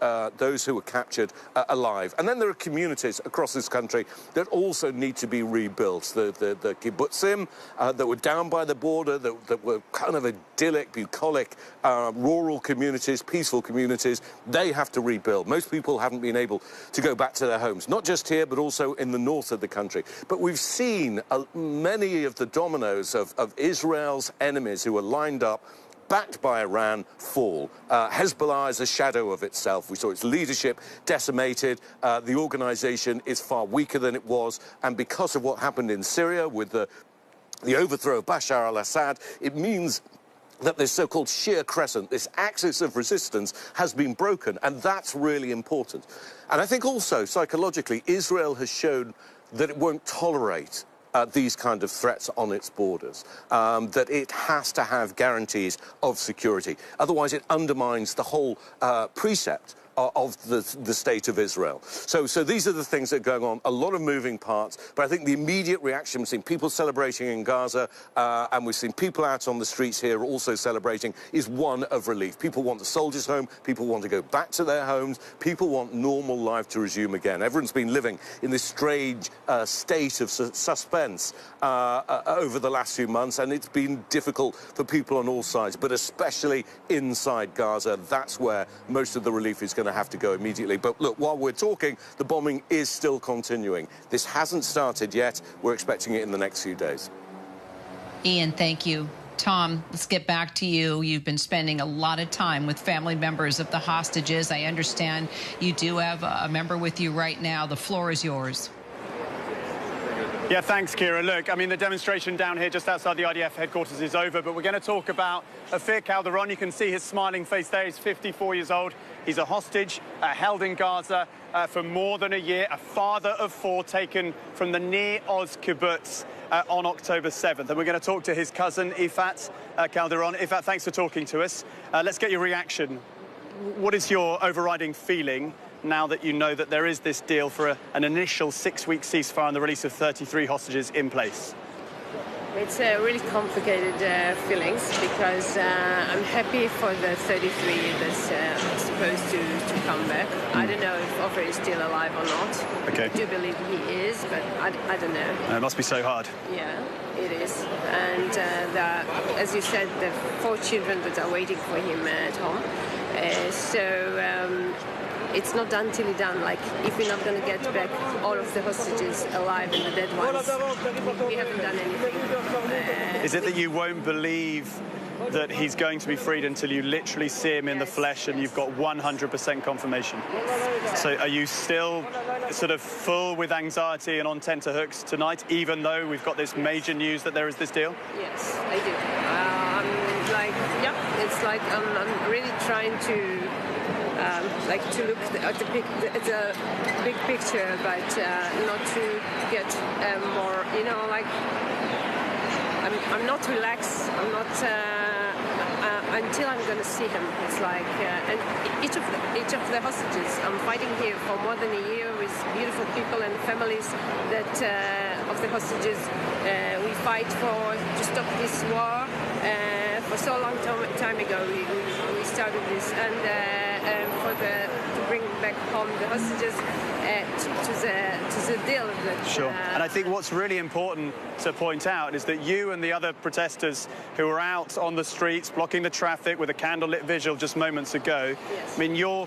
who were captured alive. And then there are communities across this country that also need to be rebuilt. The kibbutzim that were down by the border, that were kind of idyllic, bucolic, rural communities, peaceful communities, they have to rebuild. Most people haven't been able to go back to their homes, not just here, but also in the north of the country. But we've seen many of the dominoes of Israel's enemies who are lined up, backed by Iran, fall. Hezbollah is a shadow of itself. We saw its leadership decimated. The organization is far weaker than it was. And because of what happened in Syria with the overthrow of Bashar al-Assad, it means that this so-called sheer crescent, this axis of resistance, has been broken. And that's really important. And I think also, psychologically, Israel has shown that it won't tolerate these kind of threats on its borders, that it has to have guarantees of security. Otherwise, it undermines the whole precept of the state of Israel. So these are the things that are going on, a lot of moving parts, but I think the immediate reaction, we've seen people celebrating in Gaza, and we've seen people out on the streets here also celebrating, is one of relief. People want the soldiers home, people want to go back to their homes, people want normal life to resume again. Everyone's been living in this strange state of suspense over the last few months, and it's been difficult for people on all sides, but especially inside Gaza. That's where most of the relief is going to have to go immediately. But look, while we're talking, the bombing is still continuing. This hasn't started yet. We're expecting it in the next few days. Ian, thank you. Tom, let's get back to you. You've been spending a lot of time with family members of the hostages. I understand you do have a member with you right now. The floor is yours. Yeah, thanks, Kira. Look, I mean, the demonstration down here just outside the IDF headquarters is over, but we're going to talk about Afir Calderon. You can see his smiling face there. He's 54 years old. He's a hostage held in Gaza for more than a year, a father of 4 taken from the Nir Oz kibbutz on October 7th. And we're going to talk to his cousin, Ifat Calderon. Ifat, thanks for talking to us. Let's get your reaction. What is your overriding feeling now that you know that there is this deal for an initial 6-week ceasefire and the release of 33 hostages in place? It's really complicated feelings because I'm happy for the 33 that's supposed to come back. I don't know if Ofer is still alive or not. Okay. I do believe he is, but I don't know. It must be so hard. Yeah, it is. And as you said, the 4 children that are waiting for him at home. It's not done till it's done. Like, if we're not going to get back all of the hostages alive and the dead ones, we haven't done anything. Is it that you won't believe that he's going to be freed until you literally see him in the flesh and you've got 100% confirmation? Yes. So are you still sort of full with anxiety and on tenterhooks tonight, even though we've got this major news that there is this deal? Yes, I do. It's like I'm really trying to look at the big picture, but not to get more, I'm not relaxed. I'm not until I'm going to see him. It's like, and each of the hostages, I'm fighting here for more than a year with beautiful people and families that of the hostages we fight to stop this war. For so long time ago, we started this, and to bring back home the hostages to the deal. Sure. And I think what's really important to point out is that you and the other protesters who were out on the streets blocking the traffic with a candlelit vigil just moments ago, yes. I mean, you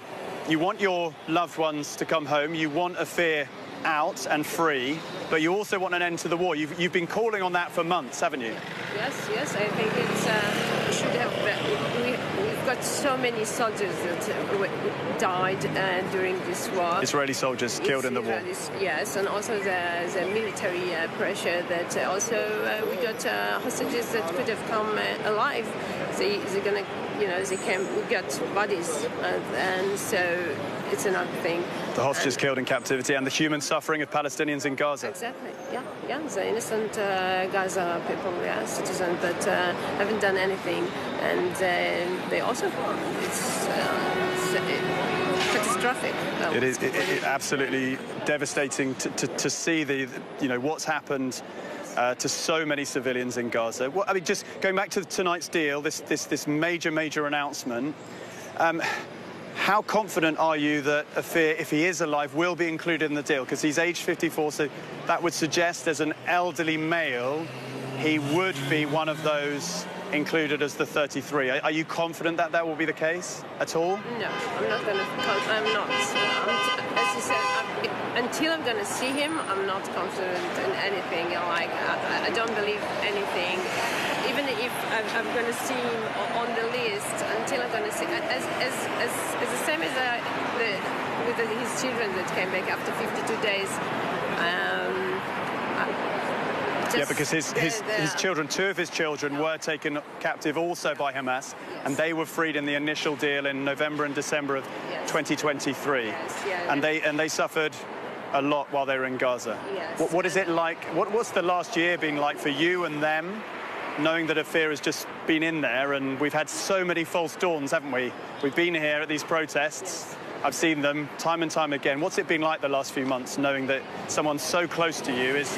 want your loved ones to come home, you want Afir out and free, but you also want an end to the war. You've been calling on that for months, haven't you? Yes, I think we should have. We've got so many soldiers that died during this war. Israeli soldiers killed in the war. Yes, and also the military pressure that also we got hostages that could have come alive. They're gonna, we got bodies, and so it's another thing. The hostages killed in captivity and the human suffering of Palestinians in Gaza. Exactly, yeah, the innocent Gaza people, citizens that haven't done anything, and they also, it's catastrophic. It is absolutely devastating to see what's happened to so many civilians in Gaza. Well, I mean, just going back to tonight's deal, this major announcement. How confident are you that Afir, if he is alive, will be included in the deal? Because he's aged 54, so that would suggest as an elderly male, he would be one of those included as the 33. Are you confident that that will be the case at all? No, I'm not going to. I'm not. As you said, until I'm going to see him, I'm not confident in anything. Like, I don't believe anything. Even if I'm going to see him on the list, until I'm going to see, as the same as with his children that came back after 52 days. Because his children, 2 of his children were taken captive also by Hamas, and they were freed in the initial deal in November and December of 2023. And they suffered a lot while they were in Gaza. Yes. What is it like? What's the last year been like for you and them, knowing that Ophir has just been in there, and we've had so many false dawns, haven't we? We've been here at these protests. Yes. I've seen them time and time again. What's it been like the last few months, knowing that someone so close to you is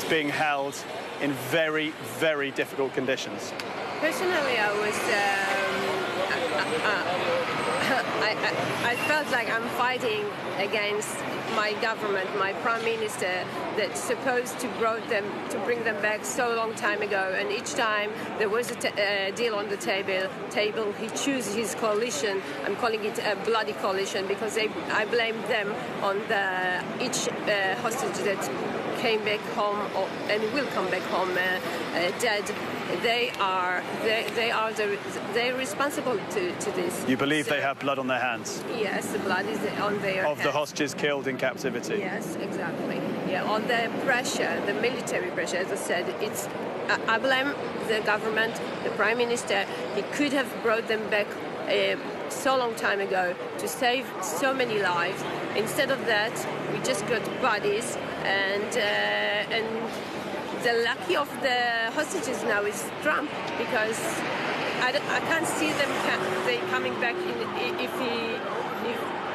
being held in very, very difficult conditions? Personally, I felt like I'm fighting against my government, my prime minister, that's supposed to bring them back so long time ago. And each time there was a deal on the table, he chooses his coalition. I'm calling it a bloody coalition because I blame them on each hostage that came back home and will come back home dead. They're responsible to this. You believe they have blood on their hands? Yes, the blood is on their hands. Of the hostages killed in captivity? Yes, exactly. Yeah, on the pressure, the military pressure, as I said, I blame the government, the prime minister. He could have brought them back so long time ago to save so many lives. Instead of that, we just got bodies, and the lucky of the hostages now is Trump, because I can't see them coming back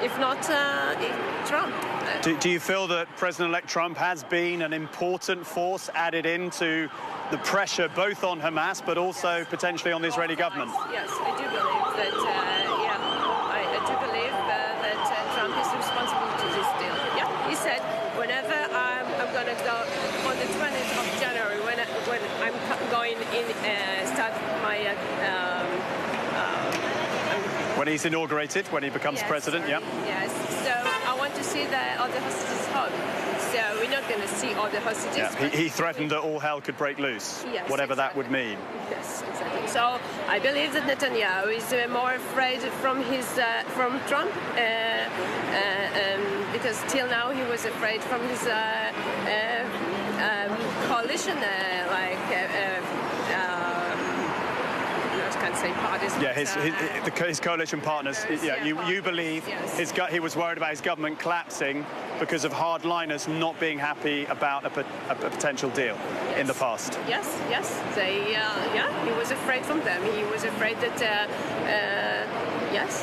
if not Trump. Do you feel that President-elect Trump has been an important force added into the pressure both on Hamas but also potentially on the Israeli government? Yes, I do believe that. I do believe that Trump is responsible to this deal. Yeah, he said whenever I'm going to go on the 20th of January when I'm going in start my. When he's inaugurated, when he becomes president, yeah. Yes. So I want to see all the hostages home. So we're not going to see all the hostages. Yeah. He threatened that all hell could break loose, yes, whatever exactly. that would mean. Yes, exactly. So I believe that Netanyahu is more afraid from Trump because till now he was afraid from his coalition, can't say parties. Yeah, his coalition partners. You believe he was worried about his government collapsing because of hardliners not being happy about a potential deal in the past. Yes. He was afraid from them. He was afraid that.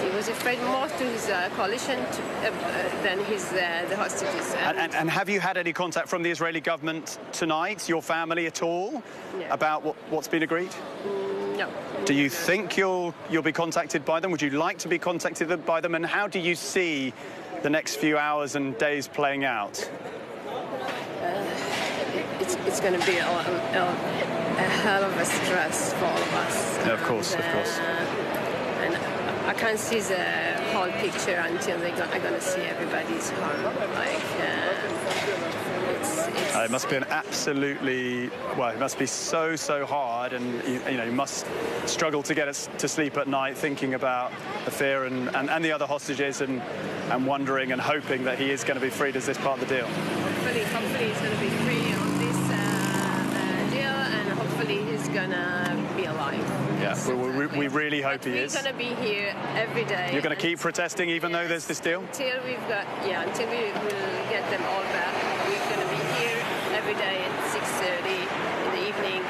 He was afraid more to his coalition than the hostages. And have you had any contact from the Israeli government tonight, your family at all, about what's been agreed? No. Do you think you'll be contacted by them? Would you like to be contacted by them? And how do you see the next few hours and days playing out? It's going to be a hell of a stress for all of us. No, of course. And I can't see the whole picture until I'm going to see everybody's home. It must be it must be so hard, and you must struggle to get us to sleep at night thinking about the fear and the other hostages and wondering and hoping that he is going to be freed as this part of the deal. Hopefully he's going to be free on this deal, and hopefully he's going to be alive. Yeah, we really hope he is. We're going to be here every day. You're going to keep protesting even though there's this deal? Until we will get them all back. We're going to be here every day at 6:30 in the evening,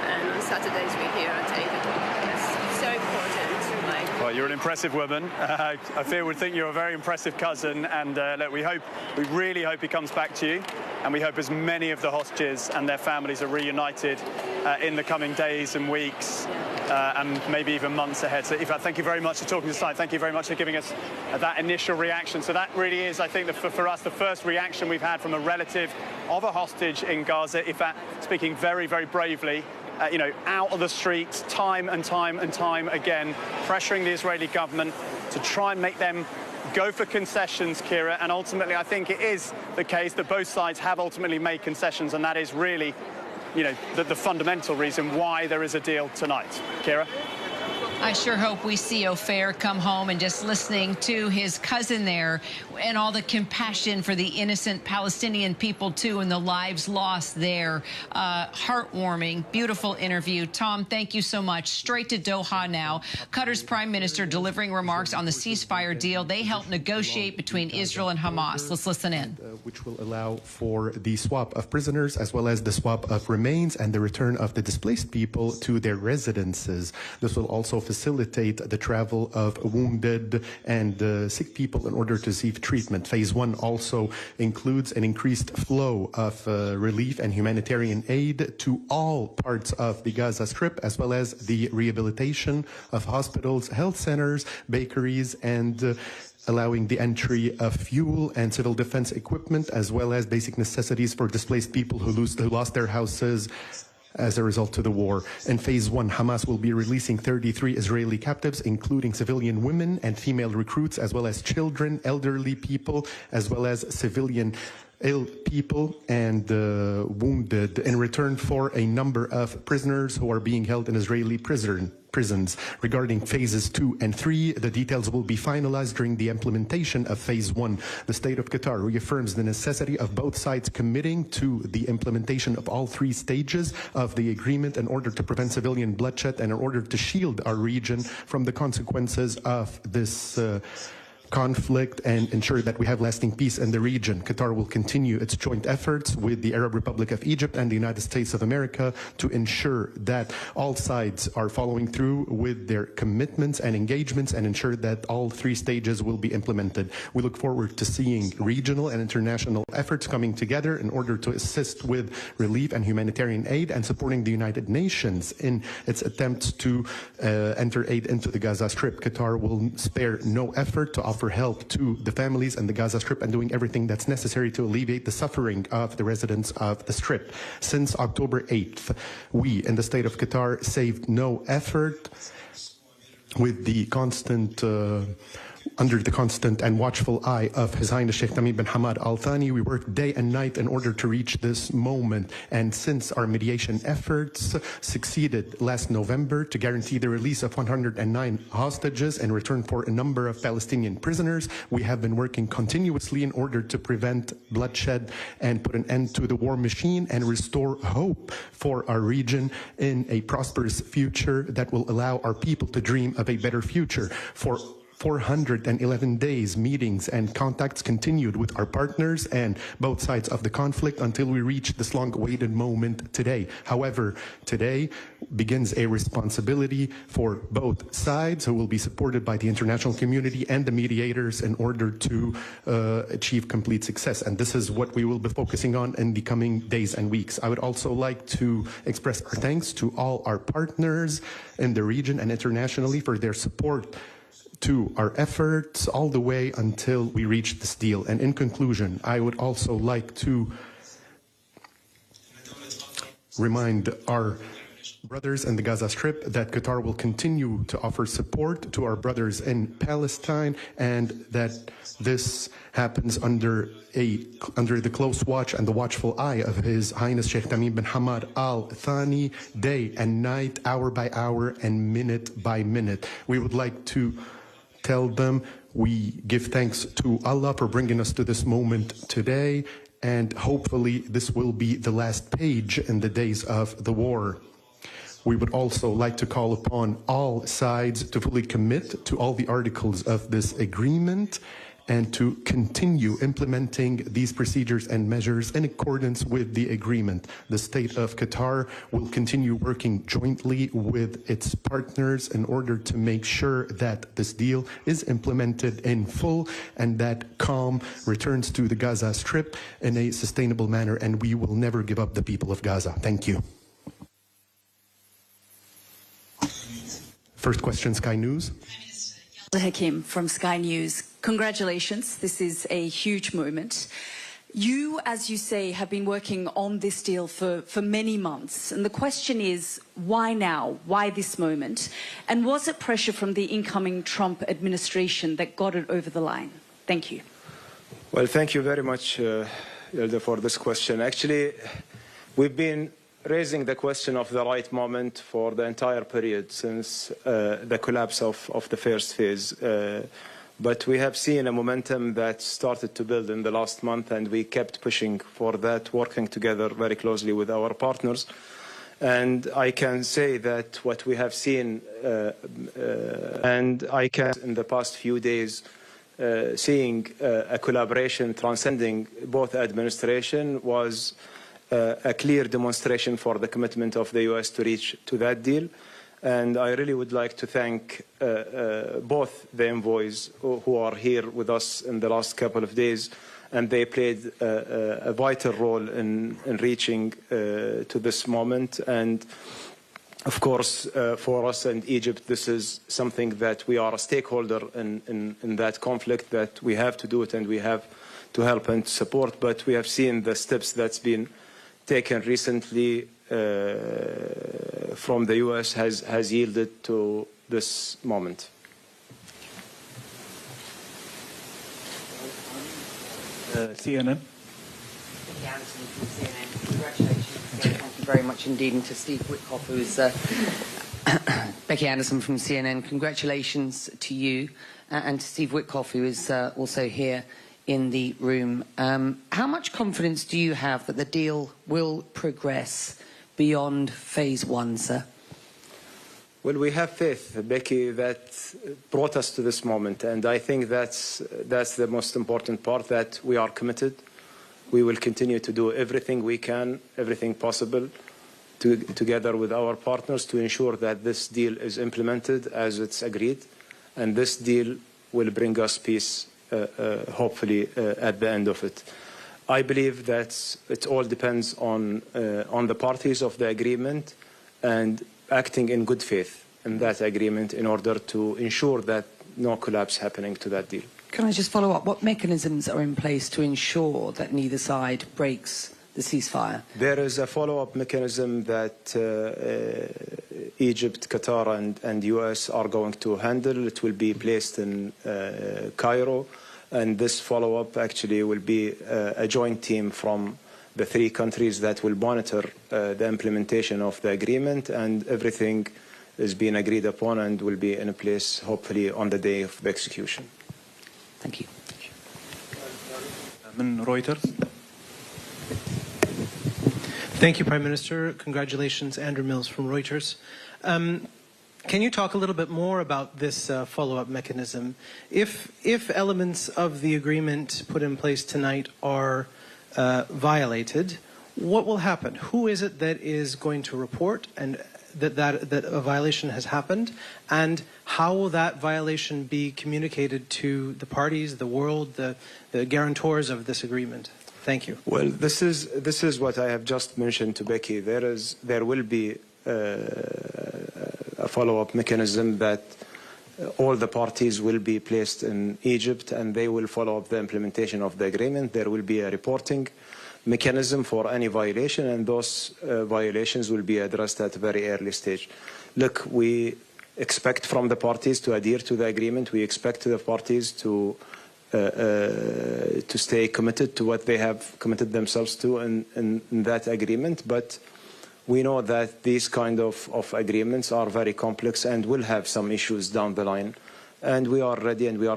and on Saturdays we're here at 8 o'clock. It's so important. Well, you're an impressive woman. I feel we think you're a very impressive cousin, and look, we really hope he comes back to you, and we hope as many of the hostages and their families are reunited in the coming days and weeks. And maybe even months ahead. So, Ifat, thank you very much for talking to us tonight. Thank you very much for giving us that initial reaction. So that really is, I think, for us, the first reaction we've had from a relative of a hostage in Gaza. Ifat speaking very, very bravely, out of the streets time and time again, pressuring the Israeli government to try and make them go for concessions, Kira. And ultimately, I think it is the case that both sides have ultimately made concessions, and that is really the fundamental reason why there is a deal tonight. Kira? I sure hope we see Ofer come home, and just listening to his cousin there and all the compassion for the innocent Palestinian people, too, and the lives lost there. Heartwarming, beautiful interview. Tom, thank you so much. Straight to Doha now. Qatar's prime minister delivering remarks on the ceasefire deal they helped negotiate between Israel and Hamas. Let's listen in. Which will allow for the swap of prisoners as well as the swap of remains and the return of the displaced people to their residences. This will also facilitate the travel of wounded and sick people in order to receive treatment. Phase 1 also includes an increased flow of relief and humanitarian aid to all parts of the Gaza Strip, as well as the rehabilitation of hospitals, health centers, bakeries, and allowing the entry of fuel and civil defense equipment, as well as basic necessities for displaced people who lost their houses as a result of the war. In Phase 1, Hamas will be releasing 33 Israeli captives, including civilian women and female recruits, as well as children, elderly people, as well as civilian ill people and wounded, in return for a number of prisoners who are being held in Israeli prisons. Regarding phases 2 and 3, the details will be finalized during the implementation of phase 1. The state of Qatar reaffirms the necessity of both sides committing to the implementation of all 3 stages of the agreement in order to prevent civilian bloodshed and in order to shield our region from the consequences of this conflict and ensure that we have lasting peace in the region. Qatar will continue its joint efforts with the Arab Republic of Egypt and the United States of America to ensure that all sides are following through with their commitments and engagements and ensure that all 3 stages will be implemented. We look forward to seeing regional and international efforts coming together in order to assist with relief and humanitarian aid and supporting the United Nations in its attempts to enter aid into the Gaza Strip. Qatar will spare no effort to offer help to the families in the Gaza Strip and doing everything that's necessary to alleviate the suffering of the residents of the Strip. Since October 8th, we in the state of Qatar saved no effort with the constant under the constant and watchful eye of His Highness Sheikh Tamim bin Hamad Al Thani. We worked day and night in order to reach this moment. And since our mediation efforts succeeded last November to guarantee the release of 109 hostages in return for a number of Palestinian prisoners, we have been working continuously in order to prevent bloodshed and put an end to the war machine and restore hope for our region in a prosperous future that will allow our people to dream of a better future. For 411 days, meetings and contacts continued with our partners and both sides of the conflict until we reached this long-awaited moment today. However, today begins a responsibility for both sides, who will be supported by the international community and the mediators in order to achieve complete success. And this is what we will be focusing on in the coming days and weeks. I would also like to express our thanks to all our partners in the region and internationally for their support to our efforts all the way until we reach this deal. And in conclusion, I would also like to remind our brothers in the Gaza Strip that Qatar will continue to offer support to our brothers in Palestine, and that this happens under the close watch and the watchful eye of His Highness Sheikh Tamim bin Hamad Al Thani, day and night, hour by hour, and minute by minute. We would like to tell them we give thanks to Allah for bringing us to this moment today, and hopefully this will be the last page in the days of the war. We would also like to call upon all sides to fully commit to all the articles of this agreement and to continue implementing these procedures and measures in accordance with the agreement. The state of Qatar will continue working jointly with its partners in order to make sure that this deal is implemented in full and that calm returns to the Gaza Strip in a sustainable manner, and we will never give up the people of Gaza. Thank you. First question, Sky News. Hakim from Sky News. Congratulations. This is a huge moment. You, as you say, have been working on this deal for many months. And the question is, why now? Why this moment? And was it pressure from the incoming Trump administration that got it over the line? Thank you. Well, thank you very much, Hilda, for this question. Actually, we've been raising the question of the right moment for the entire period since the collapse of the first phase. But we have seen a momentum that started to build in the last month, and we kept pushing for that, working together very closely with our partners. And I can say that what we have seen, in the past few days, seeing a collaboration transcending both administration was a clear demonstration for the commitment of the U.S. to reach to that deal. And I really would like to thank both the envoys who are here with us in the last couple of days, and they played a vital role in reaching to this moment. And of course, for us and Egypt, this is something that we are a stakeholder in that conflict, that we have to do it and we have to help and support. But we have seen the steps that's been taken recently from the U.S. has yielded to this moment. CNN. Thank you very much indeed, and to Steve Witkoff, who is Becky Anderson from CNN. Congratulations to you, and to Steve Witkoff, who is also here in the room. How much confidence do you have that the deal will progress beyond phase one, sir? Well, we have faith, Becky, that brought us to this moment, and I think that's the most important part, that we are committed. We will continue to do everything we can, everything possible, together with our partners, to ensure that this deal is implemented as it's agreed, and this deal will bring us peace, hopefully, at the end of it. I believe that it all depends on the parties of the agreement and acting in good faith in that agreement in order to ensure that no collapse happening to that deal. Can I just follow up? What mechanisms are in place to ensure that neither side breaks the ceasefire? There is a follow-up mechanism that Egypt, Qatar and US are going to handle. It will be placed in Cairo, and this follow-up actually will be a joint team from the three countries that will monitor the implementation of the agreement, and everything is being agreed upon and will be in place hopefully on the day of the execution. Thank you. Reuters. Thank you, Prime Minister. Congratulations, Andrew Mills from Reuters. Can you talk a little bit more about this follow-up mechanism? If elements of the agreement put in place tonight are violated, what will happen? Who is it that is going to report and that a violation has happened, and how will that violation be communicated to the parties, the world, the guarantors of this agreement? Thank you. Well, this is what I have just mentioned to Becky. There will be a follow-up mechanism that all the parties will be placed in Egypt, and they will follow up the implementation of the agreement. There will be a reporting mechanism for any violation, and those violations will be addressed at a very early stage. Look, we expect from the parties to adhere to the agreement. We expect the parties to stay committed to what they have committed themselves to in that agreement. But we know that these kind of agreements are very complex and will have some issues down the line. And we are ready, and we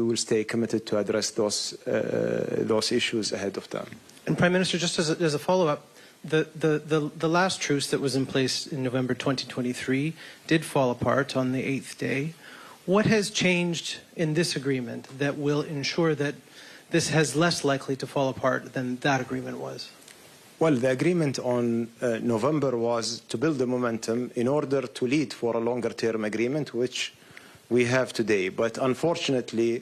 will stay committed to address those issues ahead of time. And Prime Minister, just as a follow-up, the last truce that was in place in November 2023 did fall apart on the 8th day. What has changed in this agreement that will ensure that this has less likely to fall apart than that agreement was? Well, the agreement on November was to build the momentum in order to lead for a longer-term agreement, which we have today. But unfortunately,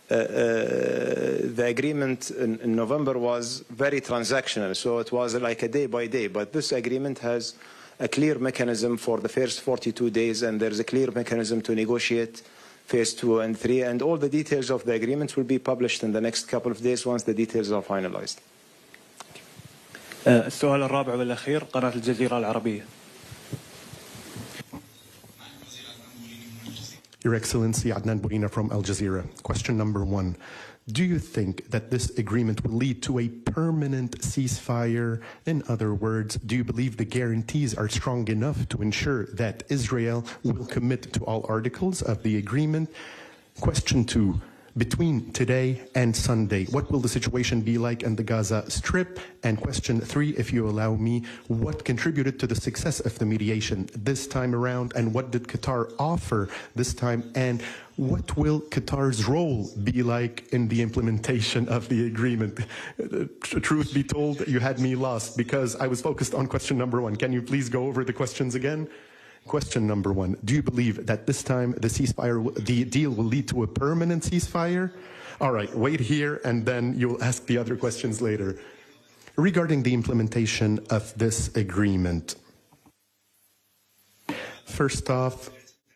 the agreement in November was very transactional, so it was like a day by day. But this agreement has a clear mechanism for the first 42 days, and there's a clear mechanism to negotiate phase 2 and 3, and all the details of the agreement will be published in the next couple of days once the details are finalized. السؤال الرابع والأخير قناة الجزيرة العربية. Your Excellency, Adnan Bourina from Al Jazeera. Question number 1. Do you think that this agreement will lead to a permanent ceasefire? In other words, do you believe the guarantees are strong enough to ensure that Israel will commit to all articles of the agreement? Question 2. Between today and Sunday, what will the situation be like in the Gaza Strip? And question 3, if you allow me, what contributed to the success of the mediation this time around? And what did Qatar offer this time? And what will Qatar's role be like in the implementation of the agreement? Truth be told, you had me lost because I was focused on question number 1. Can you please go over the questions again? Question number 1, do you believe that this time the deal will lead to a permanent ceasefire? All right, wait here and then you'll ask the other questions later. Regarding the implementation of this agreement, first off,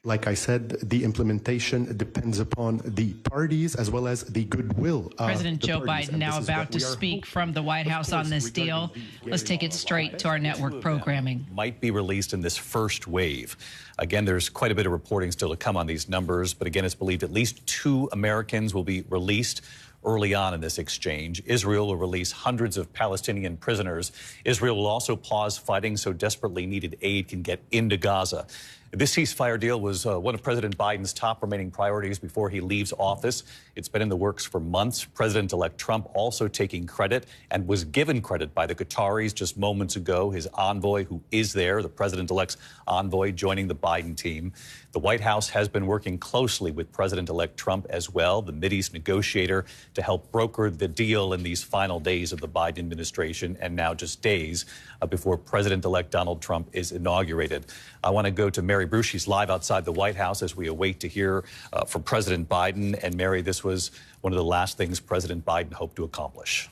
like I said, the implementation depends upon the parties as well as the goodwill of President the Joe parties. Biden now about to speak from the White House on this deal. Let's take it straight to our network programming. Might be released in this first wave. Again, there's quite a bit of reporting still to come on these numbers, but again, it's believed at least 2 Americans will be released early on in this exchange. Israel will release hundreds of Palestinian prisoners. Israel will also pause fighting so desperately needed aid can get into Gaza. This ceasefire deal was one of President Biden's top remaining priorities before he leaves office. It's been in the works for months. President-elect Trump also taking credit and was given credit by the Qataris just moments ago. His envoy, who is there, the president-elect's envoy, joining the Biden team. The White House has been working closely with President-elect Trump as well, the Mideast negotiator, to help broker the deal in these final days of the Biden administration, and now just days before President-elect Donald Trump is inaugurated. I want to go to Mary Bruce. She's live outside the White House as we await to hear from President Biden. And Mary, this was one of the last things President Biden hoped to accomplish.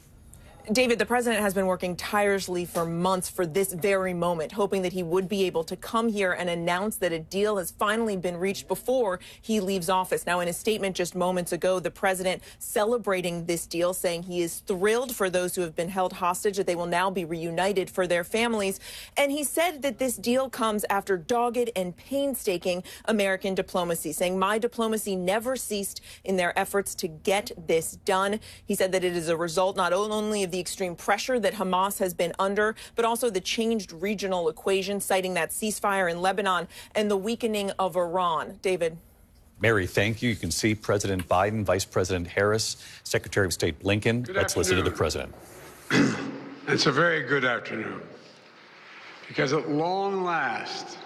David, the president has been working tirelessly for months for this very moment, hoping that he would be able to come here and announce that a deal has finally been reached before he leaves office. Now, in a statement just moments ago, the president celebrating this deal, saying he is thrilled for those who have been held hostage, that they will now be reunited for their families. And he said that this deal comes after dogged and painstaking American diplomacy, saying my diplomacy never ceased in their efforts to get this done. He said that it is a result not only of the extreme pressure that Hamas has been under, but also the changed regional equation, citing that ceasefire in Lebanon and the weakening of Iran. David. Mary, thank you. You can see President Biden, Vice President Harris, Secretary of State Blinken. Let's listen to the president. It's a very good afternoon, because at long last,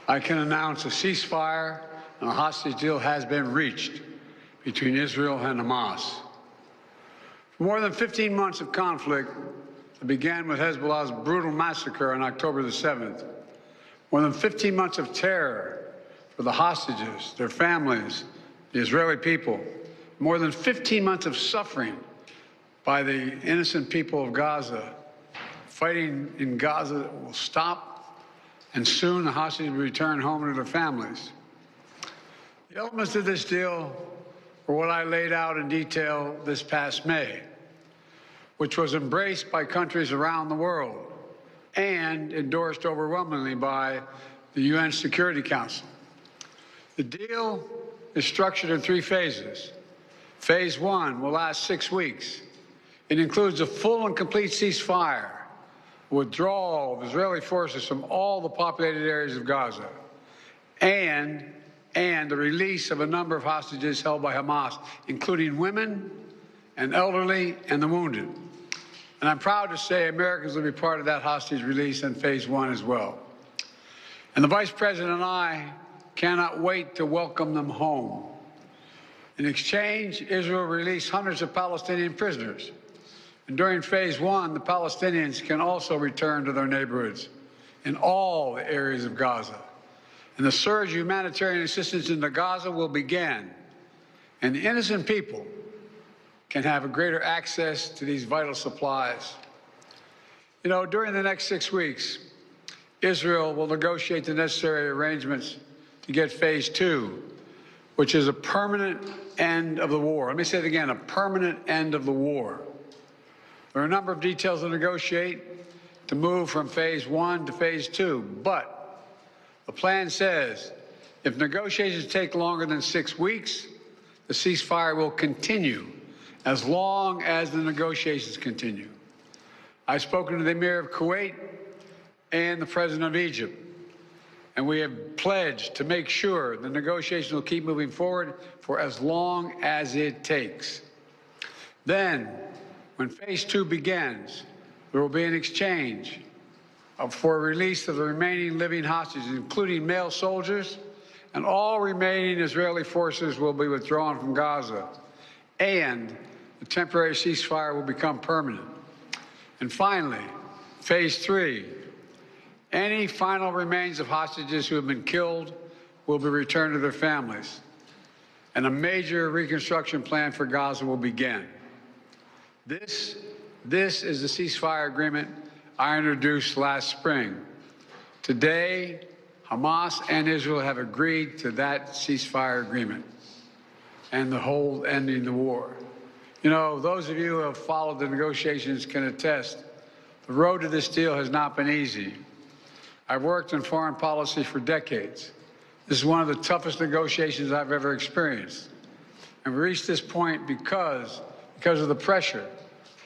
I can announce a ceasefire and a hostage deal has been reached between Israel and Hamas. More than 15 months of conflict that began with Hezbollah's brutal massacre on October the 7th. More than 15 months of terror for the hostages, their families, the Israeli people. More than 15 months of suffering by the innocent people of Gaza. Fighting in Gaza will stop, and soon the hostages will return home to their families. The elements of this deal were what I laid out in detail this past May, which was embraced by countries around the world and endorsed overwhelmingly by the UN Security Council. The deal is structured in 3 phases. Phase 1 will last 6 weeks. It includes a full and complete ceasefire, withdrawal of Israeli forces from all the populated areas of Gaza, and the release of a number of hostages held by Hamas, including women and elderly and the wounded. And I'm proud to say Americans will be part of that hostage release in phase 1 as well. And the Vice President and I cannot wait to welcome them home. In exchange, Israel released hundreds of Palestinian prisoners. And during phase 1, the Palestinians can also return to their neighborhoods in all the areas of Gaza. And the surge of humanitarian assistance into Gaza will begin. And the innocent people can have a greater access to these vital supplies. You know, during the next 6 weeks, Israel will negotiate the necessary arrangements to get phase 2, which is a permanent end of the war. Let me say it again, a permanent end of the war. There are a number of details to negotiate to move from phase 1 to phase 2, but the plan says If negotiations take longer than 6 weeks, the ceasefire will continue as long as the negotiations continue. I've spoken to the Emir of Kuwait and the President of Egypt, and we have pledged to make sure the negotiations will keep moving forward for as long as it takes. Then, when phase 2 begins, there will be an exchange for release of the remaining living hostages, including male soldiers, and all remaining Israeli forces will be withdrawn from Gaza, and the temporary ceasefire will become permanent. And finally, phase 3, any final remains of hostages who have been killed will be returned to their families, and a major reconstruction plan for Gaza will begin. This is the ceasefire agreement I introduced last spring. Today, Hamas and Israel have agreed to that ceasefire agreement and the whole ending the war. You know, those of you who have followed the negotiations can attest, the road to this deal has not been easy. I've worked in foreign policy for decades. This is one of the toughest negotiations I've ever experienced. And we reached this point because of the pressure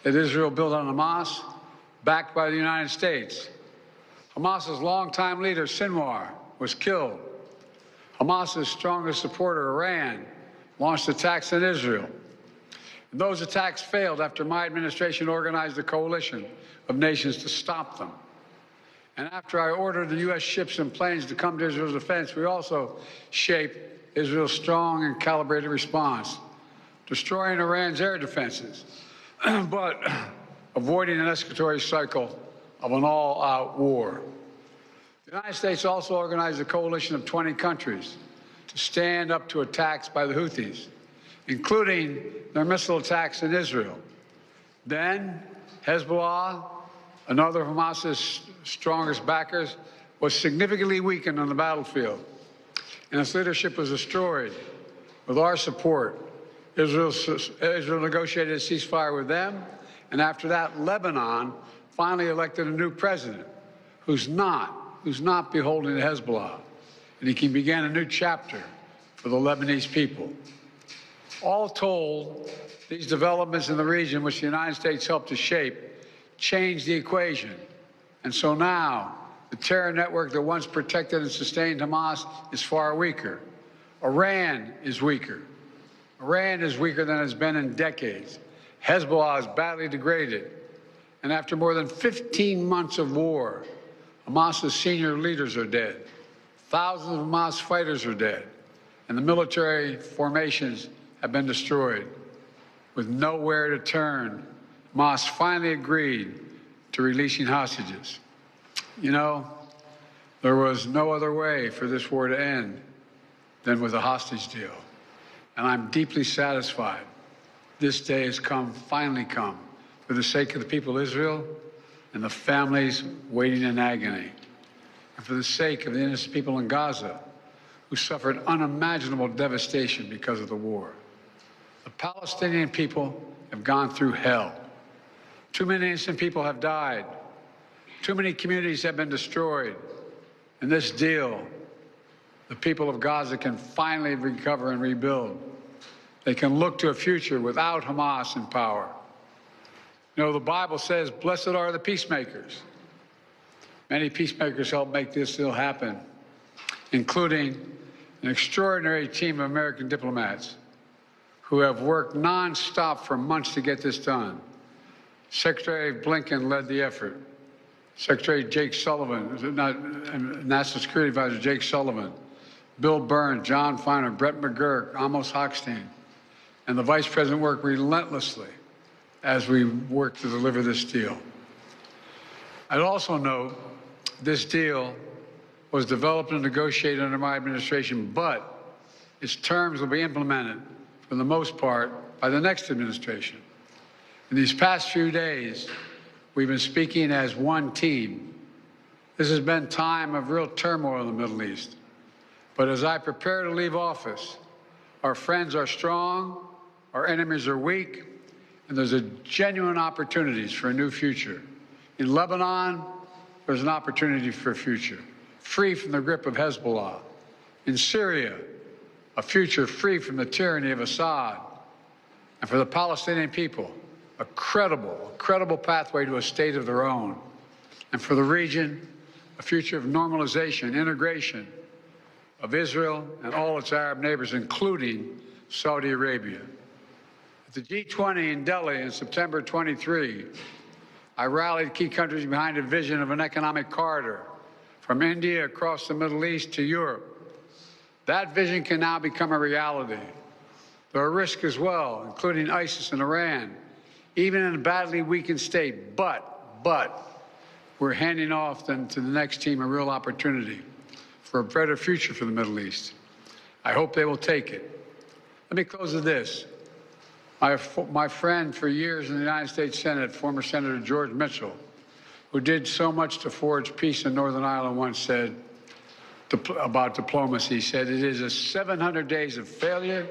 that Israel built on Hamas, backed by the United States. Hamas's longtime leader, Sinwar, was killed. Hamas's strongest supporter, Iran, launched attacks on Israel. And those attacks failed after my administration organized a coalition of nations to stop them. And after I ordered the U.S. ships and planes to come to Israel's defense, we also shaped Israel's strong and calibrated response, destroying Iran's air defenses, but avoiding an escalatory cycle of an all-out war. The United States also organized a coalition of 20 countries to stand up to attacks by the Houthis, including their missile attacks in Israel. Then Hezbollah, another of Hamas's strongest backers, was significantly weakened on the battlefield, and its leadership was destroyed. With our support, Israel negotiated a ceasefire with them, and after that, Lebanon finally elected a new president who's not beholden to Hezbollah, and he can begin a new chapter for the Lebanese people. All told, these developments in the region, which the United States helped to shape, changed the equation. And so now, the terror network that once protected and sustained Hamas is far weaker. Iran is weaker. Iran is weaker than it's been in decades. Hezbollah is badly degraded. And after more than 15 months of war, Hamas's senior leaders are dead. Thousands of Hamas fighters are dead. And the military formations have been destroyed. With nowhere to turn, Hamas finally agreed to releasing hostages. You know, there was no other way for this war to end than with a hostage deal. And I'm deeply satisfied this day has finally come, for the sake of the people of Israel and the families waiting in agony, and for the sake of the innocent people in Gaza who suffered unimaginable devastation because of the war. The Palestinian people have gone through hell. Too many innocent people have died. Too many communities have been destroyed. In this deal, the people of Gaza can finally recover and rebuild. They can look to a future without Hamas in power. You know, the Bible says, blessed are the peacemakers. Many peacemakers helped make this deal happen, including an extraordinary team of American diplomats who have worked nonstop for months to get this done. Secretary Blinken led the effort. Secretary Jake Sullivan, National Security Advisor Jake Sullivan, Bill Burns, John Feiner, Brett McGurk, Amos Hochstein, and the Vice President worked relentlessly as we worked to deliver this deal. I'd also note this deal was developed and negotiated under my administration, but its terms will be implemented, for the most part, by the next administration. In these past few days, we've been speaking as one team. This has been a time of real turmoil in the Middle East. But as I prepare to leave office, our friends are strong, our enemies are weak, and there's a genuine opportunities for a new future. In Lebanon, there's an opportunity for a future, free from the grip of Hezbollah, In Syria, a future free from the tyranny of Assad. And for the Palestinian people, a credible pathway to a state of their own. And for the region, a future of normalization, integration of Israel and all its Arab neighbors, including Saudi Arabia. At the G20 in Delhi in September 23, I rallied key countries behind a vision of an economic corridor from India across the Middle East to Europe. That vision can now become a reality. There are risks as well, including ISIS and Iran, even in a badly weakened state. But we're handing off then to the next team a real opportunity for a better future for the Middle East. I hope they will take it. Let me close with this. My friend for years in the United States Senate, former Senator George Mitchell, who did so much to forge peace in Northern Ireland, once said about diplomacy, he said, it is 700 days of failure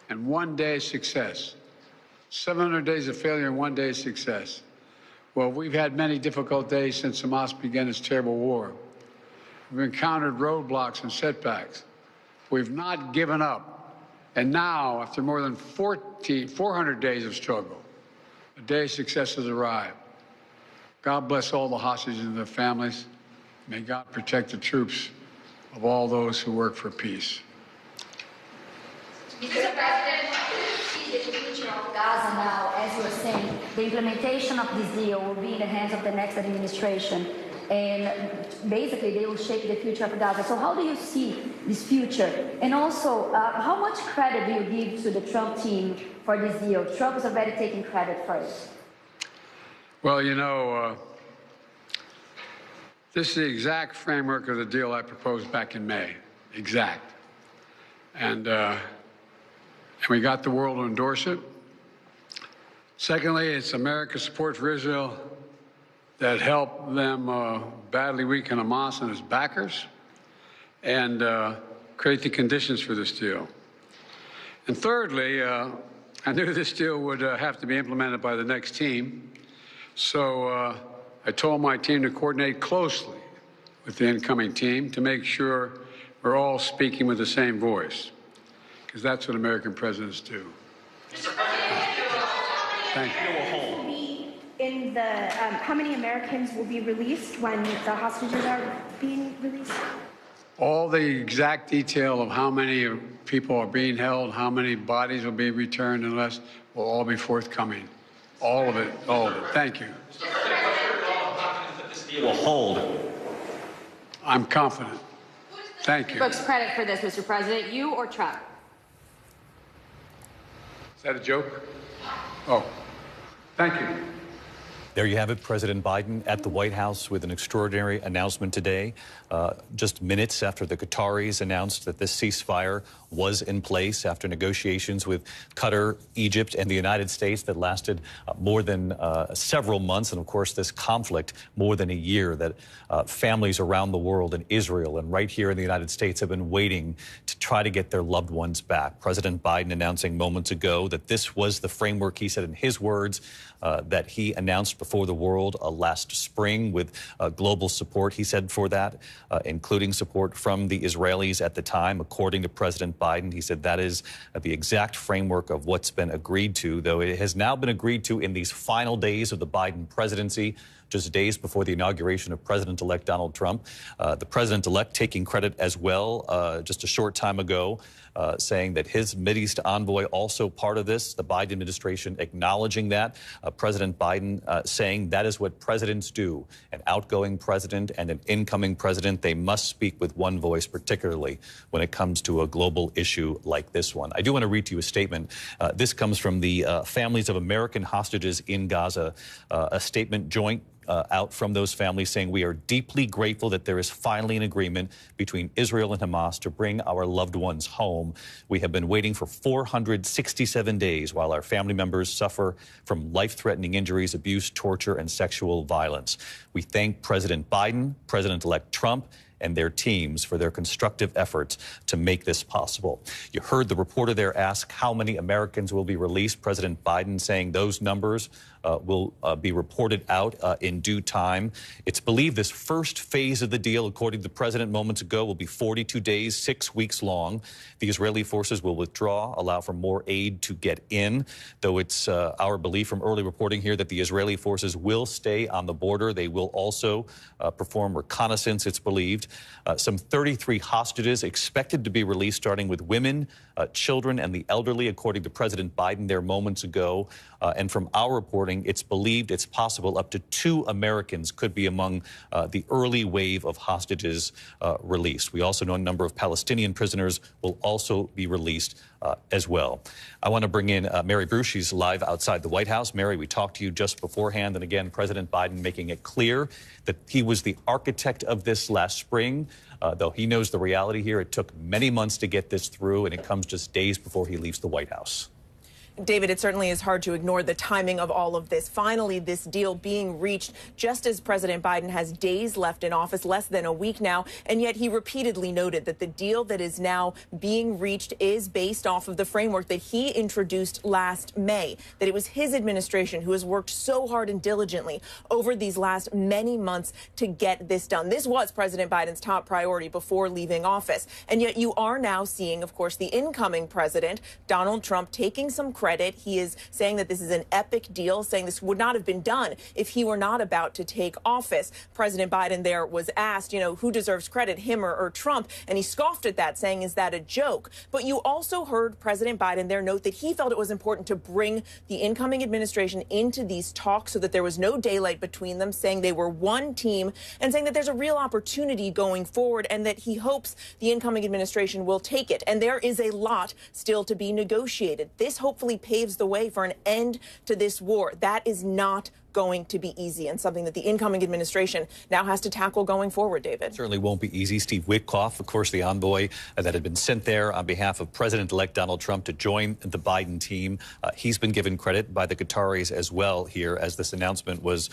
and 1 day of success. 700 days of failure and 1 day of success. Well, we've had many difficult days since Hamas began its terrible war. We've encountered roadblocks and setbacks. We've not given up. And now, after more than 400 days of struggle, a day of success has arrived. God bless all the hostages and their families. May God protect the troops of all those who work for peace. Mr. President, how do you see the future of Gaza now? As you were saying, the implementation of this deal will be in the hands of the next administration. And basically, they will shape the future of Gaza. So how do you see this future? And also, how much credit do you give to the Trump team for this deal? Trump is already taking credit for it. Well, you know, this is the exact framework of the deal I proposed back in May. Exact. And we got the world to endorse it. Secondly, it's America's support for Israel that helped them badly weaken Hamas and its backers and create the conditions for this deal. And thirdly, I knew this deal would have to be implemented by the next team. So I told my team to coordinate closely with the incoming team to make sure we're all speaking with the same voice, because that's what American presidents do. Thank you. In the, how many Americans will be released when the hostages are being released? All the exact detail of how many people are being held, how many bodies will be returned, unless will all be forthcoming. All of it, all of it. Thank you. This deal will hold. I'm confident. Thank you. Folks, credit for this, Mr. President, you or Trump? Is that a joke? Oh, thank you. There you have it, President Biden at the White House with an extraordinary announcement today, just minutes after the Qataris announced that this ceasefire was in place after negotiations with Qatar, Egypt, and the United States that lasted more than several months. And of course, this conflict more than a year that families around the world in Israel and right here in the United States have been waiting to try to get their loved ones back. President Biden announcing moments ago that this was the framework, he said in his words, that he announced before the world last spring with global support, he said, for that, including support from the Israelis at the time. According to President Biden, he said that is the exact framework of what's been agreed to, though it has now been agreed to in these final days of the Biden presidency, just days before the inauguration of President-elect Donald Trump. The president-elect taking credit as well just a short time ago, saying that his Mideast envoy also part of this, the Biden administration acknowledging that. President Biden saying that is what presidents do. An outgoing president and an incoming president, they must speak with one voice, particularly when it comes to a global issue like this one. I do want to read to you a statement. This comes from the families of American hostages in Gaza, a statement joint out from those families saying, we are deeply grateful that there is finally an agreement between Israel and Hamas to bring our loved ones home. We have been waiting for 467 days while our family members suffer from life-threatening injuries, abuse, torture, and sexual violence. We thank President Biden, President-elect Trump, and their teams for their constructive efforts to make this possible. You heard the reporter there ask how many Americans will be released. President Biden saying those numbers will be reported out in due time. It's believed this first phase of the deal, according to the president moments ago, will be 42 days, 6 weeks long. The Israeli forces will withdraw, allow for more aid to get in, though it's our belief from early reporting here that the Israeli forces will stay on the border. They will also perform reconnaissance, it's believed. Some 33 hostages expected to be released, starting with women, children, and the elderly, according to President Biden there moments ago. And from our reporting, it's believed it's possible up to 2 Americans could be among the early wave of hostages released. We also know a number of Palestinian prisoners will also be released as well. I want to bring in Mary Bruce. She's live outside the White House. Mary, we talked to you just beforehand, and again, President Biden making it clear that he was the architect of this last spring. Though he knows the reality here, it took many months to get this through, and it comes just days before he leaves the White House. David, it certainly is hard to ignore the timing of all of this. Finally, this deal being reached just as President Biden has days left in office, less than a week now, and yet he repeatedly noted that the deal that is now being reached is based off of the framework that he introduced last May, that it was his administration who has worked so hard and diligently over these last many months to get this done. This was President Biden's top priority before leaving office, and yet you are now seeing, of course, the incoming president, Donald Trump, taking some credit. He is saying that this is an epic deal, saying this would not have been done if he were not about to take office. President Biden there was asked, who deserves credit, him or Trump? And he scoffed at that, saying, is that a joke? But you also heard President Biden there note that he felt it was important to bring the incoming administration into these talks so that there was no daylight between them, saying they were one team and saying that there's a real opportunity going forward and that he hopes the incoming administration will take it. And there is a lot still to be negotiated. This hopefully paves the way for an end to this war. That is not going to be easy and something that the incoming administration now has to tackle going forward, David. Certainly won't be easy. Steve Witkoff, of course, the envoy that had been sent there on behalf of President-elect Donald Trump to join the Biden team. He's been given credit by the Qataris as well here as this announcement was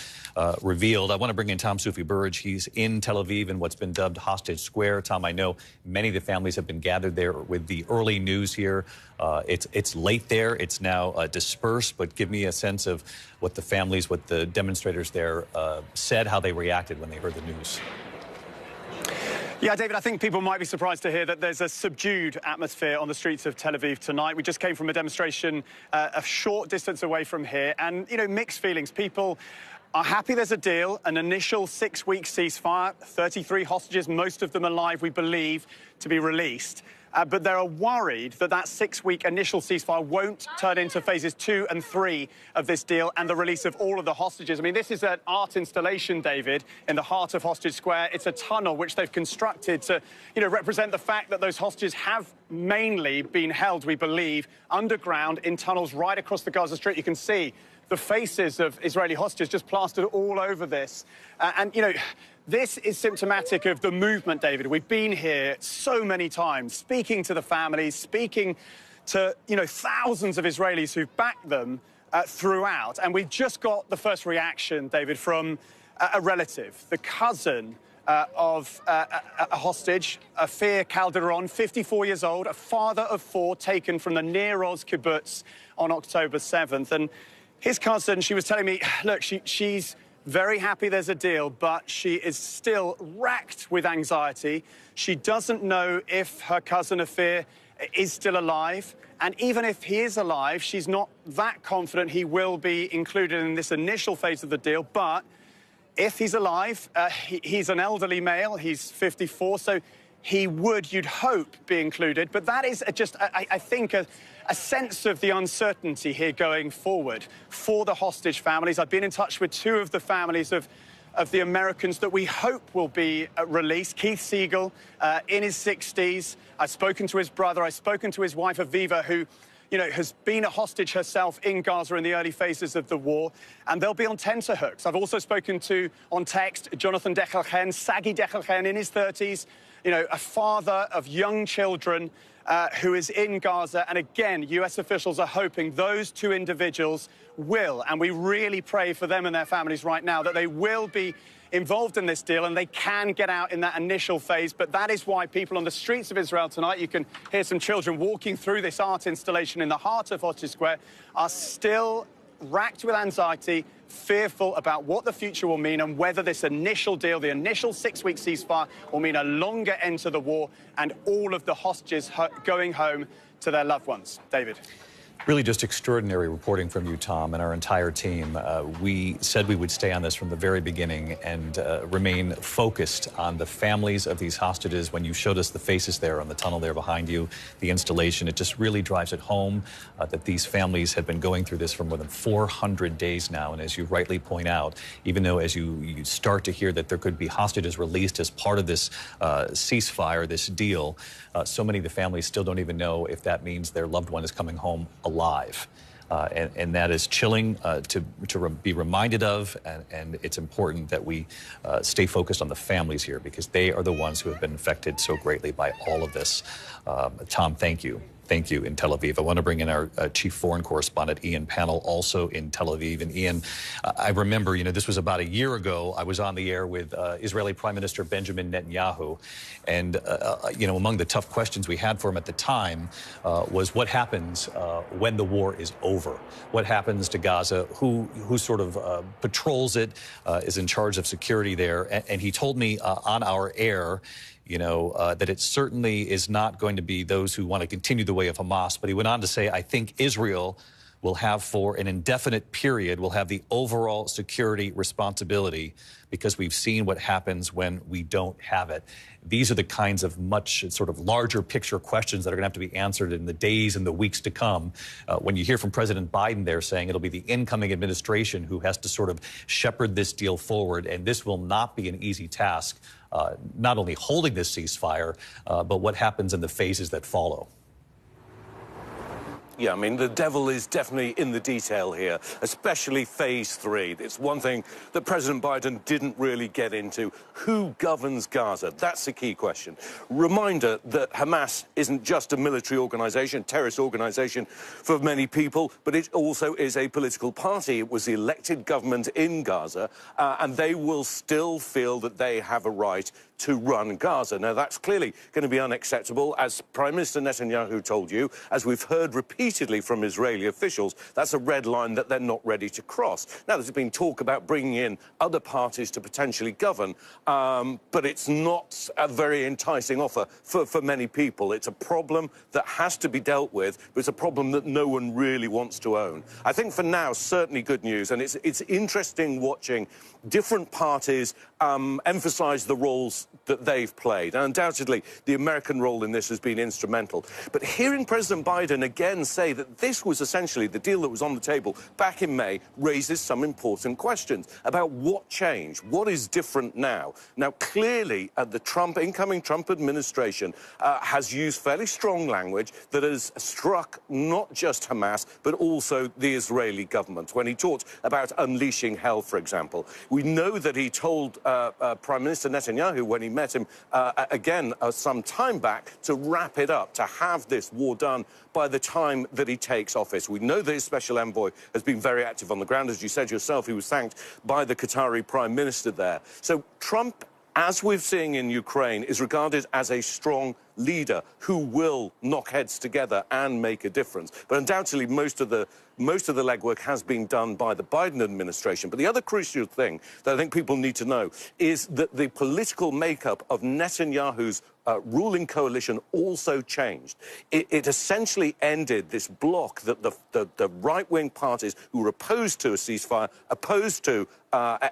revealed. I want to bring in Tom Soufi-Burridge. He's in Tel Aviv in what's been dubbed Hostage Square. Tom, I know many of the families have been gathered there with the early news here. It's late there. It's now dispersed, but give me a sense of what the families, what the demonstrators there said, how they reacted when they heard the news. Yeah, David, I think people might be surprised to hear that there's a subdued atmosphere on the streets of Tel Aviv tonight. We just came from a demonstration a short distance away from here, and, mixed feelings. People are happy there's a deal, an initial 6-week ceasefire, 33 hostages, most of them alive, we believe, to be released. But they are worried that that 6-week initial ceasefire won't turn into phases 2 and 3 of this deal and the release of all of the hostages. I mean, this is an art installation, David, in the heart of Hostage Square. It's a tunnel which they've constructed to, represent the fact that those hostages have mainly been held, we believe, underground in tunnels right across the Gaza Strip. You can see the faces of Israeli hostages just plastered all over this. This is symptomatic of the movement, David. We've been here so many times, speaking to the families, speaking to, thousands of Israelis who've backed them throughout. And we've just got the first reaction, David, from a relative, the cousin of a hostage, Afir Calderon, 54 years old, a father of 4, taken from the Nir Oz kibbutz on October 7th. And his cousin, she was telling me, look, she's very happy there's a deal, but she is still racked with anxiety. She doesn't know if her cousin Afir is still alive. And even if he is alive, she's not that confident he will be included in this initial phase of the deal. But if he's alive, he's an elderly male, he's 54, so he would, you'd hope, be included. But that is just, I think, a sense of the uncertainty here going forward for the hostage families. I've been in touch with 2 of the families of the Americans that we hope will be released. Keith Siegel, in his 60s. I've spoken to his brother. I've spoken to his wife, Aviva, who, has been a hostage herself in Gaza in the early phases of the war, and they'll be on tenterhooks. I've also spoken to, on text, Jonathan Dechelchen, Sagi Dechelchen, in his 30s, a father of young children who is in Gaza. And again, US officials are hoping those 2 individuals will, and we really pray for them and their families right now, that they will be involved in this deal, and they can get out in that initial phase. But that is why people on the streets of Israel tonight, you can hear some children walking through this art installation in the heart of Hotch Square, are still racked with anxiety, fearful about what the future will mean and whether this initial deal, the initial 6-week ceasefire, will mean a longer end to the war and all of the hostages going home to their loved ones. David. Really just extraordinary reporting from you, Tom, and our entire team. We said we would stay on this from the very beginning and remain focused on the families of these hostages. When you showed us the faces there on the tunnel there behind you, the installation, it just really drives it home that these families have been going through this for more than 400 days now. And as you rightly point out, even though as you start to hear that there could be hostages released as part of this ceasefire, this deal, so many of the families still don't even know if that means their loved one is coming home alive. And that is chilling to be reminded of, and it's important that we stay focused on the families here because they are the ones who have been affected so greatly by all of this. Tom, thank you. Thank you in Tel Aviv. I want to bring in our chief foreign correspondent, Ian Pannell, also in Tel Aviv. And Ian, I remember, this was about a year ago. I was on the air with Israeli Prime Minister Benjamin Netanyahu. And, among the tough questions we had for him at the time was what happens when the war is over? What happens to Gaza? Who sort of patrols it, is in charge of security there? And he told me on our air, that it certainly is not going to be those who want to continue the way of Hamas. But he went on to say, I think Israel will have for an indefinite period, will have the overall security responsibility because we've seen what happens when we don't have it. These are the kinds of much sort of larger picture questions that are going to have to be answered in the days and the weeks to come. When you hear from President Biden there saying it'll be the incoming administration who has to sort of shepherd this deal forward, and this will not be an easy task, not only holding this ceasefire, but what happens in the phases that follow. Yeah, I mean, the devil is definitely in the detail here, especially phase 3. It's one thing that President Biden didn't really get into. Who governs Gaza? That's the key question. Reminder that Hamas isn't just a military organization, terrorist organization for many people, but it also is a political party. It was the elected government in Gaza, and they will still feel that they have a right to run Gaza. Now, that's clearly going to be unacceptable, as Prime Minister Netanyahu told you, as we've heard repeatedly from Israeli officials. That's a red line that they're not ready to cross. Now, there's been talk about bringing in other parties to potentially govern, but it's not a very enticing offer for many people. It's a problem that has to be dealt with, but it's a problem that no one really wants to own. I think for now, certainly good news, and it's interesting watching different parties emphasize the roles that they've played. And undoubtedly, the American role in this has been instrumental. But hearing President Biden again say that this was essentially the deal that was on the table back in May raises some important questions about what changed, what is different now. Now, clearly, the incoming Trump administration has used fairly strong language that has struck not just Hamas, but also the Israeli government. When he talked about unleashing hell, for example, we know that he told Prime Minister Netanyahu when he met him again some time back to wrap it up, to have this war done by the time that he takes office. We know that his special envoy has been very active on the ground. As you said yourself, he was thanked by the Qatari Prime Minister there. So Trump, as we're seeing in Ukraine, is regarded as a strong leader who will knock heads together and make a difference. But undoubtedly, most of the legwork has been done by the Biden administration. But the other crucial thing that I think people need to know is that the political makeup of Netanyahu's ruling coalition also changed. It essentially ended this bloc that the right-wing parties who were opposed to a ceasefire, opposed to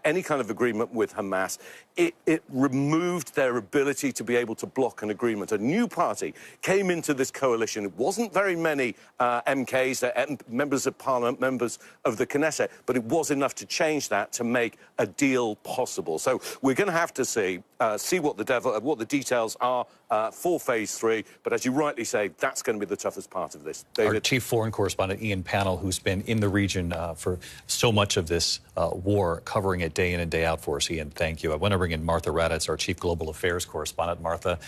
any kind of agreement with Hamas, it removed their ability to be able to block an agreement. A new party came into this coalition. It wasn't very many MKs, members of parliament, members of the Knesset, but it was enough to change that to make a deal possible. So we're going to have to see what the details are for phase 3. But as you rightly say, that's going to be the toughest part of this. David? Our chief foreign correspondent, Ian Pannell, who's been in the region for so much of this war, covering it day in and day out for us. Ian, thank you. I want to bring in Martha Raddatz, our chief global affairs correspondent. Martha,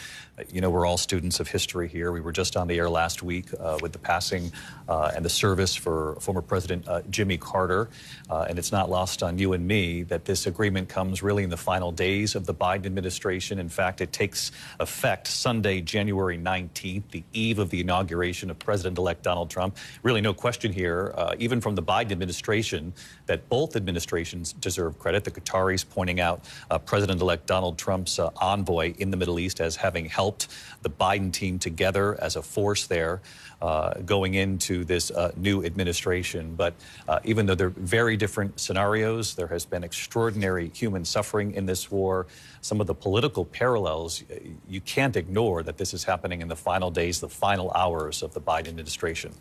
we're all all students of history here. We were just on the air last week with the passing and the service for former President Jimmy Carter. And it's not lost on you and me that this agreement comes really in the final days of the Biden administration. In fact, it takes effect Sunday, January 19th, the eve of the inauguration of President-elect Donald Trump. Really no question here, even from the Biden administration, that both administrations deserve credit. The Qataris pointing out President-elect Donald Trump's envoy in the Middle East as having helped the Biden team together as a force there going into this new administration. But even though they're very different scenarios, there has been extraordinary human suffering in this war. Some of the political parallels, you can't ignore that this is happening in the final days, the final hours of the Biden administration.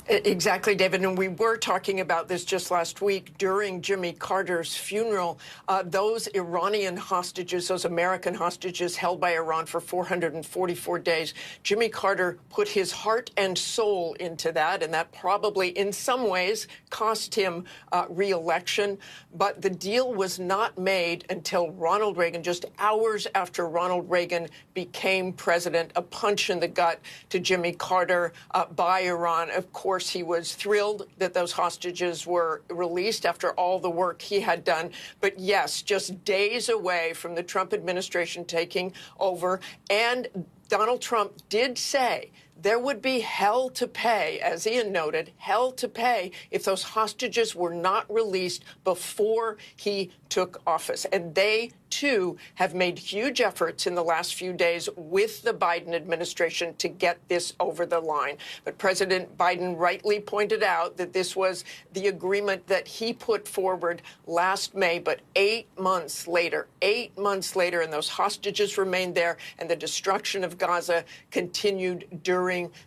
Exactly, David. And we were talking about this just last week during Jimmy Carter's funeral. Those Iranian hostages, those American hostages held by Iran for 444 days, Jimmy Carter put his heart and soul into that. And that probably in some ways cost him re-election. But the deal was not made until Ronald Reagan, just hours after Ronald Reagan became president, a punch in the gut to Jimmy Carter by Iran. Of course, he was thrilled that those hostages were released after all the work he had done. But yes, just days away from the Trump administration taking over. And Donald Trump did say there would be hell to pay, as Ian noted, hell to pay if those hostages were not released before he took office. And they, too, have made huge efforts in the last few days with the Biden administration to get this over the line. But President Biden rightly pointed out that this was the agreement that he put forward last May, but 8 months later, and those hostages remained there, and the destruction of Gaza continued during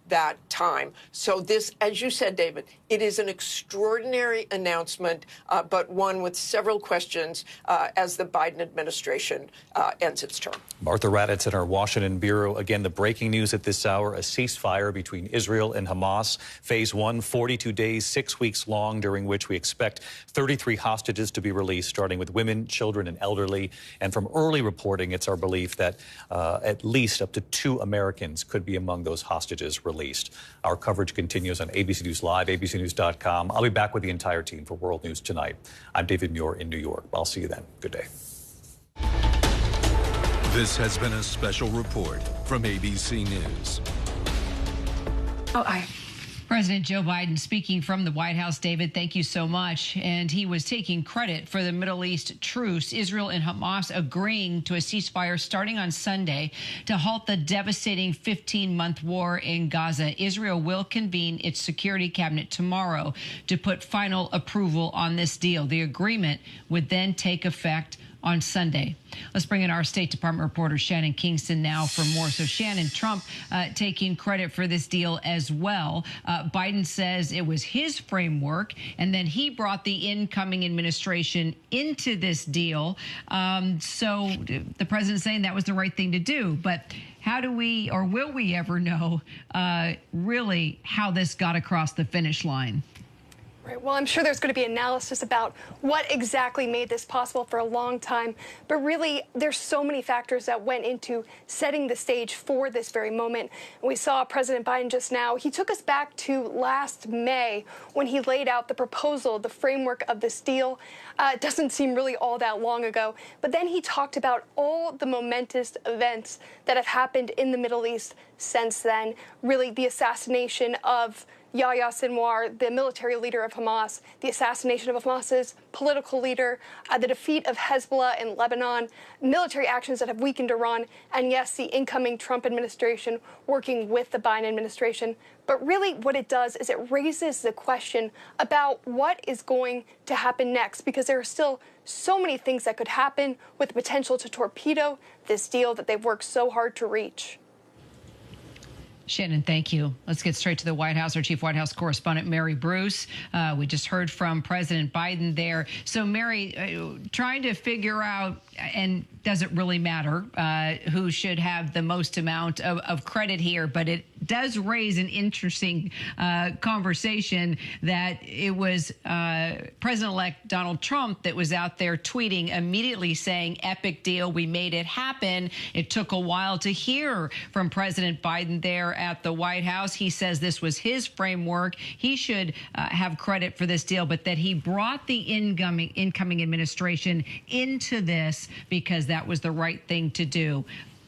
that time. So this, as you said, David, it is an extraordinary announcement, but one with several questions as the Biden administration ends its term. Martha Raddatz in our Washington bureau. Again, the breaking news at this hour, a ceasefire between Israel and Hamas. Phase 1, 42 days, 6 weeks long, during which we expect 33 hostages to be released, starting with women, children, and elderly. And from early reporting, it's our belief that at least up to 2 Americans could be among those hostages released. Our coverage continues on ABC News Live, abcnews.com. I'll be back with the entire team for World News Tonight. I'm David Muir in New York. I'll see you then. Good day. This has been a special report from ABC News. President Joe Biden speaking from the White House. David, thank you so much. And he was taking credit for the Middle East truce. Israel and Hamas agreeing to a ceasefire starting on Sunday to halt the devastating 15-month war in Gaza. Israel will convene its security cabinet tomorrow to put final approval on this deal. The agreement would then take effect on Sunday. Let's bring in our State Department reporter Shannon Kingston now for more. So Shannon, Trump taking credit for this deal as well. Biden says it was his framework, and then he brought the incoming administration into this deal. So the president's saying that was the right thing to do. But how do we, or will we ever know really how this got across the finish line? Right. Well, I'm sure there's going to be analysis about what exactly made this possible for a long time. But really, there's so many factors that went into setting the stage for this very moment. We saw President Biden just now. He took us back to last May when he laid out the proposal, the framework of this deal. It doesn't seem really all that long ago. But then he talked about all the momentous events that have happened in the Middle East since then. Really, the assassination of Yahya Sinwar, the military leader of Hamas, the assassination of Hamas's political leader, the defeat of Hezbollah in Lebanon, military actions that have weakened Iran, and yes, the incoming Trump administration working with the Biden administration. But really what it does is it raises the question about what is going to happen next, because there are still so many things that could happen with the potential to torpedo this deal that they've worked so hard to reach. Shannon, thank you. Let's get straight to the White House. Our chief White House correspondent, Mary Bruce. We just heard from President Biden there. So, Mary, trying to figure out and doesn't really matter who should have the most amount of credit here, but it does raise an interesting conversation that it was President-elect Donald Trump that was out there tweeting immediately saying, epic deal, we made it happen. It took a while to hear from President Biden there at the White House. He says this was his framework. He should have credit for this deal, but that he brought the incoming administration into this because that was the right thing to do.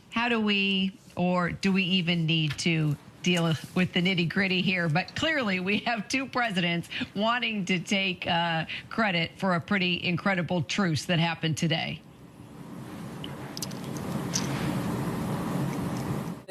How do we, or do we even need to deal with the nitty-gritty here? But clearly we have two presidents wanting to take credit for a pretty incredible truce that happened today.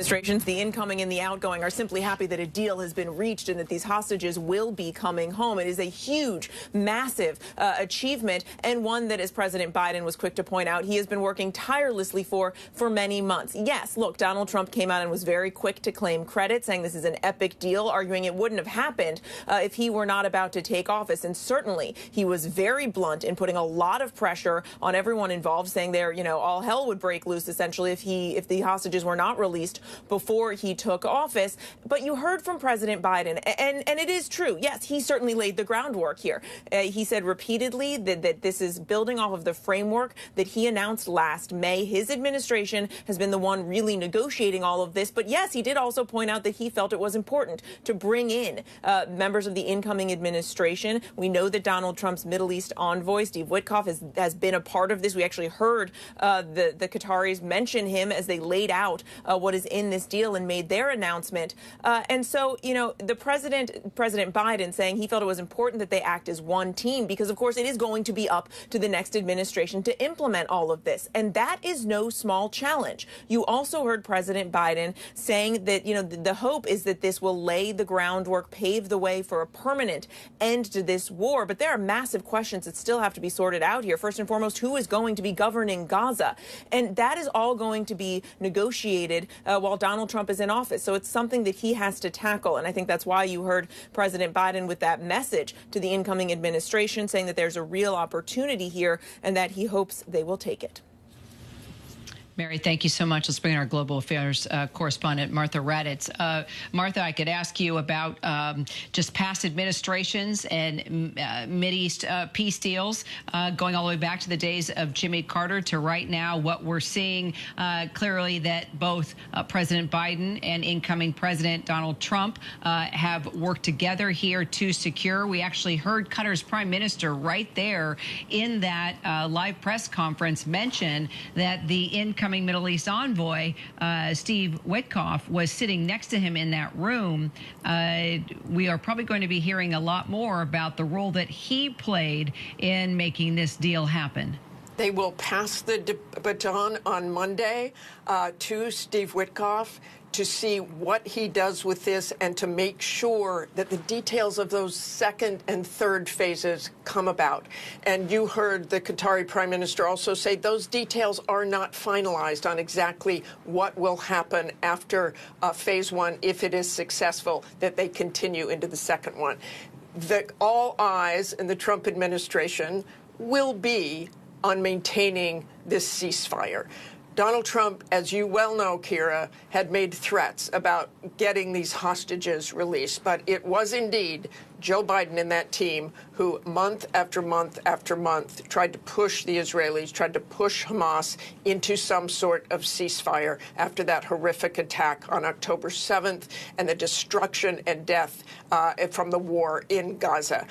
Administrations, the incoming and the outgoing, are simply happy that a deal has been reached and that these hostages will be coming home. It is a huge, massive achievement, and one that, as President Biden was quick to point out, he has been working tirelessly for many months. Yes, look, Donald Trump came out and was very quick to claim credit, saying this is an epic deal, arguing it wouldn't have happened if he were not about to take office. And certainly he was very blunt in putting a lot of pressure on everyone involved, saying there, all hell would break loose essentially if the hostages were not released before he took office. But you heard from President Biden, and it is true. Yes, he certainly laid the groundwork here. He said repeatedly that this is building off of the framework that he announced last May. His administration has been the one really negotiating all of this. But yes, he did also point out that he felt it was important to bring in members of the incoming administration. We know that Donald Trump's Middle East envoy, Steve Witkoff, has been a part of this. We actually heard the Qataris mention him as they laid out what is in this deal and made their announcement. And so, the President Biden saying he felt it was important that they act as one team because, of course, it is going to be up to the next administration to implement all of this. And that is no small challenge. You also heard President Biden saying that, the hope is that this will lay the groundwork, pave the way for a permanent end to this war. But there are massive questions that still have to be sorted out here. First and foremost, who is going to be governing Gaza? And that is all going to be negotiated while Donald Trump is in office. So it's something that he has to tackle. And I think that's why you heard President Biden with that message to the incoming administration saying that there's a real opportunity here and that he hopes they will take it. Mary, thank you so much. Let's bring in our global affairs correspondent, Martha Raddatz. Martha, I could ask you about just past administrations and Mideast peace deals, going all the way back to the days of Jimmy Carter to right now, what we're seeing clearly that both President Biden and incoming President Donald Trump have worked together here to secure. We actually heard Qatar's prime minister right there in that live press conference mention that the incoming Middle East envoy, Steve Witkoff, was sitting next to him in that room. We are probably going to be hearing a lot more about the role that he played in making this deal happen. They will pass the baton on Monday to Steve Witkoff to see what he does with this and to make sure that the details of those second and third phases come about. And you heard the Qatari Prime Minister also say those details are not finalized on exactly what will happen after phase one, if it is successful, that they continue into the second one. All eyes in the Trump administration will be on maintaining this ceasefire. Donald Trump, as you well know, Kira, had made threats about getting these hostages released. But it was indeed Joe Biden and that team who month after month after month tried to push the Israelis, tried to push Hamas into some sort of ceasefire after that horrific attack on October 7th and the destruction and death from the war in Gaza.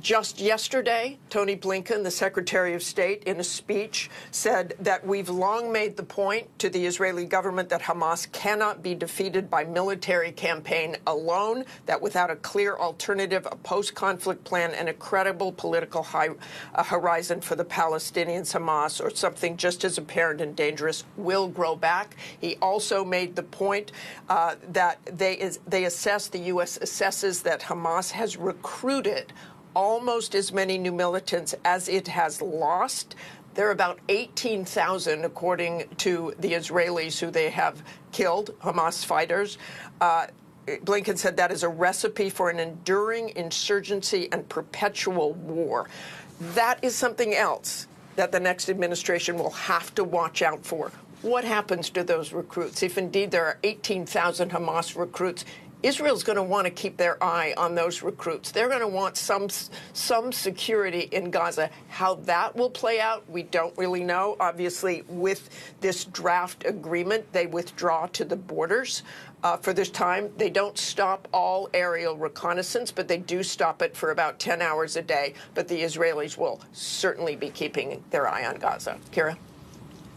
Just yesterday, Tony Blinken, the Secretary of State, in a speech said that we've long made the point to the Israeli government that Hamas cannot be defeated by military campaign alone, that without a clear alternative, a post-conflict plan, and a credible political horizon for the Palestinians, Hamas, or something just as apparent and dangerous, will grow back. He also made the point that the U.S. assesses that Hamas has recruited almost as many new militants as it has lost. There are about 18,000, according to the Israelis, who they have killed, Hamas fighters. Blinken said that is a recipe for an enduring insurgency and perpetual war. That is something else that the next administration will have to watch out for. What happens to those recruits? If indeed there are 18,000 Hamas recruits, Israel's going to want to keep their eye on those recruits. They're going to want some security in Gaza. How that will play out, we don't really know. Obviously, with this draft agreement, they withdraw to the borders for this time. They don't stop all aerial reconnaissance, but they do stop it for about 10 hours a day. But the Israelis will certainly be keeping their eye on Gaza. Kira?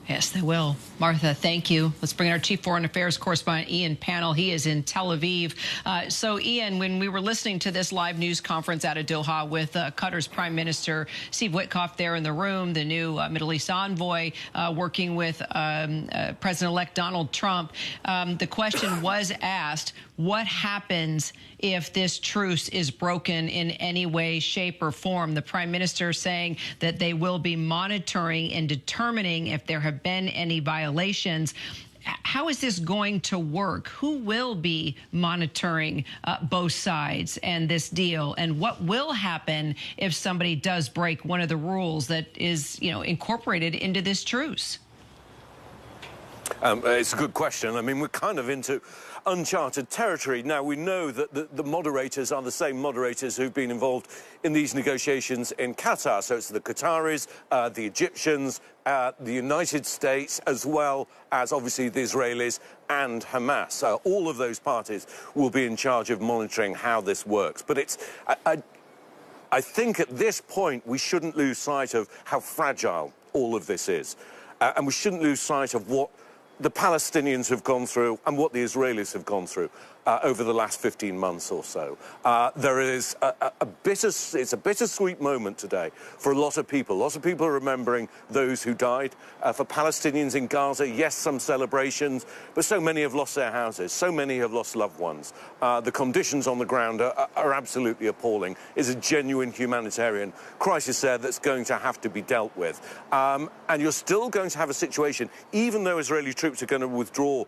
Yes, they will. Martha, thank you. Let's bring in our Chief Foreign Affairs Correspondent, Ian Pannell. He is in Tel Aviv. So, Ian, when we were listening to this live news conference out of Doha with Qatar's Prime Minister Steve Witkoff there in the room, the new Middle East envoy working with President-elect Donald Trump, the question was asked, what happens if this truce is broken in any way, shape, or form? The Prime Minister saying that they will be monitoring and determining if there have been any violations. How is this going to work? Who will be monitoring both sides and this deal? And what will happen if somebody does break one of the rules that is, incorporated into this truce? It's a good question. I mean, we're kind of into uncharted territory. Now, we know that the moderators are the same moderators who've been involved in these negotiations in Qatar. So it's the Qataris, the Egyptians, the United States, as well as, obviously, the Israelis and Hamas. All of those parties will be in charge of monitoring how this works. But it's... I think at this point, we shouldn't lose sight of how fragile all of this is. And we shouldn't lose sight of what the Palestinians have gone through and what the Israelis have gone through over the last 15 months or so. There is it's a bittersweet moment today for a lot of people. Lots of people are remembering those who died. For Palestinians in Gaza, yes, some celebrations, but so many have lost their houses. So many have lost loved ones. The conditions on the ground are absolutely appalling. It's a genuine humanitarian crisis there that's going to have to be dealt with. And you're still going to have a situation, even though Israeli troops are going to withdraw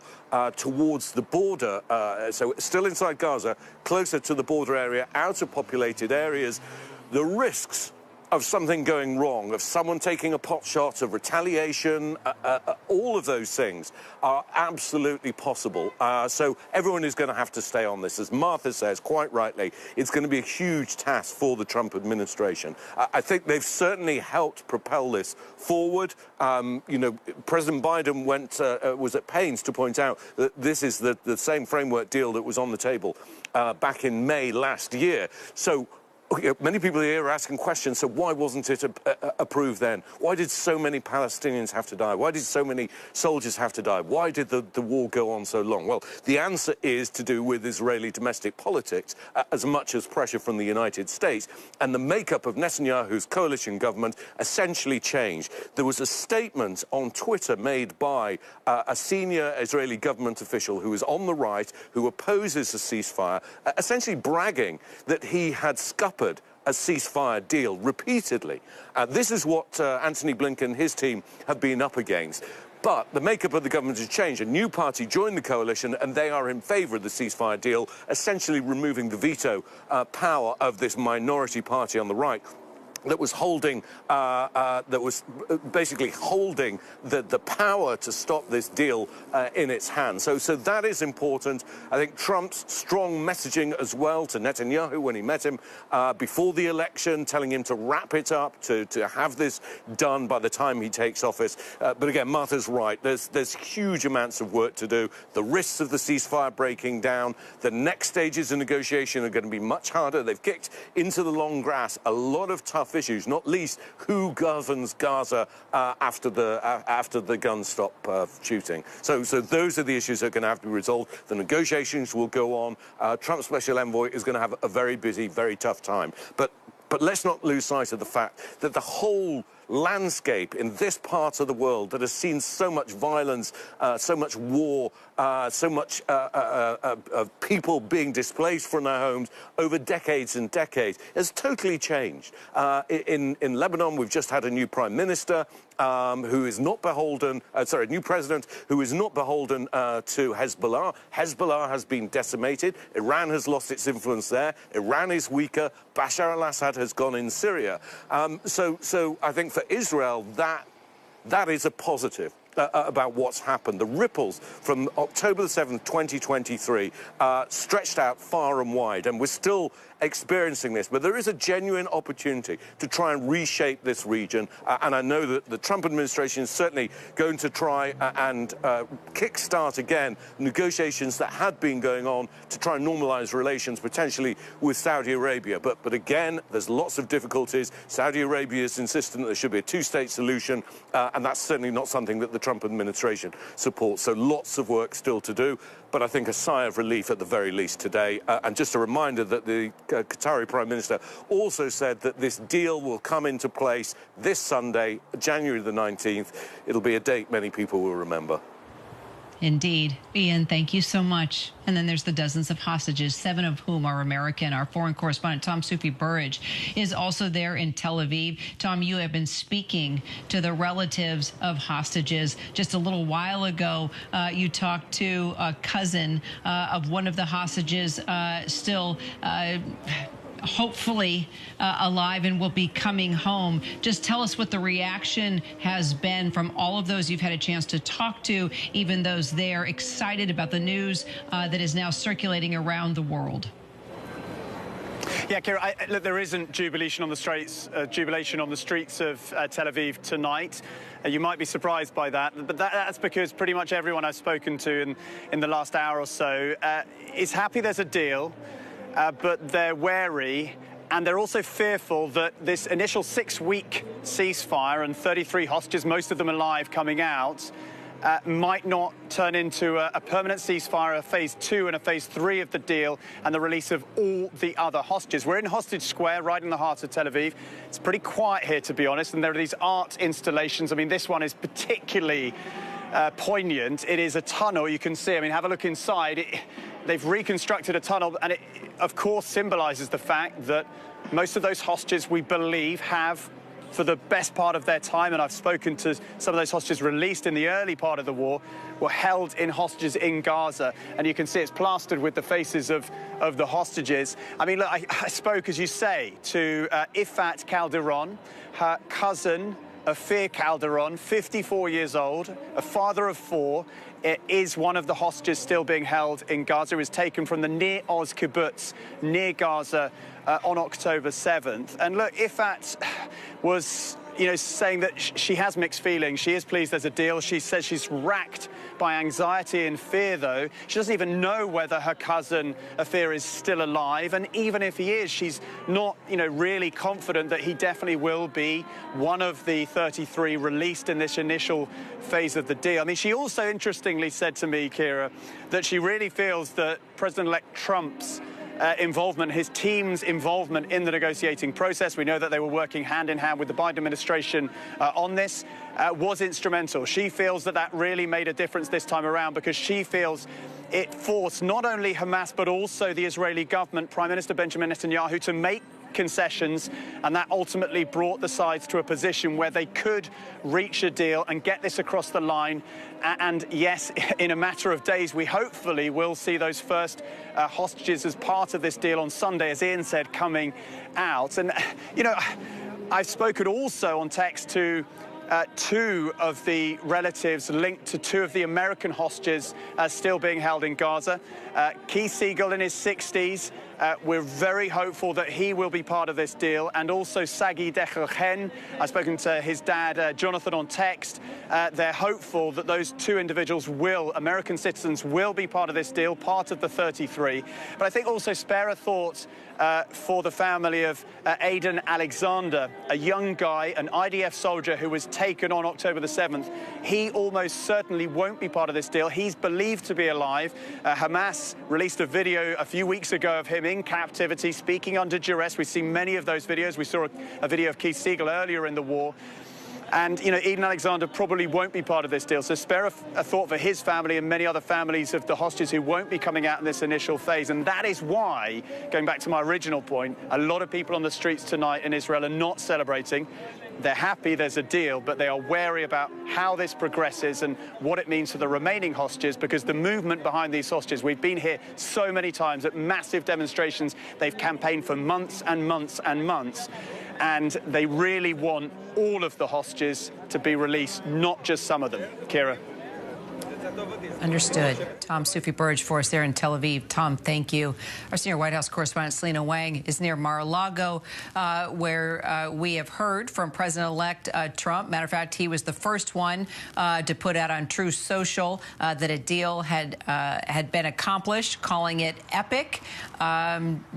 towards the border, so still inside Gaza, closer to the border area, out of populated areas, the risks of something going wrong, of someone taking a pot shot, of retaliation, all of those things are absolutely possible. So everyone is going to have to stay on this. As Martha says, quite rightly, it's going to be a huge task for the Trump administration. I think they've certainly helped propel this forward. President Biden was at pains to point out that this is the same framework deal that was on the table back in May last year. So many people here are asking questions, so why wasn't it approved then? Why did so many Palestinians have to die? Why did so many soldiers have to die? Why did the war go on so long? Well, the answer is to do with Israeli domestic politics as much as pressure from the United States. And the makeup of Netanyahu's coalition government essentially changed. There was a statement on Twitter made by a senior Israeli government official who is on the right, who opposes a ceasefire, essentially bragging that he had scuppered a ceasefire deal repeatedly. This is what Antony Blinken and his team have been up against. But the makeup of the government has changed. A new party joined the coalition, and they are in favour of the ceasefire deal, essentially removing the veto power of this minority party on the right that was holding, basically holding the power to stop this deal in its hands. So that is important. I think Trump's strong messaging as well to Netanyahu when he met him before the election, telling him to wrap it up, to have this done by the time he takes office. But again, Martha's right. There's huge amounts of work to do. The risks of the ceasefire breaking down. The next stages of negotiation are going to be much harder. They've kicked into the long grass a lot of tough issues, not least who governs Gaza after the guns stop shooting. So those are the issues that are going to have to be resolved. The negotiations will go on. Trump's special envoy is going to have a very busy, very tough time. But let's not lose sight of the fact that the whole landscape in this part of the world that has seen so much violence, so much war, so much people being displaced from their homes over decades and decades has totally changed. In Lebanon, we've just had a new prime minister. who is not beholden, new president who is not beholden to Hezbollah. Hezbollah has been decimated. Iran has lost its influence there. Iran is weaker. Bashar al-Assad has gone in Syria. So I think for Israel, that is a positive about what's happened. The ripples from October the 7th, 2023 stretched out far and wide, and we're still experiencing this. But there is a genuine opportunity to try and reshape this region, and I know that the Trump administration is certainly going to try and kickstart again negotiations that had been going on to try and normalize relations potentially with Saudi Arabia. But again, there's lots of difficulties. Saudi Arabia is insistent that there should be a two-state solution, and that's certainly not something that the Trump administration supports. So lots of work still to do, but I think a sigh of relief at the very least today. And just a reminder that the Qatari Prime Minister also said that this deal will come into place this Sunday, January the 19th. It'll be a date many people will remember. Indeed. Ian, thank you so much. And then there's the dozens of hostages, 7 of whom are American. Our foreign correspondent, Tom Sufi-Burridge, is also there in Tel Aviv. Tom, you have been speaking to the relatives of hostages. Just a little while ago, you talked to a cousin of one of the hostages still hopefully alive and will be coming home. Just tell us what the reaction has been from all of those you've had a chance to talk to, even those there, excited about the news that is now circulating around the world. Yeah, Kira, look, there isn't jubilation on the streets of Tel Aviv tonight. You might be surprised by that, but that's because pretty much everyone I've spoken to in the last hour or so is happy there's a deal. But they're wary, and they're also fearful that this initial 6-week ceasefire and 33 hostages, most of them alive, coming out, might not turn into a permanent ceasefire, a phase 2 and a phase 3 of the deal, and the release of all the other hostages. We're in Hostage Square, right in the heart of Tel Aviv. It's pretty quiet here, to be honest, and there are these art installations. I mean, this one is particularly poignant. It is a tunnel, you can see. I mean, have a look inside. They've reconstructed a tunnel, and it, of course, symbolizes the fact that most of those hostages, we believe, have, for the best part of their time, and I've spoken to some of those hostages released in the early part of the war, were held in hostages in Gaza. And you can see it's plastered with the faces of the hostages. I mean, look, I spoke, as you say, to Ifat Calderon, her cousin, Afir Calderon, 54 years old, a father of 4, is one of the hostages still being held in Gaza. He was taken from the Nir Oz kibbutz near Gaza on October 7th. And look, Ifat was, saying that she has mixed feelings. She is pleased there's a deal. She says she's racked by anxiety and fear, though. She doesn't even know whether her cousin Afir is still alive. And even if he is, she's not, really confident that he definitely will be one of the 33 released in this initial phase of the deal. I mean, she also interestingly said to me, Kira, that she really feels that President-elect Trump's involvement, his team's involvement in the negotiating process, we know that they were working hand in hand with the Biden administration on this, was instrumental. She feels that really made a difference this time around, because she feels it forced not only Hamas but also the Israeli government, Prime Minister Benjamin Netanyahu, to make concessions, and that ultimately brought the sides to a position where they could reach a deal and get this across the line. And yes, in a matter of days, we hopefully will see those first hostages as part of this deal on Sunday, as Ian said, coming out. And, I've spoken also on text to 2 of the relatives linked to 2 of the American hostages still being held in Gaza. Keith Siegel in his 60s. We're very hopeful that he will be part of this deal. And also Sagi Dechelchen. I've spoken to his dad, Jonathan, on text. They're hopeful that those 2 individuals American citizens, will be part of this deal, part of the 33. But I think also spare a thought for the family of Aidan Alexander, a young guy, an IDF soldier who was taken on October the 7th. He almost certainly won't be part of this deal. He's believed to be alive. Hamas released a video a few weeks ago of him in captivity, speaking under duress. We've seen many of those videos. We saw a video of Keith Siegel earlier in the war. And, Eden Alexander probably won't be part of this deal. So spare a thought for his family and many other families of the hostages who won't be coming out in this initial phase. And that is why, going back to my original point, a lot of people on the streets tonight in Israel are not celebrating. they're happy there's a deal, but they are wary about how this progresses and what it means for the remaining hostages, because the movement behind these hostages, we've been here so many times at massive demonstrations. They've campaigned for months and months and months, and they really want all of the hostages to be released, not just some of them. Kira. Understood. Tom Sufi-Burge for us there in Tel Aviv. Tom, thank you. Our senior White House correspondent Selena Wang is near Mar-a-Lago, where we have heard from President-elect Trump. Matter of fact, he was the first one to put out on Truth Social that a deal had been accomplished, calling it epic.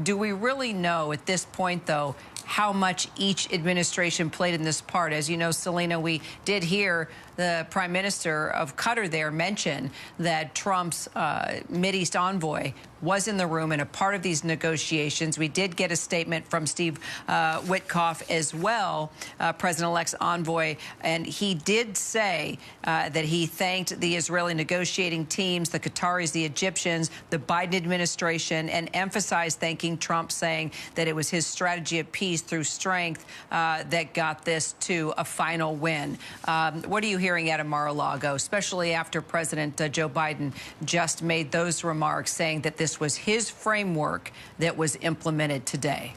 Do we really know at this point, though, how much each administration played in this part? As you know, Selena, we did hear the Prime Minister of Qatar there mention that Trump's Mideast envoy was in the room and a part of these negotiations. We did get a statement from Steve Witkoff as well, President-elect's envoy, and he did say that he thanked the Israeli negotiating teams, the Qataris, the Egyptians, the Biden administration, and emphasized thanking Trump, saying that it was his strategy of peace through strength that got this to a final win. What are you hearing out of Mar-a-Lago, especially after President Joe Biden just made those remarks, saying that this was his framework that was implemented today?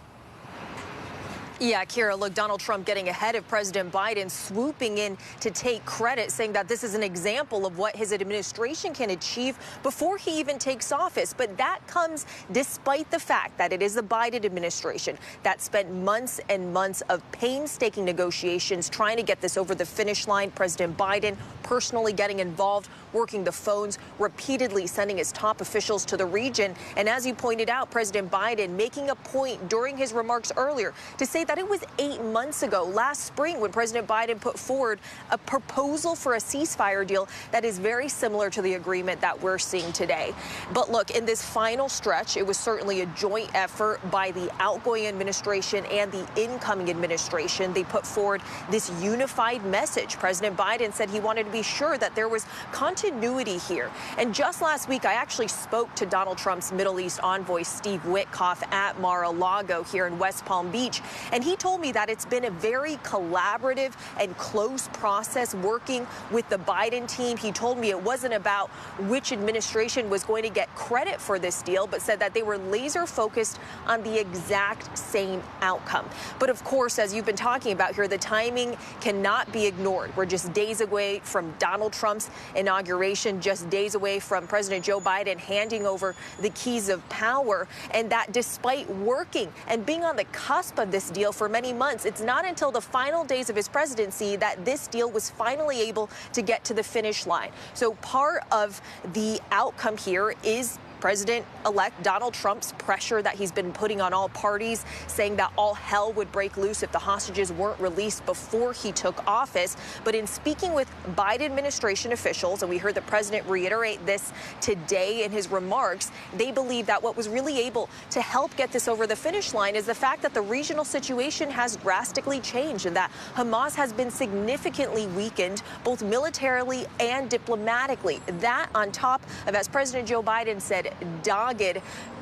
Yeah, Kira, look, Donald Trump getting ahead of President Biden, swooping in to take credit, saying that this is an example of what his administration can achieve before he even takes office. But that comes despite the fact that it is the Biden administration that spent months and months of painstaking negotiations trying to get this over the finish line. President Biden personally getting involved, working the phones, repeatedly sending his top officials to the region. And as you pointed out, President Biden making a point during his remarks earlier to say that it was 8 months ago, last spring, when President Biden put forward a proposal for a ceasefire deal that is very similar to the agreement that we're seeing today. But look, in this final stretch, it was certainly a joint effort by the outgoing administration and the incoming administration. They put forward this unified message. President Biden said he wanted to be sure that there was continuity here. And just last week, I actually spoke to Donald Trump's Middle East envoy, Steve Witkoff, at Mar-a-Lago here in West Palm Beach. And he told me that it's been a very collaborative and close process working with the Biden team. He told me it wasn't about which administration was going to get credit for this deal, but said that they were laser focused on the exact same outcome. But of course, as you've been talking about here, the timing cannot be ignored. We're just days away from Donald Trump's inauguration, just days away from President Joe Biden handing over the keys of power, and that despite working and being on the cusp of this deal for many months, it's not until the final days of his presidency that this deal was finally able to get to the finish line. So part of the outcome here is President-elect Donald Trump's pressure that he's been putting on all parties, saying that all hell would break loose if the hostages weren't released before he took office. But in speaking with Biden administration officials, and we heard the president reiterate this today in his remarks, they believe that what was really able to help get this over the finish line is the fact that the regional situation has drastically changed and that Hamas has been significantly weakened, both militarily and diplomatically. That on top of, as President Joe Biden said, dogged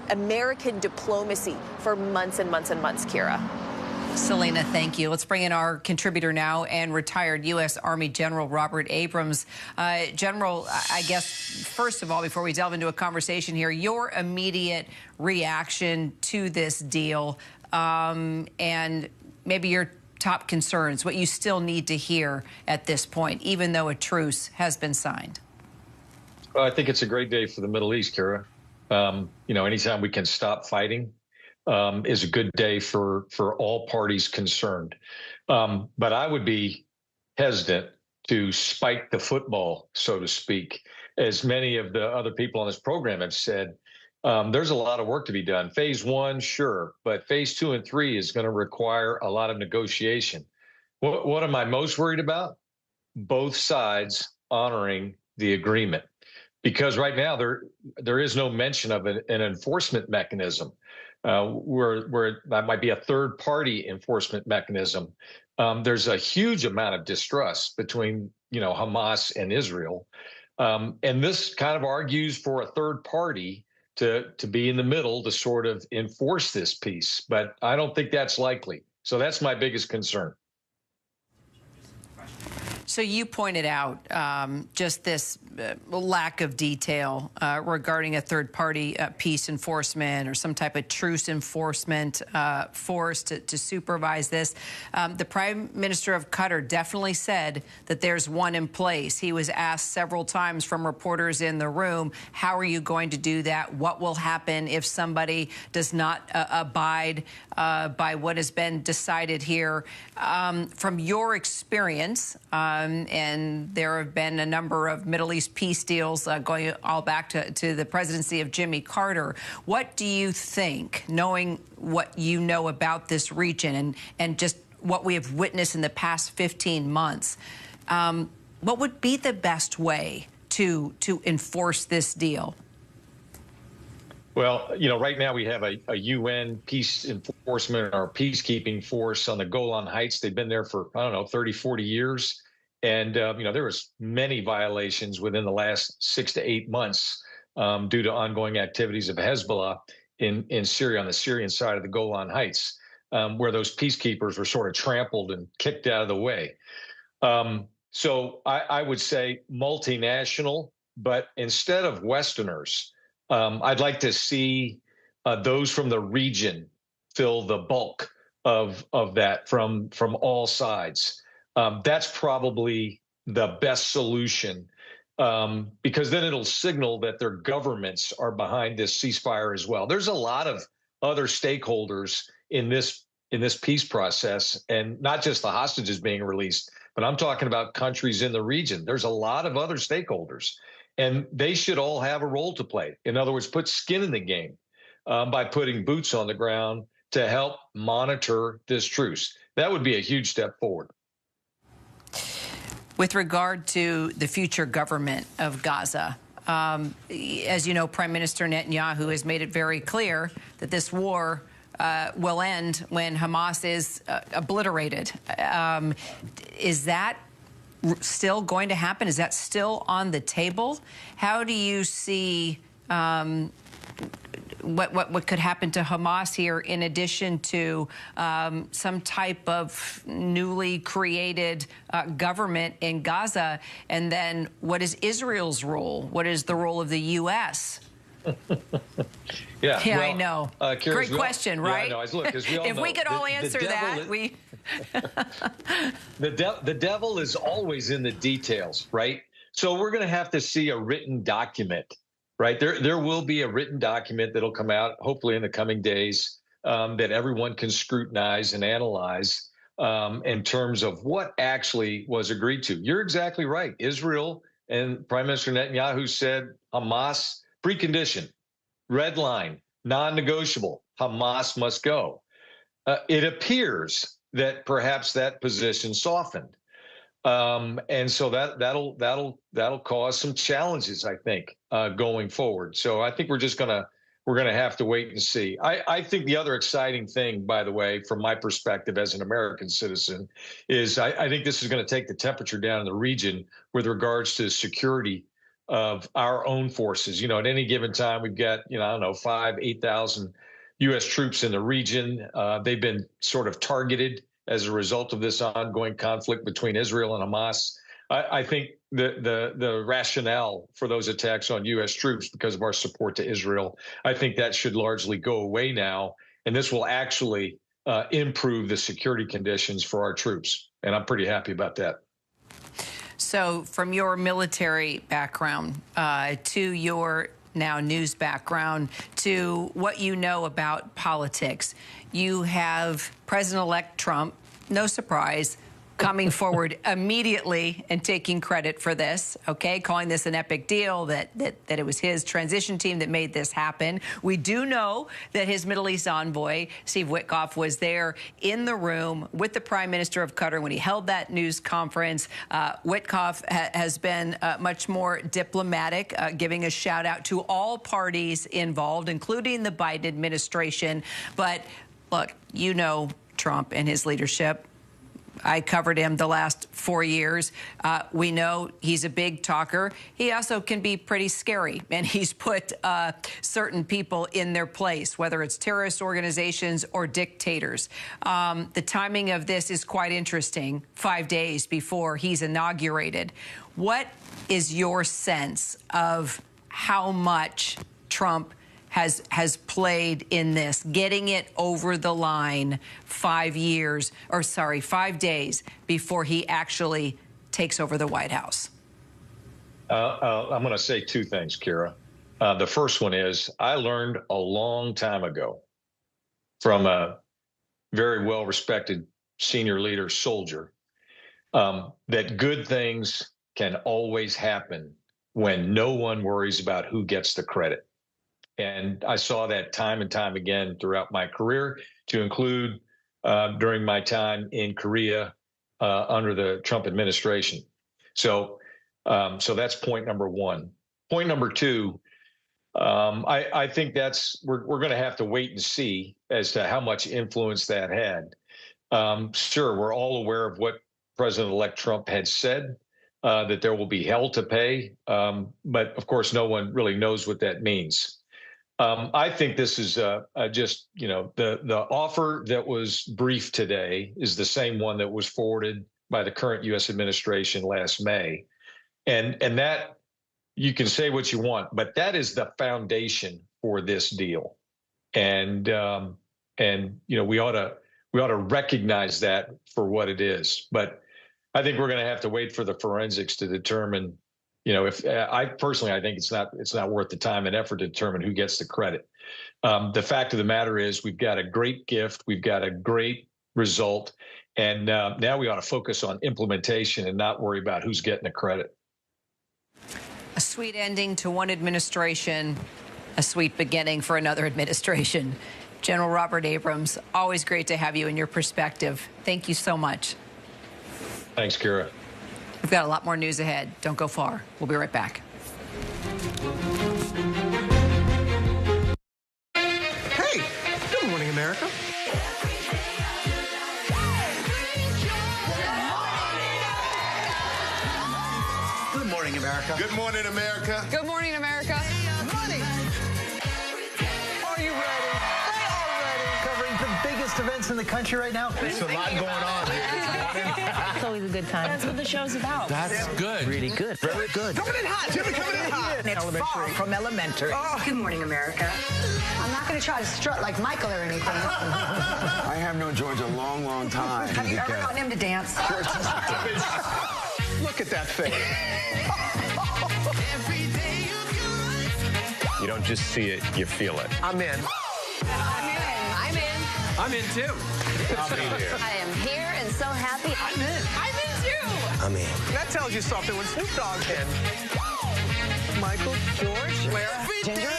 American diplomacy for months and months and months, Kira. Selena, thank you. Let's bring in our contributor now and retired U.S. Army General Robert Abrams. General, I guess, first of all, before we delve into a conversation here, your immediate reaction to this deal and maybe your top concerns, what you still need to hear at this point, even though a truce has been signed. Well, I think it's a great day for the Middle East, Kira. Anytime we can stop fighting is a good day for all parties concerned. But I would be hesitant to spike the football, so to speak. As many of the other people on this program have said, there's a lot of work to be done. Phase 1, sure, but phase 2 and 3 is going to require a lot of negotiation. What am I most worried about? Both sides honoring the agreement. Because right now there is no mention of an enforcement mechanism where that might be a third-party enforcement mechanism. There's a huge amount of distrust between Hamas and Israel, and this kind of argues for a third party to be in the middle to sort of enforce this peace. But I don't think that's likely. So that's my biggest concern. So you pointed out just this lack of detail regarding a third-party peace enforcement or some type of truce enforcement force to supervise this. The Prime Minister of Qatar definitely said that there's one in place. He was asked several times from reporters in the room, how are you going to do that? What will happen if somebody does not abide by what has been decided here? From your experience, and there have been a number of Middle East peace deals going all back to the presidency of Jimmy Carter. What do you think, knowing what you know about this region and just what we have witnessed in the past 15 months, what would be the best way to enforce this deal? Well, you know, right now we have a UN peace enforcement or peacekeeping force on the Golan Heights. They've been there for, I don't know, 30, 40 years. And, you know, there was many violations within the last 6 to 8 months due to ongoing activities of Hezbollah in Syria, on the Syrian side of the Golan Heights, where those peacekeepers were sort of trampled and kicked out of the way. So I would say multinational, but instead of Westerners, I'd like to see those from the region fill the bulk of that from all sides. That's probably the best solution, because then it'll signal that their governments are behind this ceasefire as well. There's a lot of other stakeholders in this peace process, and not just the hostages being released, but I'm talking about countries in the region. There's a lot of other stakeholders, and they should all have a role to play. In other words, put skin in the game by putting boots on the ground to help monitor this truce. That would be a huge step forward. With regard to the future government of Gaza, as you know, Prime Minister Netanyahu has made it very clear that this war will end when Hamas is obliterated. Is that still going to happen? Is that still on the table? How do you see what could happen to Hamas here, in addition to some type of newly created government in Gaza? And then what is Israel's role? What is the role of the U.S.? Yeah, well, I know. Great question, right? Yeah, I know. Look, as we all if know, we could all answer that, we... The devil is always in the details, right? So we're going to have to see a written document, right? There will be a written document that'll come out, hopefully in the coming days, that everyone can scrutinize and analyze in terms of what actually was agreed to. You're exactly right. Israel and Prime Minister Netanyahu said Hamas, precondition, red line, non-negotiable, Hamas must go. It appears that perhaps that position softened. And so that'll cause some challenges, I think, going forward. So I think we're gonna have to wait and see. I think the other exciting thing, by the way, from my perspective as an American citizen, is I think this is going to take the temperature down in the region with regards to security of our own forces. You know, at any given time, we've got, I don't know, 5,000 to 8,000 U.S. troops in the region. They've been sort of targeted as a result of this ongoing conflict between Israel and Hamas. I think the rationale for those attacks on U.S. troops, because of our support to Israel, I think that should largely go away now. And this will actually improve the security conditions for our troops. And I'm pretty happy about that. So from your military background to your now news background to what you know about politics, you have President-elect Trump, no surprise, coming forward immediately and taking credit for this, okay, calling this an epic deal, that it was his transition team that made this happen. We do know that his Middle East envoy, Steve Witkoff, was there in the room with the Prime Minister of Qatar when he held that news conference. Witkoff has been much more diplomatic, giving a shout out to all parties involved, including the Biden administration. But look, you know Trump and his leadership. I covered him the last 4 years. We know he's a big talker. He also can be pretty scary, and he's put certain people in their place, whether it's terrorist organizations or dictators. The timing of this is quite interesting, 5 days before he's inaugurated. What is your sense of how much Trump has played in this, getting it over the line 5 days before he actually takes over the White House? I'm going to say two things, Kira. The first one is I learned a long time ago from a very well-respected senior leader soldier that good things can always happen when no one worries about who gets the credit. And I saw that time and time again throughout my career, to include during my time in Korea under the Trump administration. So that's point number one. Point number two, I think we're going to have to wait and see as to how much influence that had. Sure, we're all aware of what President-elect Trump had said, that there will be hell to pay. But of course, no one really knows what that means. I think this is just, the offer that was briefed today is the same one that was forwarded by the current U.S. administration last May. And that, you can say what you want, but that is the foundation for this deal. And we ought to recognize that for what it is. But I think we're going to have to wait for the forensics to determine, if I think it's not worth the time and effort to determine who gets the credit. The fact of the matter is we've got a great gift. We've got a great result. And now we ought to focus on implementation and not worry about who's getting the credit. A sweet ending to one administration, a sweet beginning for another administration. General Robert Abrams, always great to have you and your perspective. Thank you so much. Thanks, Kira. We've got a lot more news ahead. Don't go far. We'll be right back. Hey, good morning, America. Good morning, America. Good morning, America. Good morning, America. Money. Are you ready? They are ready. Covering the biggest events in the country right now. There's a lot going on here. It's always a good time. That's what the show's about. That's good. Really good. Very good. Coming in hot. Jimmy coming in hot. It's far from elementary. Oh. Good morning, America. I'm not going to try to strut like Michael or anything. I have known George a long, long time. Have you ever gotten him to dance? Look at that face. You don't just see it, you feel it. I'm in. I'm in. I'm in too. I'll be there. I am here and so happy. I'm in. I'm in too. I'm in. That tells you something when Snoop Dogg's in. Michael, George, Lara, Ginger.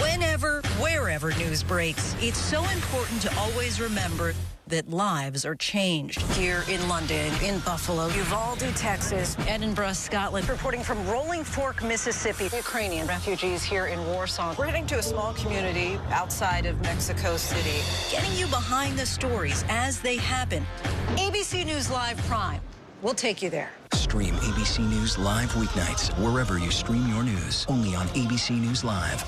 Whenever, wherever news breaks, it's so important to always remember that lives are changed. Here in London, in Buffalo, Uvalde, Texas, Edinburgh, Scotland. Reporting from Rolling Fork, Mississippi. Ukrainian refugees here in Warsaw. We're heading to a small community outside of Mexico City. Getting you behind the stories as they happen. ABC News Live Prime. We'll take you there. Stream ABC News Live weeknights wherever you stream your news. Only on ABC News Live.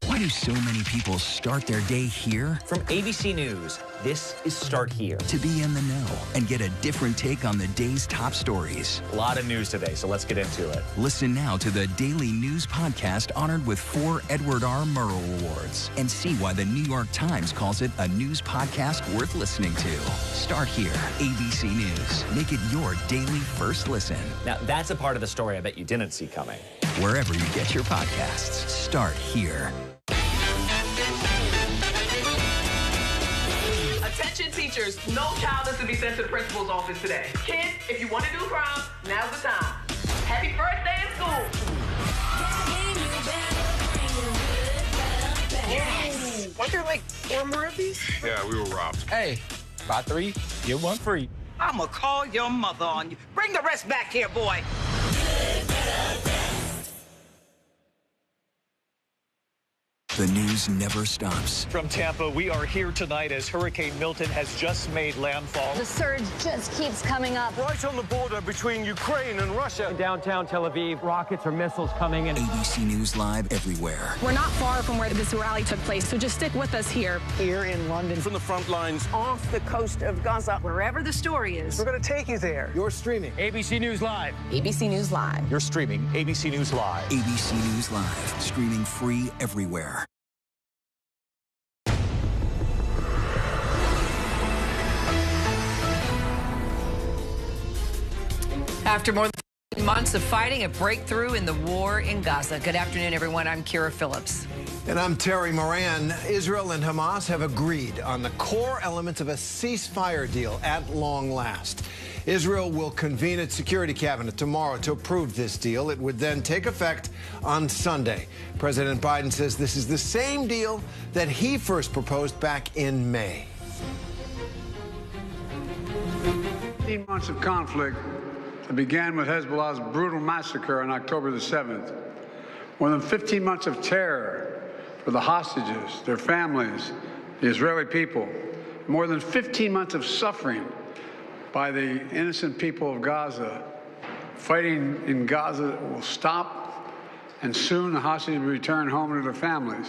Why do so many people start their day here? From ABC News, this is Start Here. To be in the know and get a different take on the day's top stories. A lot of news today, so let's get into it. Listen now to the Daily News Podcast honored with 4 Edward R. Murrow Awards and see why the New York Times calls it a news podcast worth listening to. Start Here, ABC News. Make it your daily first listen. Now, that's a part of the story I bet you didn't see coming. Wherever you get your podcasts, Start Here. Attention teachers, no child is to be sent to the principal's office today. Kids, if you want to do crime, now's the time. Happy first day in school. Yes. Weren't there like 4 more of these? Yeah, we were robbed. Hey, buy 3, get 1 free. I'ma call your mother on you. Bring the rest back here, boy. The news never stops. From Tampa, we are here tonight as Hurricane Milton has just made landfall. The surge just keeps coming up. Right on the border between Ukraine and Russia. In downtown Tel Aviv, rockets or missiles coming in. ABC News Live everywhere. We're not far from where this rally took place, so just stick with us here. Here in London. From the front lines. Off the coast of Gaza. Wherever the story is. We're going to take you there. You're streaming. ABC News Live. ABC News Live. You're streaming ABC News Live. ABC News Live. Streaming free everywhere. After more than months of fighting, a breakthrough in the war in Gaza. Good afternoon, everyone. I'm Kira Phillips. And I'm Terry Moran. Israel and Hamas have agreed on the core elements of a ceasefire deal at long last. Israel will convene its security cabinet tomorrow to approve this deal. It would then take effect on Sunday. President Biden says this is the same deal that he first proposed back in May. 15 months of conflict that began with Hezbollah's brutal massacre on October the 7th. More than 15 months of terror for the hostages, their families, the Israeli people. More than 15 months of suffering by the innocent people of Gaza. Fighting in Gaza will stop, and soon the hostages will return home to their families.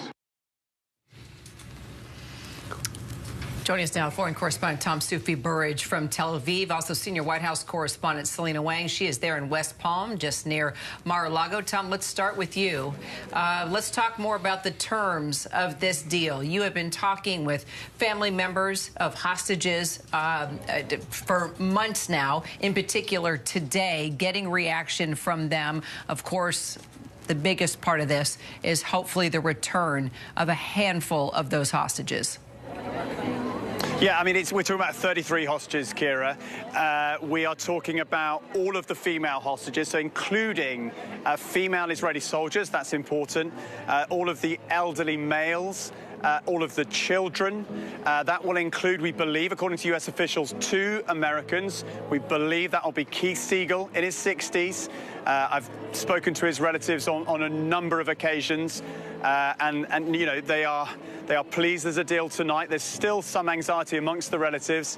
Joining us now, foreign correspondent Tom Soufi-Burridge from Tel Aviv. Also, senior White House correspondent Selena Wang. She is there in West Palm, just near Mar-a-Lago. Tom, let's start with you. Let's talk more about the terms of this deal. You have been talking with family members of hostages for months now, in particular today, getting reaction from them. Of course, the biggest part of this is hopefully the return of a handful of those hostages. Yeah, I mean, we're talking about 33 hostages, Kira. We are talking about all of the female hostages, so including female Israeli soldiers, that's important, all of the elderly males, all of the children. That will include, we believe, according to U.S. officials, 2 Americans. We believe that will be Keith Siegel in his 60s. I've spoken to his relatives on a number of occasions, and you know, they are pleased there's a deal tonight. There's still some anxiety amongst the relatives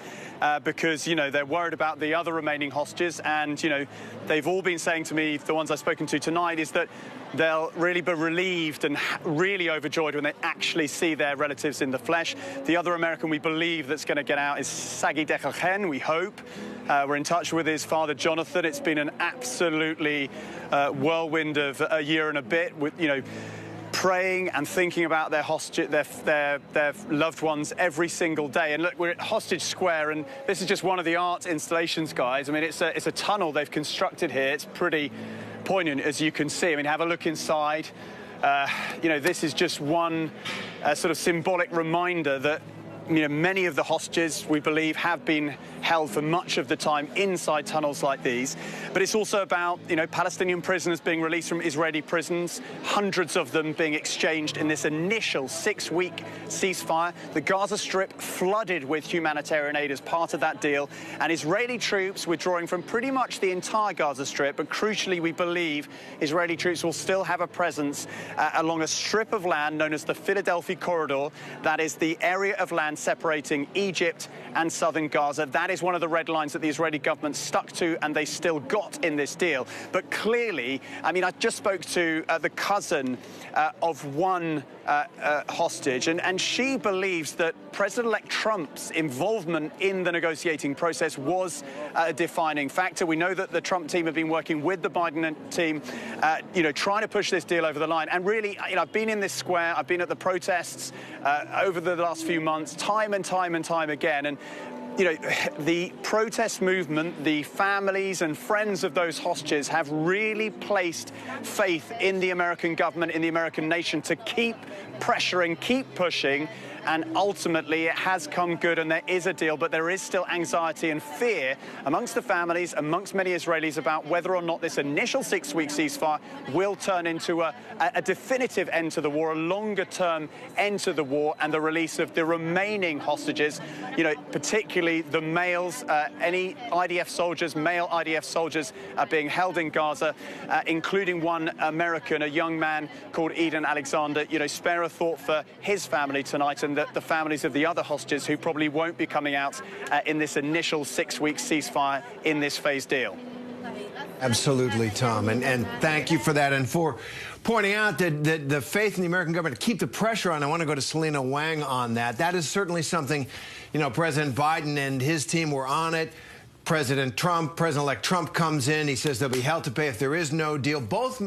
because, you know, they're worried about the other remaining hostages, and, you know, they've all been saying to me, the ones I've spoken to tonight, is that they'll really be relieved and really overjoyed when they actually see their relatives in the flesh. The other American we believe that's going to get out is Sagi Dechelchen, we hope. We're in touch with his father, Jonathan. It's been an absolutely whirlwind of a year and a bit, with, you know, praying and thinking about their hostage, their loved ones every single day. And look, we're at Hostage Square, and this is just one of the art installations, guys. I mean, it's a tunnel they've constructed here. It's pretty poignant, as you can see. I mean, have a look inside. You know, this is just one sort of symbolic reminder that, you know, many of the hostages, we believe, have been held for much of the time inside tunnels like these. But it's also about, you know, Palestinian prisoners being released from Israeli prisons, hundreds of them being exchanged in this initial 6-week ceasefire. The Gaza Strip flooded with humanitarian aid as part of that deal, and Israeli troops withdrawing from pretty much the entire Gaza Strip. But crucially, we believe Israeli troops will still have a presence along a strip of land known as the Philadelphia Corridor. That is the area of land separating Egypt and southern Gaza. That is one of the red lines that the Israeli government stuck to, and they still got in this deal. But clearly, I mean, I just spoke to the cousin of one hostage, and she believes that President-elect Trump's involvement in the negotiating process was a defining factor. We know that the Trump team have been working with the Biden team, you know, trying to push this deal over the line. And really, you know, I've been in this square, I've been at the protests over the last few months, time and time and time again. And you know, the protest movement, the families and friends of those hostages have really placed faith in the American government, in the American nation, to keep pressuring, keep pushing, and ultimately it has come good and there is a deal, but there is still anxiety and fear amongst the families, amongst many Israelis, about whether or not this initial 6-week ceasefire will turn into a definitive end to the war, a longer-term end to the war, and the release of the remaining hostages, you know, particularly the males, any IDF soldiers, male IDF soldiers are being held in Gaza, including one American, a young man called Eden Alexander. You know, spare a thought for his family tonight and the families of the other hostages who probably won't be coming out in this initial 6-week ceasefire in this phase deal. Absolutely, Tom, and thank you for that and for pointing out that the faith in the American government to keep the pressure on. I want to go to Selena Wang on that. That is certainly something, you know, President Biden and his team were on it. President-elect Trump comes in. He says there'll be hell to pay if there is no deal. Both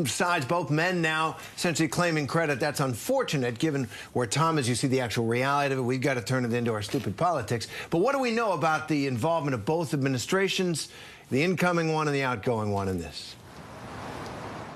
sides, both men now essentially claiming credit. That's unfortunate, given where Tom is. You see the actual reality of it. We've got to turn it into our stupid politics. But what do we know about the involvement of both administrations, the incoming one and the outgoing one in this?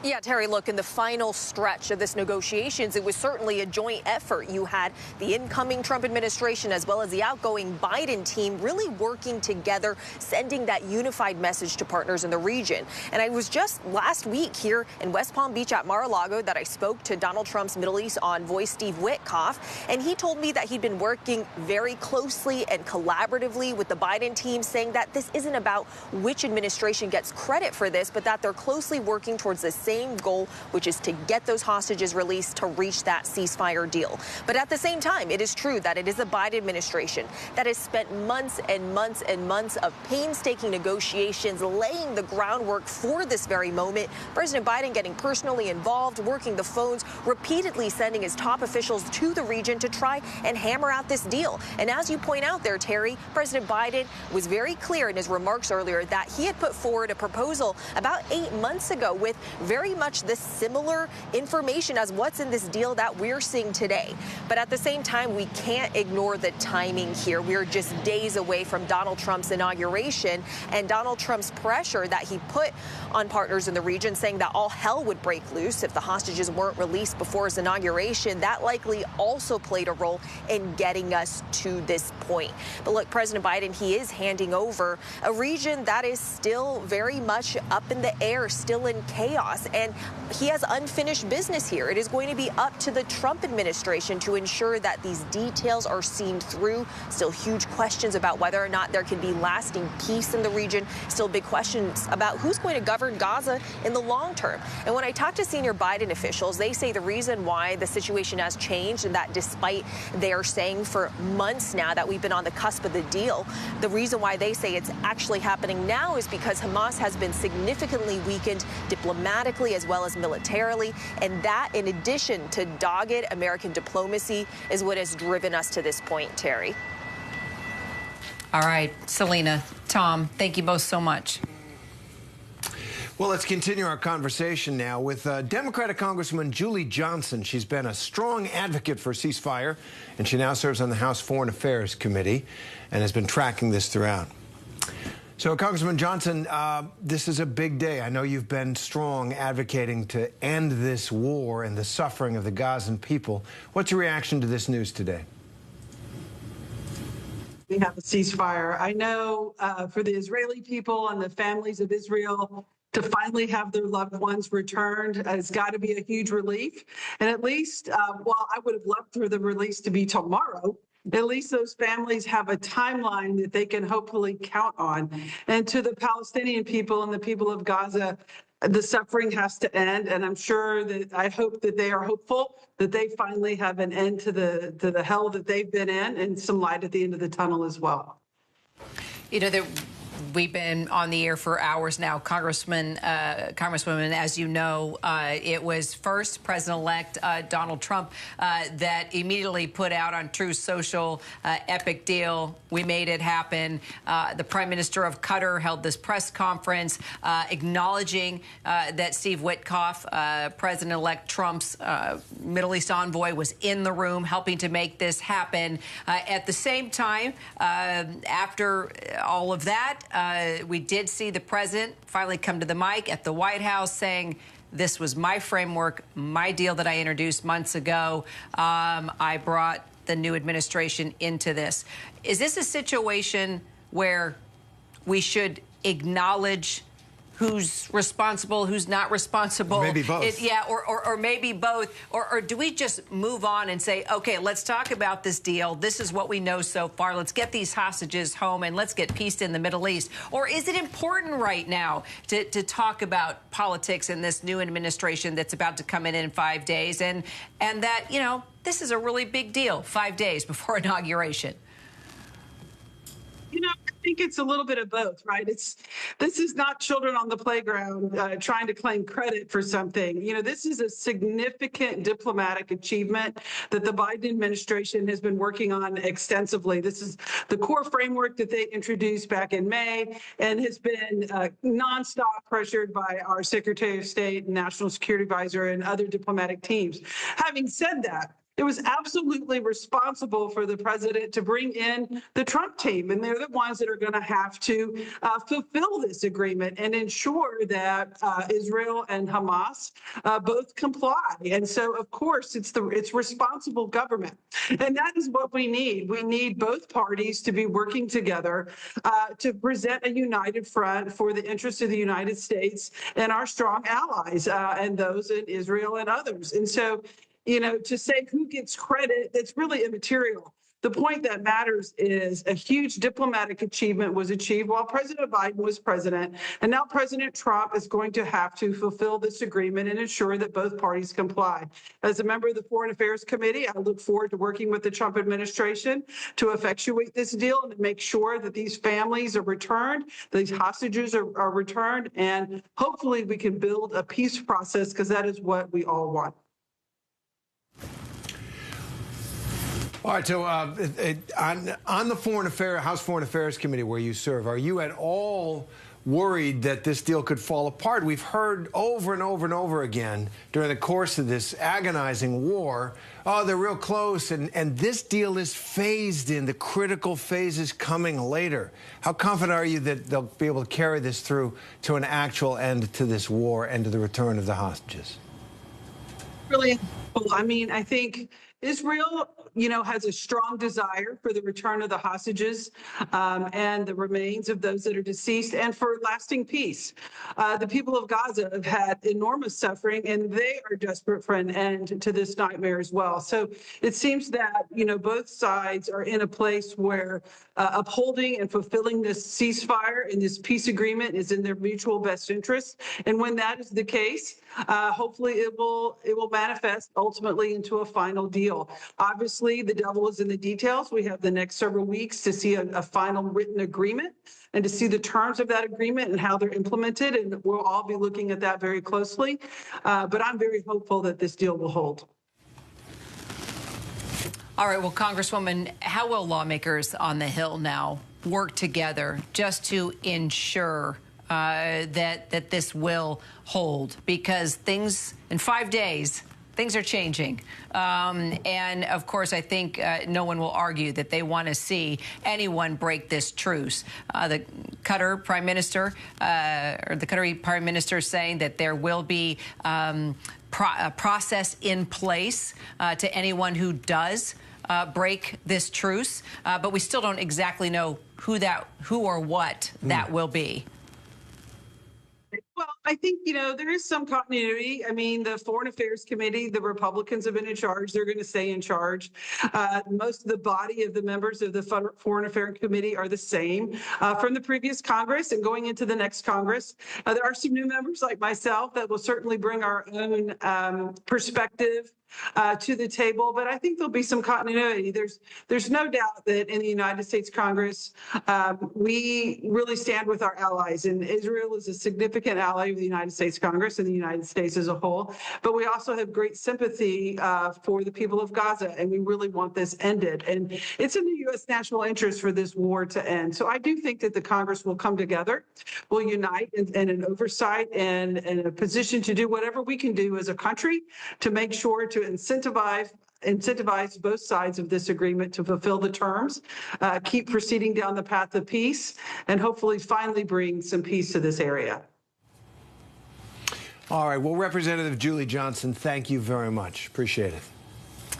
Yeah, Terry, look, in the final stretch of this negotiations, it was certainly a joint effort. You had the incoming Trump administration as well as the outgoing Biden team really working together, sending that unified message to partners in the region. And I was just last week here in West Palm Beach at Mar-a-Lago that I spoke to Donald Trump's Middle East envoy, Steve Witkoff, and he told me that he'd been working very closely and collaboratively with the Biden team, saying that this isn't about which administration gets credit for this, but that they're closely working towards the same goal, which is to get those hostages released to reach that ceasefire deal. But at the same time, it is true that it is the Biden administration that has spent months and months and months of painstaking negotiations, laying the groundwork for this very moment. President Biden getting personally involved, working the phones, repeatedly sending his top officials to the region to try and hammer out this deal. And as you point out there, Terry, President Biden was very clear in his remarks earlier that he had put forward a proposal about 8 months ago with very much the similar information as what's in this deal that we're seeing today. But at the same time, we can't ignore the timing here. We're just days away from Donald Trump's inauguration and Donald Trump's pressure that he put on partners in the region, saying that all hell would break loose if the hostages weren't released before his inauguration. That likely also played a role in getting us to this point. But look, President Biden, he is handing over a region that is still very much up in the air, still in chaos. And he has unfinished business here. It is going to be up to the Trump administration to ensure that these details are seen through. Still huge questions about whether or not there can be lasting peace in the region. Still big questions about who's going to govern Gaza in the long term. And when I talk to senior Biden officials, they say the reason why the situation has changed and that despite they are saying for months now that we've been on the cusp of the deal, the reason why they say it's actually happening now is because Hamas has been significantly weakened diplomatically as well as militarily, and that, in addition to dogged American diplomacy, is what has driven us to this point, Terry. All right, Selena, Tom, thank you both so much. Well, let's continue our conversation now with Democratic Congresswoman Julie Johnson. She's been a strong advocate for ceasefire, and she now serves on the House Foreign Affairs Committee and has been tracking this throughout. So, Congressman Johnson, this is a big day. I know you've been strong advocating to end this war and the suffering of the Gazan people. What's your reaction to this news today? We have a ceasefire. I know for the Israeli people and the families of Israel to finally have their loved ones returned has got to be a huge relief. And at least, while I would have loved for the release to be tomorrow, at least those families have a timeline that they can hopefully count on. And to the Palestinian people and the people of Gaza, the suffering has to end. And I'm sure that I hope that they are hopeful that they finally have an end to the hell that they've been in and some light at the end of the tunnel as well. You know, we've been on the air for hours now, Congresswoman, as you know. It was first President-elect Donald Trump that immediately put out on Truth Social, epic deal. We made it happen. The Prime Minister of Qatar held this press conference acknowledging that Steve Witkoff, President-elect Trump's Middle East envoy, was in the room helping to make this happen. At the same time, after all of that, we did see the president finally come to the mic at the White House saying, this was my framework, my deal that I introduced months ago. I brought the new administration into this. Is this a situation where we should acknowledge who's responsible, who's not responsible? Maybe both. Or maybe both. Or do we just move on and say, okay, let's talk about this deal. This is what we know so far. Let's get these hostages home and let's get peace in the Middle East. Or is it important right now to talk about politics in this new administration that's about to come in 5 days and that, you know, this is a really big deal, 5 days before inauguration? You know, I think it's a little bit of both, right? This is not children on the playground trying to claim credit for something. You know, this is a significant diplomatic achievement that the Biden administration has been working on extensively. This is the core framework that they introduced back in May and has been nonstop pressured by our Secretary of State and National Security Advisor and other diplomatic teams. Having said that, it was absolutely responsible for the president to bring in the Trump team, and they're the ones that are going to have to fulfill this agreement and ensure that Israel and Hamas both comply. And so, of course, it's responsible government, and that is what we need. We need both parties to be working together to present a united front for the interests of the United States and our strong allies and those in Israel and others. And so, you know, to say who gets credit, that's really immaterial. The point that matters is a huge diplomatic achievement was achieved while President Biden was president, and now President Trump is going to have to fulfill this agreement and ensure that both parties comply. As a member of the Foreign Affairs Committee, I look forward to working with the Trump administration to effectuate this deal and to make sure that these families are returned, these hostages are returned, and hopefully we can build a peace process, because that is what we all want. All right, so on the House Foreign Affairs Committee where you serve, are you at all worried that this deal could fall apart? We've heard over and over and over again during the course of this agonizing war, oh, they're real close, and this deal is phased in. The critical phase is coming later. How confident are you that they'll be able to carry this through to an actual end to this war and to the return of the hostages? Really, I mean, I think Israel, you know, has a strong desire for the return of the hostages and the remains of those that are deceased, and for lasting peace. The people of Gaza have had enormous suffering, and they are desperate for an end to this nightmare as well. So it seems that, you know, both sides are in a place where upholding and fulfilling this ceasefire and this peace agreement is in their mutual best interest. And when that is the case, hopefully it will manifest ultimately into a final deal. Obviously, the devil is in the details. We have the next several weeks to see a final written agreement and to see the terms of that agreement and how they're implemented. And we'll all be looking at that very closely. But I'm very hopeful that this deal will hold. All right, well, Congresswoman, how will lawmakers on the Hill now work together just to ensure that this will hold? Because things in 5 days, things are changing. And, of course, I think no one will argue that they want to see anyone break this truce. The Qatar Prime Minister, or the Qatari Prime Minister, saying that there will be a process in place to anyone who does break this truce. But we still don't exactly know who or what that will be. Well, I think, you know, there is some continuity. I mean, the Foreign Affairs Committee, the Republicans have been in charge. They're going to stay in charge. Most of the body of the members of the Foreign Affairs Committee are the same from the previous Congress and going into the next Congress. There are some new members like myself that will certainly bring our own perspective to the table, but I think there'll be some continuity. There's no doubt that in the United States Congress, we really stand with our allies, and Israel is a significant ally of the United States Congress and the United States as a whole. But we also have great sympathy for the people of Gaza, and we really want this ended. And it's in the U.S. national interest for this war to end. So I do think that the Congress will come together, will unite in an oversight and a position to do whatever we can do as a country to make sure to incentivize both sides of this agreement to fulfill the terms, keep proceeding down the path of peace, and hopefully finally bring some peace to this area. All right. Well, Representative Julie Johnson, thank you very much. Appreciate it.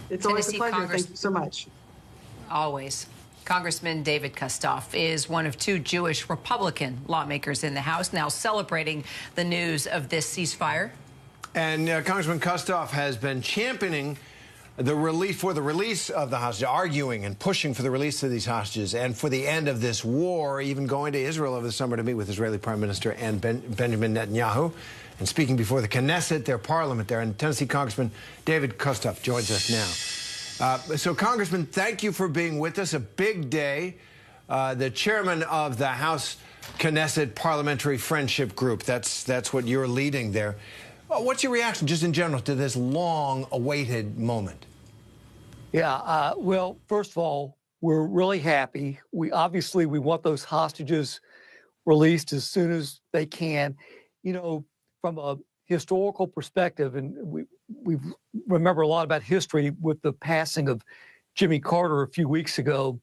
It's always a pleasure. Congress. Thank you so much. Always. Congressman David Kustoff is one of 2 Jewish Republican lawmakers in the House now celebrating the news of this ceasefire. And Congressman Kustoff has been championing the release of the hostages, arguing and pushing for the release of these hostages and for the end of this war, even going to Israel over the summer to meet with Israeli Prime Minister and Benjamin Netanyahu, and speaking before the Knesset, their parliament there. And Tennessee Congressman David Kustoff joins us now. So, Congressman, thank you for being with us. A big day. The chairman of the House Knesset Parliamentary Friendship Group, that's what you're leading there. What's your reaction, just in general, to this long-awaited moment? Yeah, well, first of all, we're really happy. We want those hostages released as soon as they can. You know, from a historical perspective, and we remember a lot about history with the passing of Jimmy Carter a few weeks ago.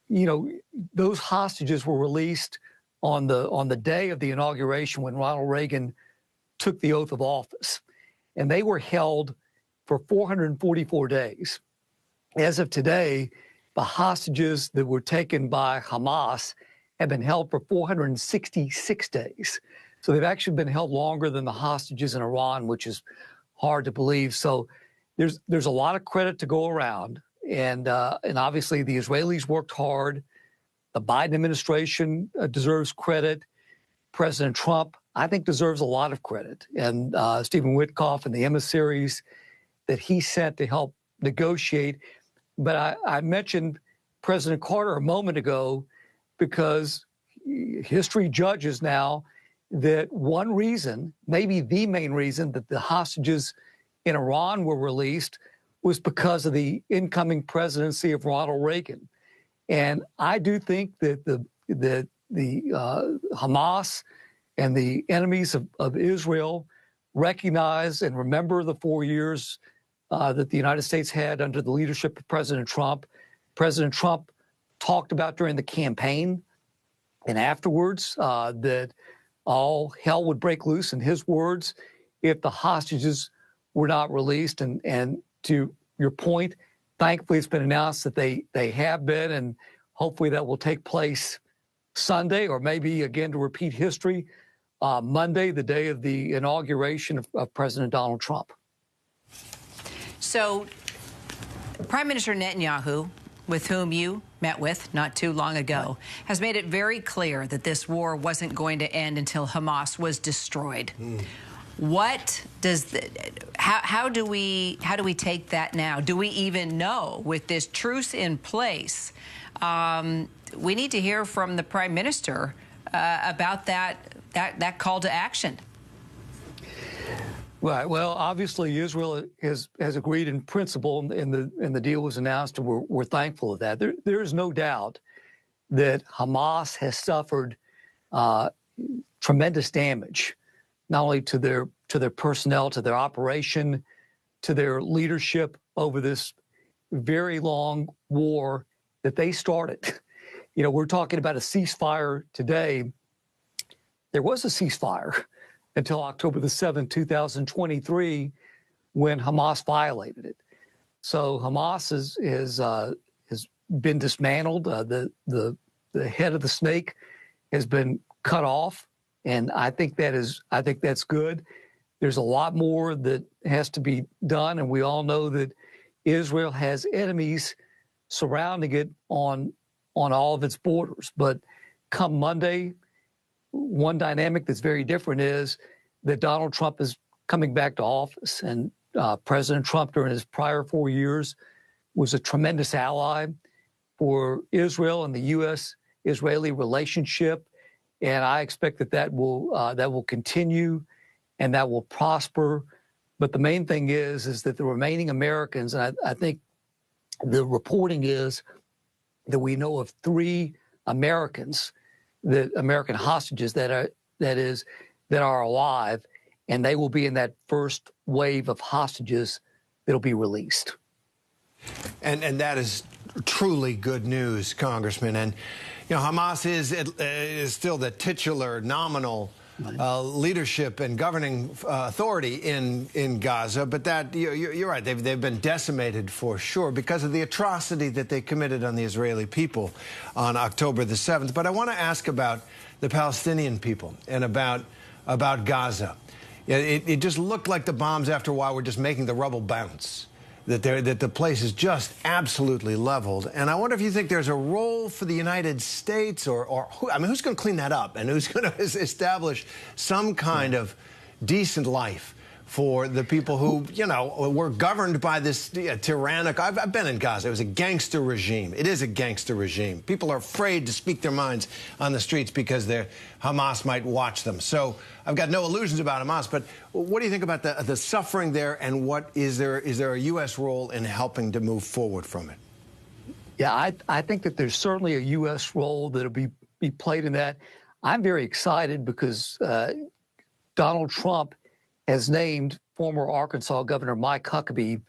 You know, those hostages were released on the day of the inauguration when Ronald Reagan took the oath of office, and they were held for 444 days. As of today, the hostages that were taken by Hamas have been held for 466 days. So they've actually been held longer than the hostages in Iran, which is hard to believe. So there's a lot of credit to go around, and obviously the Israelis worked hard. The Biden administration deserves credit. President Trump, I think, deserves a lot of credit, and Stephen Witkoff and the emissaries that he sent to help negotiate. But I mentioned President Carter a moment ago because history judges now that one reason, maybe the main reason, that the hostages in Iran were released was because of the incoming presidency of Ronald Reagan. And I do think that the Hamas and the enemies of Israel recognize and remember the 4 years that the United States had under the leadership of President Trump. President Trump talked about during the campaign and afterwards that all hell would break loose, in his words, if the hostages were not released. And to your point, thankfully it's been announced that they have been, and hopefully that will take place Sunday, or maybe, again, to repeat history, Monday, the day of the inauguration of President Donald Trump. So Prime Minister Netanyahu, with whom you met with not too long ago, has made it very clear that this war wasn't going to end until Hamas was destroyed. What does how do we take that now? Do we even know, with this truce in place? We need to hear from the Prime Minister about that call to action. Right. Well, obviously, Israel has agreed in principle, and the deal was announced, and we're thankful of that. There is no doubt that Hamas has suffered tremendous damage, not only to their personnel, to their operation, to their leadership over this very long war that they started. You know, we're talking about a ceasefire today. There was a ceasefire until October the 7th, 2023, when Hamas violated it. So Hamas has been dismantled. The head of the snake has been cut off, and I think that's good. There's a lot more that has to be done, and we all know that Israel has enemies surrounding it on all of its borders. But come Monday, one dynamic that's very different is that Donald Trump is coming back to office, and President Trump during his prior 4 years was a tremendous ally for Israel and the U.S.-Israeli relationship, and I expect that will continue and that will prosper. But the main thing is that the remaining Americans, and I think the reporting is that we know of 3 Americans, the American hostages that are alive, and they will be in that first wave of hostages that'll be released. And that is truly good news, Congressman. And you know, Hamas is still the titular, nominal leadership and governing authority in Gaza, but that you're right. They've been decimated for sure because of the atrocity that they committed on the Israeli people on October the 7th. But I want to ask about the Palestinian people and about Gaza. It just looked like the bombs after a while were just making the rubble bounce. That the place is just absolutely leveled. And I wonder if you think there's a role for the United States or who's going to clean that up and who's going to establish some kind of decent life for the people who, were governed by this tyrannic. I've been in Gaza. It was a gangster regime. It is a gangster regime. People are afraid to speak their minds on the streets because Hamas might watch them. So I've got no illusions about Hamas, but what do you think about the suffering there, and what is there a U.S. role in helping to move forward from it? Yeah, I think that there's certainly a U.S. role that'll be played in that. I'm very excited because Donald Trump has named former Arkansas Governor Mike Huckabee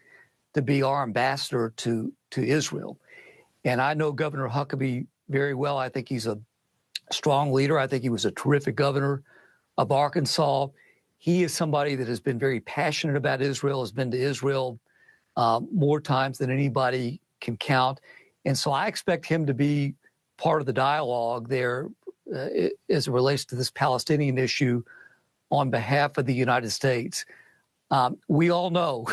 to be our ambassador to Israel. And I know Governor Huckabee very well. I think he's a strong leader. I think he was a terrific governor of Arkansas. He is somebody that has been very passionate about Israel, has been to Israel more times than anybody can count. And so I expect him to be part of the dialogue there as it relates to this Palestinian issue on behalf of the United States. We all know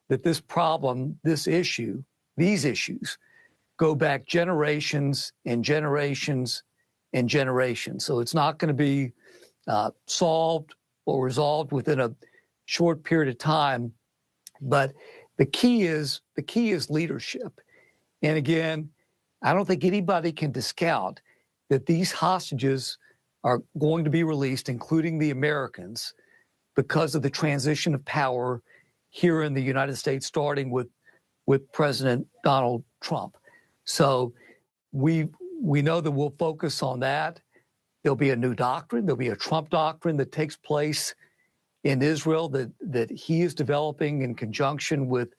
that this problem, this issue, these issues go back generations and generations and generations. So it's not going to be solved or resolved within a short period of time. But the key is leadership. And again, I don't think anybody can discount that these hostages are going to be released, including the Americans, because of the transition of power here in the United States, starting with President Donald Trump. So we know that we'll focus on that. There'll be a new doctrine. There'll be a Trump doctrine that takes place in Israel that he is developing in conjunction with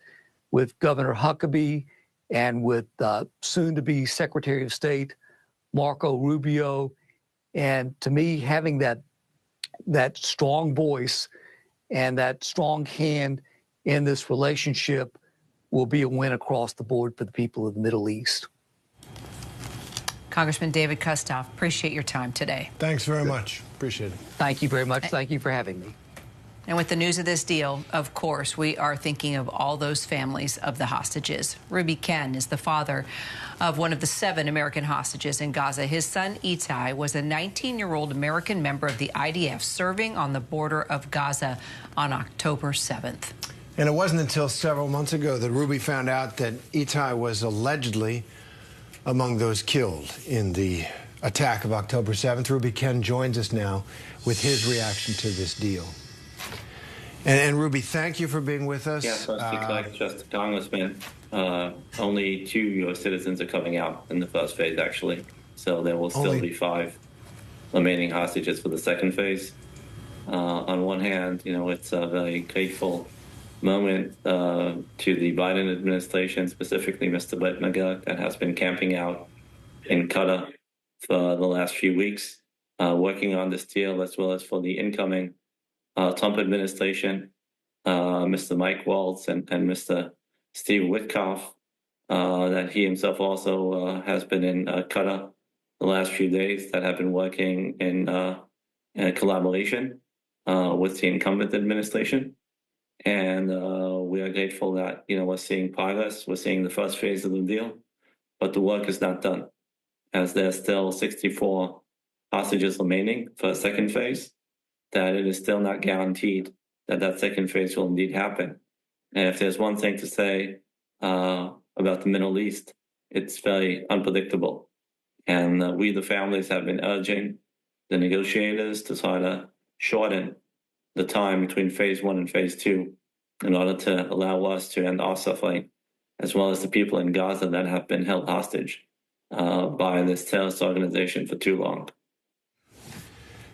Governor Huckabee and with soon-to-be Secretary of State Marco Rubio. And to me, having that strong voice and that strong hand in this relationship will be a win across the board for the people of the Middle East. Congressman David Kustoff, appreciate your time today. Thanks very much. Appreciate it. Thank you very much. Thank you for having me. And with the news of this deal, of course, we are thinking of all those families of the hostages. Ruby Ken is the father of one of the 7 American hostages in Gaza. His son, Itai, was a 19-year-old American member of the IDF serving on the border of Gaza on October 7th. And it wasn't until several months ago that Ruby found out that Itai was allegedly among those killed in the attack of October 7th. Ruby Ken joins us now with his reaction to this deal. And Ruby, thank you for being with us. Yes, just Congressman. Only 2 U.S. citizens are coming out in the first phase, actually. So there will still be 5 remaining hostages for the second phase. On one hand, it's a very grateful moment to the Biden administration, specifically Mr. Whitmer, that has been camping out in Qatar for the last few weeks, working on this deal, as well as for the incoming Trump administration, Mr. Mike Waltz and Mr. Steve Witkoff, that he himself also has been in Qatar the last few days, that have been working in collaboration with the incumbent administration. And we are grateful that, we're seeing progress. We're seeing the first phase of the deal, but the work is not done, as there's still 64 hostages remaining for a second phase, that it is still not guaranteed that that second phase will indeed happen. And if there's one thing to say about the Middle East, it's very unpredictable. And we, the families, have been urging the negotiators to try to shorten the time between phase 1 and phase 2 in order to allow us to end our suffering, as well as the people in Gaza that have been held hostage by this terrorist organization for too long.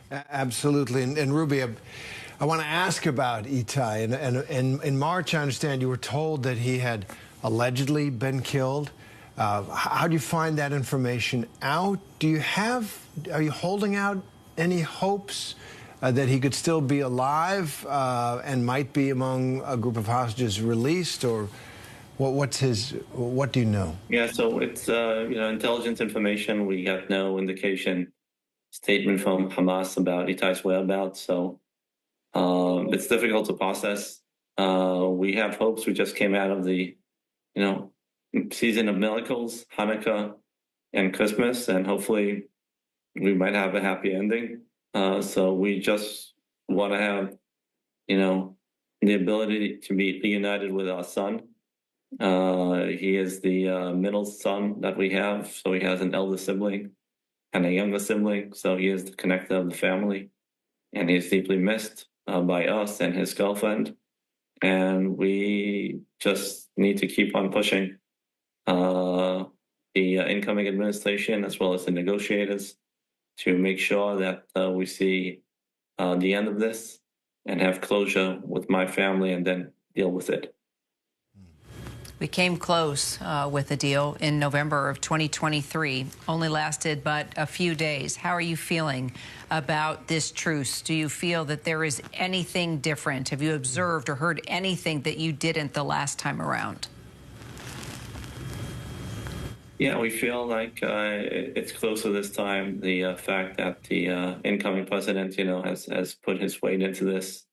Absolutely. And Ruby, I want to ask about Itai. And in March, I understand you were told that he had allegedly been killed. How do you find that information out? Are you holding out any hopes that he could still be alive and might be among a group of hostages released, or what do you know? Yeah, so it's intelligence information. We got no indication statement from Hamas about Itai's whereabouts, so it's difficult to process. We have hopes. We just came out of the season of miracles, Hanukkah and Christmas, and hopefully we might have a happy ending. So we just want to have, the ability to be reunited with our son. He is the middle son that we have, so he has an elder sibling and a younger sibling, so he is the connector of the family, and he is deeply missed by us and his girlfriend. And we just need to keep on pushing the incoming administration as well as the negotiators to make sure that we see the end of this and have closure with my family and then deal with it. We came close with a deal in November of 2023, only lasted but a few days. How are you feeling about this truce? Do you feel that there is anything different? Have you observed or heard anything that you didn't the last time around? Yeah, we feel like it's closer this time. The fact that the incoming president, has put his weight into this.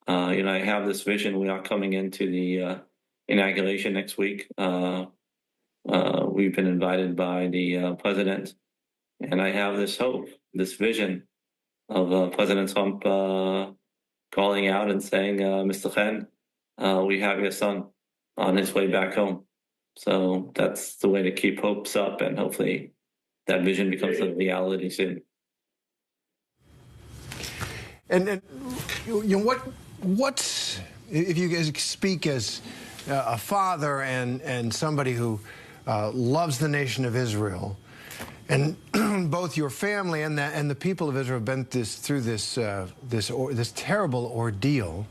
I have this vision. We are coming into the inauguration next week. We've been invited by the president, and I have this hope, this vision of President Trump calling out and saying, Mr. Khan, we have your son on his way back home. So that's the way to keep hopes up, and hopefully that vision becomes a reality soon. And what's, if you guys speak as a father and somebody who loves the nation of Israel, and both your family and the people of Israel have been through this terrible ordeal.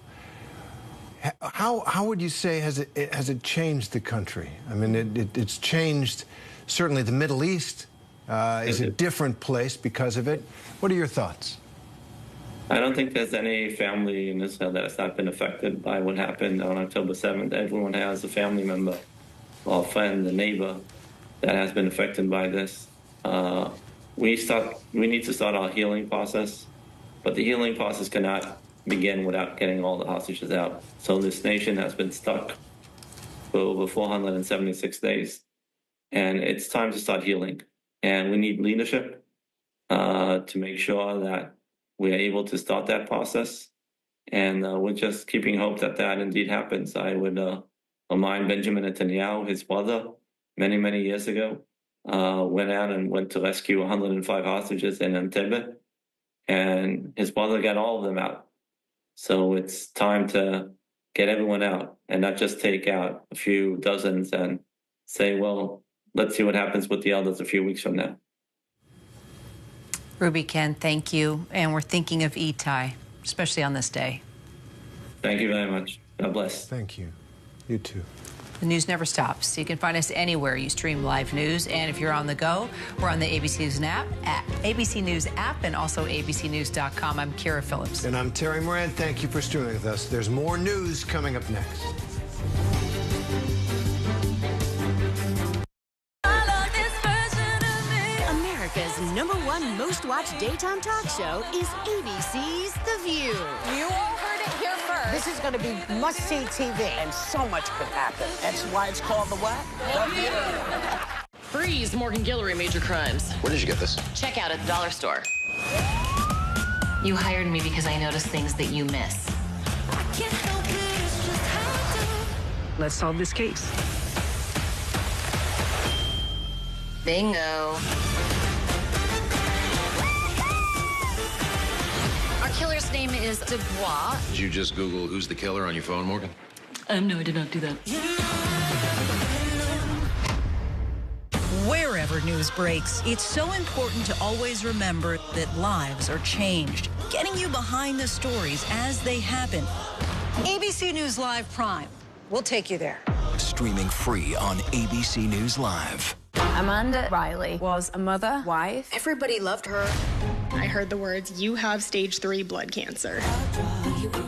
How would you say has it changed the country? I mean, it's changed. Certainly, the Middle East is a different place because of it. What are your thoughts? I don't think there's any family in Israel that has not been affected by what happened on October 7th. Everyone has a family member or a friend, a neighbor that has been affected by this. We need to start our healing process, but the healing process cannot begin without getting all the hostages out. So this nation has been stuck for over 476 days, and it's time to start healing. And we need leadership to make sure that we are able to start that process. And we're just keeping hope that that indeed happens. I would remind Benjamin Netanyahu, his brother, many, many years ago, went out and went to rescue 105 hostages in Entebbe, and his brother got all of them out. So it's time to get everyone out and not just take out a few dozens and say, well, let's see what happens with the others a few weeks from now. Ruby, Ken, thank you. And we're thinking of Itai, especially on this day. Thank you very much. God bless. Thank you. You too. The news never stops. You can find us anywhere you stream live news. And if you're on the go, we're on the ABC News app, and also abcnews.com. I'm Kira Phillips. And I'm Terry Moran. Thank you for streaming with us. There's more news coming up next. America's #1 most-watched daytime talk show is ABC's The View. You all heard it here first. This is going to be must-see TV. And so much could happen. That's why it's called The what? The View. Freeze Morgan Guillory Major Crimes. Where did you get this? Check out at the dollar store. You hired me because I noticed things that you miss. Let's solve this case. Bingo. Our killer's name is Dubois. Did you just Google who's the killer on your phone, Morgan? No, I did not do that. Wherever news breaks, it's so important to always remember that lives are changed. Getting you behind the stories as they happen. ABC News Live Prime. We'll take you there. Streaming free on ABC News Live. Amanda Riley was a mother, wife. Everybody loved her. I heard the words, "You have stage 3 blood cancer."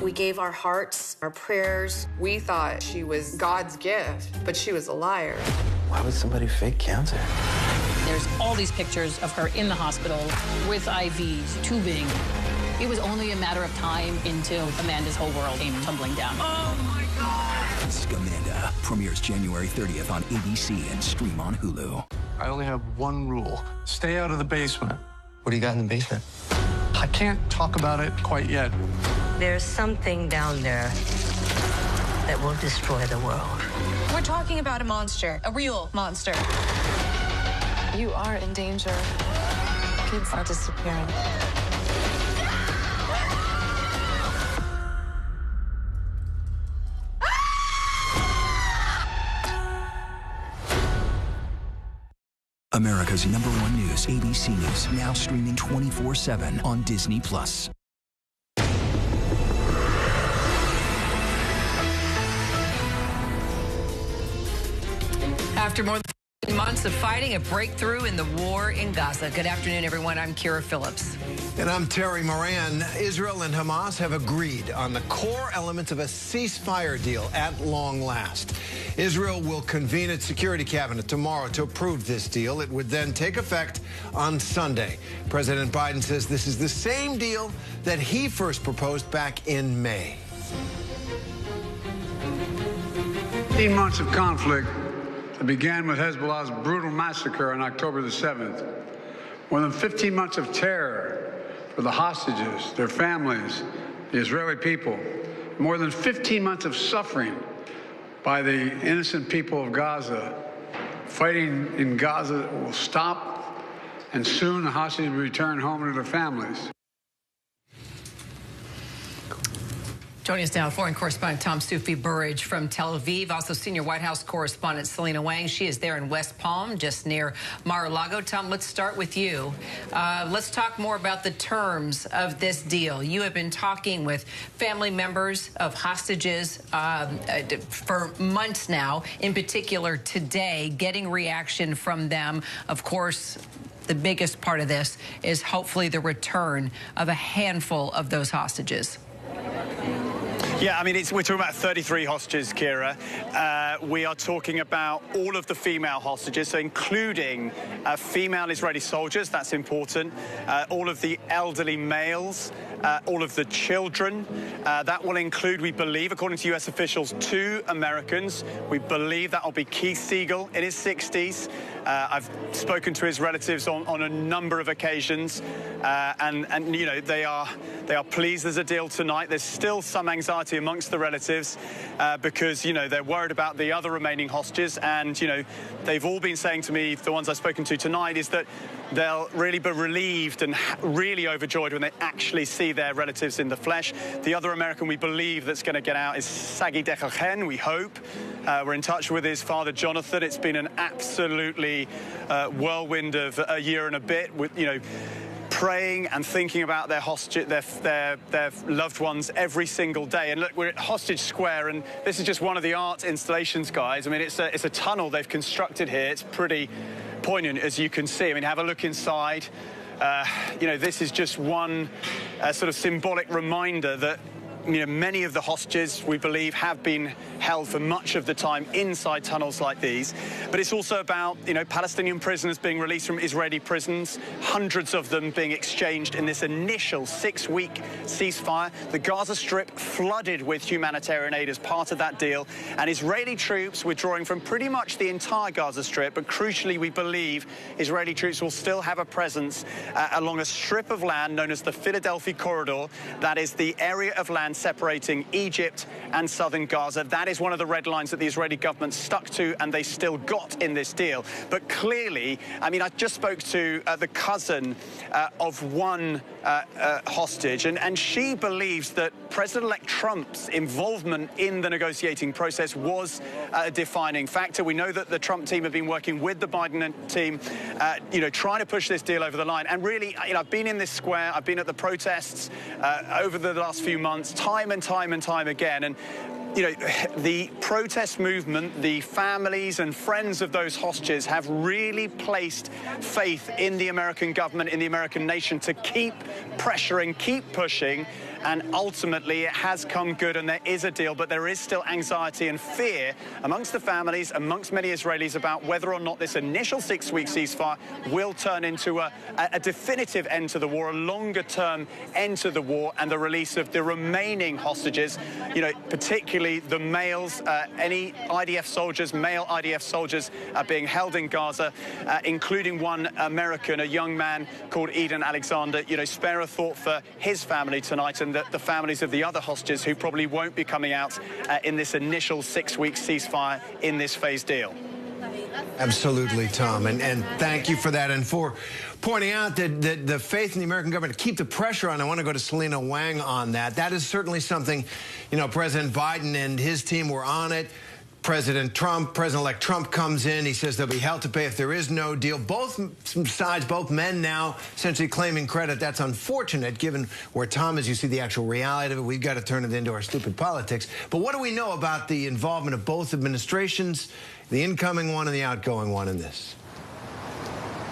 We gave our hearts, our prayers. We thought she was God's gift, but she was a liar. Why would somebody fake cancer? There's all these pictures of her in the hospital with IVs, tubing. It was only a matter of time until Amanda's whole world came tumbling down. Oh, my God! Scamanda premieres January 30th on ABC and stream on Hulu. I only have one rule. Stay out of the basement. What do you got in the basement? I can't talk about it quite yet. There's something down there that will destroy the world. We're talking about a monster, a real monster. You are in danger. Kids are disappearing. America's #1 news, ABC News, now streaming 24/7 on Disney+. After more than months of fighting, a breakthrough in the war in Gaza. Good afternoon, everyone. I'm Kira Phillips. And I'm Terry Moran. Israel and Hamas have agreed on the core elements of a ceasefire deal at long last. Israel will convene its Security Cabinet tomorrow to approve this deal. It would then take effect on Sunday. President Biden says this is the same deal that he first proposed back in May. 15 months of conflict that began with Hezbollah's brutal massacre on October the 7th. More than 15 months of terror for the hostages, their families, the Israeli people. More than 15 months of suffering by the innocent people of Gaza. Fighting in Gaza will stop, and soon the hostages will return home to their families. Joining us now, foreign correspondent Tom Soufi-Burridge from Tel Aviv. Also, senior White House correspondent Selena Wang. She is there in West Palm, just near Mar-a-Lago. Tom, let's start with you. Let's talk more about the terms of this deal. You have been talking with family members of hostages for months now, in particular today, getting reaction from them. Of course, the biggest part of this is hopefully the return of a handful of those hostages. Yeah, I mean, we're talking about 33 hostages, Kira. We are talking about all of the female hostages, so including female Israeli soldiers, that's important, all of the elderly males, all of the children. That will include, we believe, according to U.S. officials, 2 Americans. We believe that will be Keith Siegel in his 60s. I've spoken to his relatives on a number of occasions, and you know, they are pleased there's a deal tonight. There's still some anxiety amongst the relatives because, you know, they're worried about the other remaining hostages, and, you know, they've all been saying to me, the ones I've spoken to tonight, is that they'll really be relieved and really overjoyed when they actually see their relatives in the flesh. The other American we believe that's going to get out is Sagi Dechachen, we hope. We're in touch with his father, Jonathan. It's been an absolutely whirlwind of a year and a bit, with, you know, praying and thinking about their hostage, their loved ones every single day. And look, we're at Hostage Square, and this is just one of the art installations, guys. I mean, it's a tunnel they've constructed here. It's pretty poignant, as you can see. I mean, have a look inside. You know, this is just one sort of symbolic reminder that, you know, many of the hostages, we believe, have been held for much of the time inside tunnels like these. But it's also about, you know, Palestinian prisoners being released from Israeli prisons, hundreds of them being exchanged in this initial 6-week ceasefire. The Gaza Strip flooded with humanitarian aid as part of that deal, and Israeli troops withdrawing from pretty much the entire Gaza Strip. But crucially, we believe Israeli troops will still have a presence along a strip of land known as the Philadelphia Corridor. That is the area of land separating Egypt and southern Gaza. That is one of the red lines that the Israeli government stuck to, and they still got in this deal. But clearly, I mean, I just spoke to the cousin of one hostage, and she believes that President-elect Trump's involvement in the negotiating process was a defining factor. We know that the Trump team have been working with the Biden team, you know, trying to push this deal over the line. And really, you know, I've been in this square, I've been at the protests over the last few months, time and time and time again, and You know, the protest movement, the families and friends of those hostages have really placed faith in the American government, in the American nation to keep pressuring, keep pushing. And ultimately, it has come good and there is a deal, but there is still anxiety and fear amongst the families, amongst many Israelis about whether or not this initial 6-week ceasefire will turn into a definitive end to the war, a longer-term end to the war, and the release of the remaining hostages, you know, particularly the males, any IDF soldiers, male IDF soldiers are being held in Gaza, including one American, a young man called Eden Alexander. You know, spare a thought for his family tonight and the families of the other hostages who probably won't be coming out in this initial 6-week ceasefire in this phase deal. Absolutely, Tom, and thank you for that and for pointing out that the faith in the American government to keep the pressure on. I want to go to Selena Wang on that. That is certainly something, you know, President Biden and his team were on it. President-elect Trump comes in. He says there'll be hell to pay if there is no deal. Both sides, both men now essentially claiming credit. That's unfortunate, given where Tom is. You see the actual reality of it. We've got to turn it into our stupid politics. But what do we know about the involvement of both administrations, the incoming one and the outgoing one in this?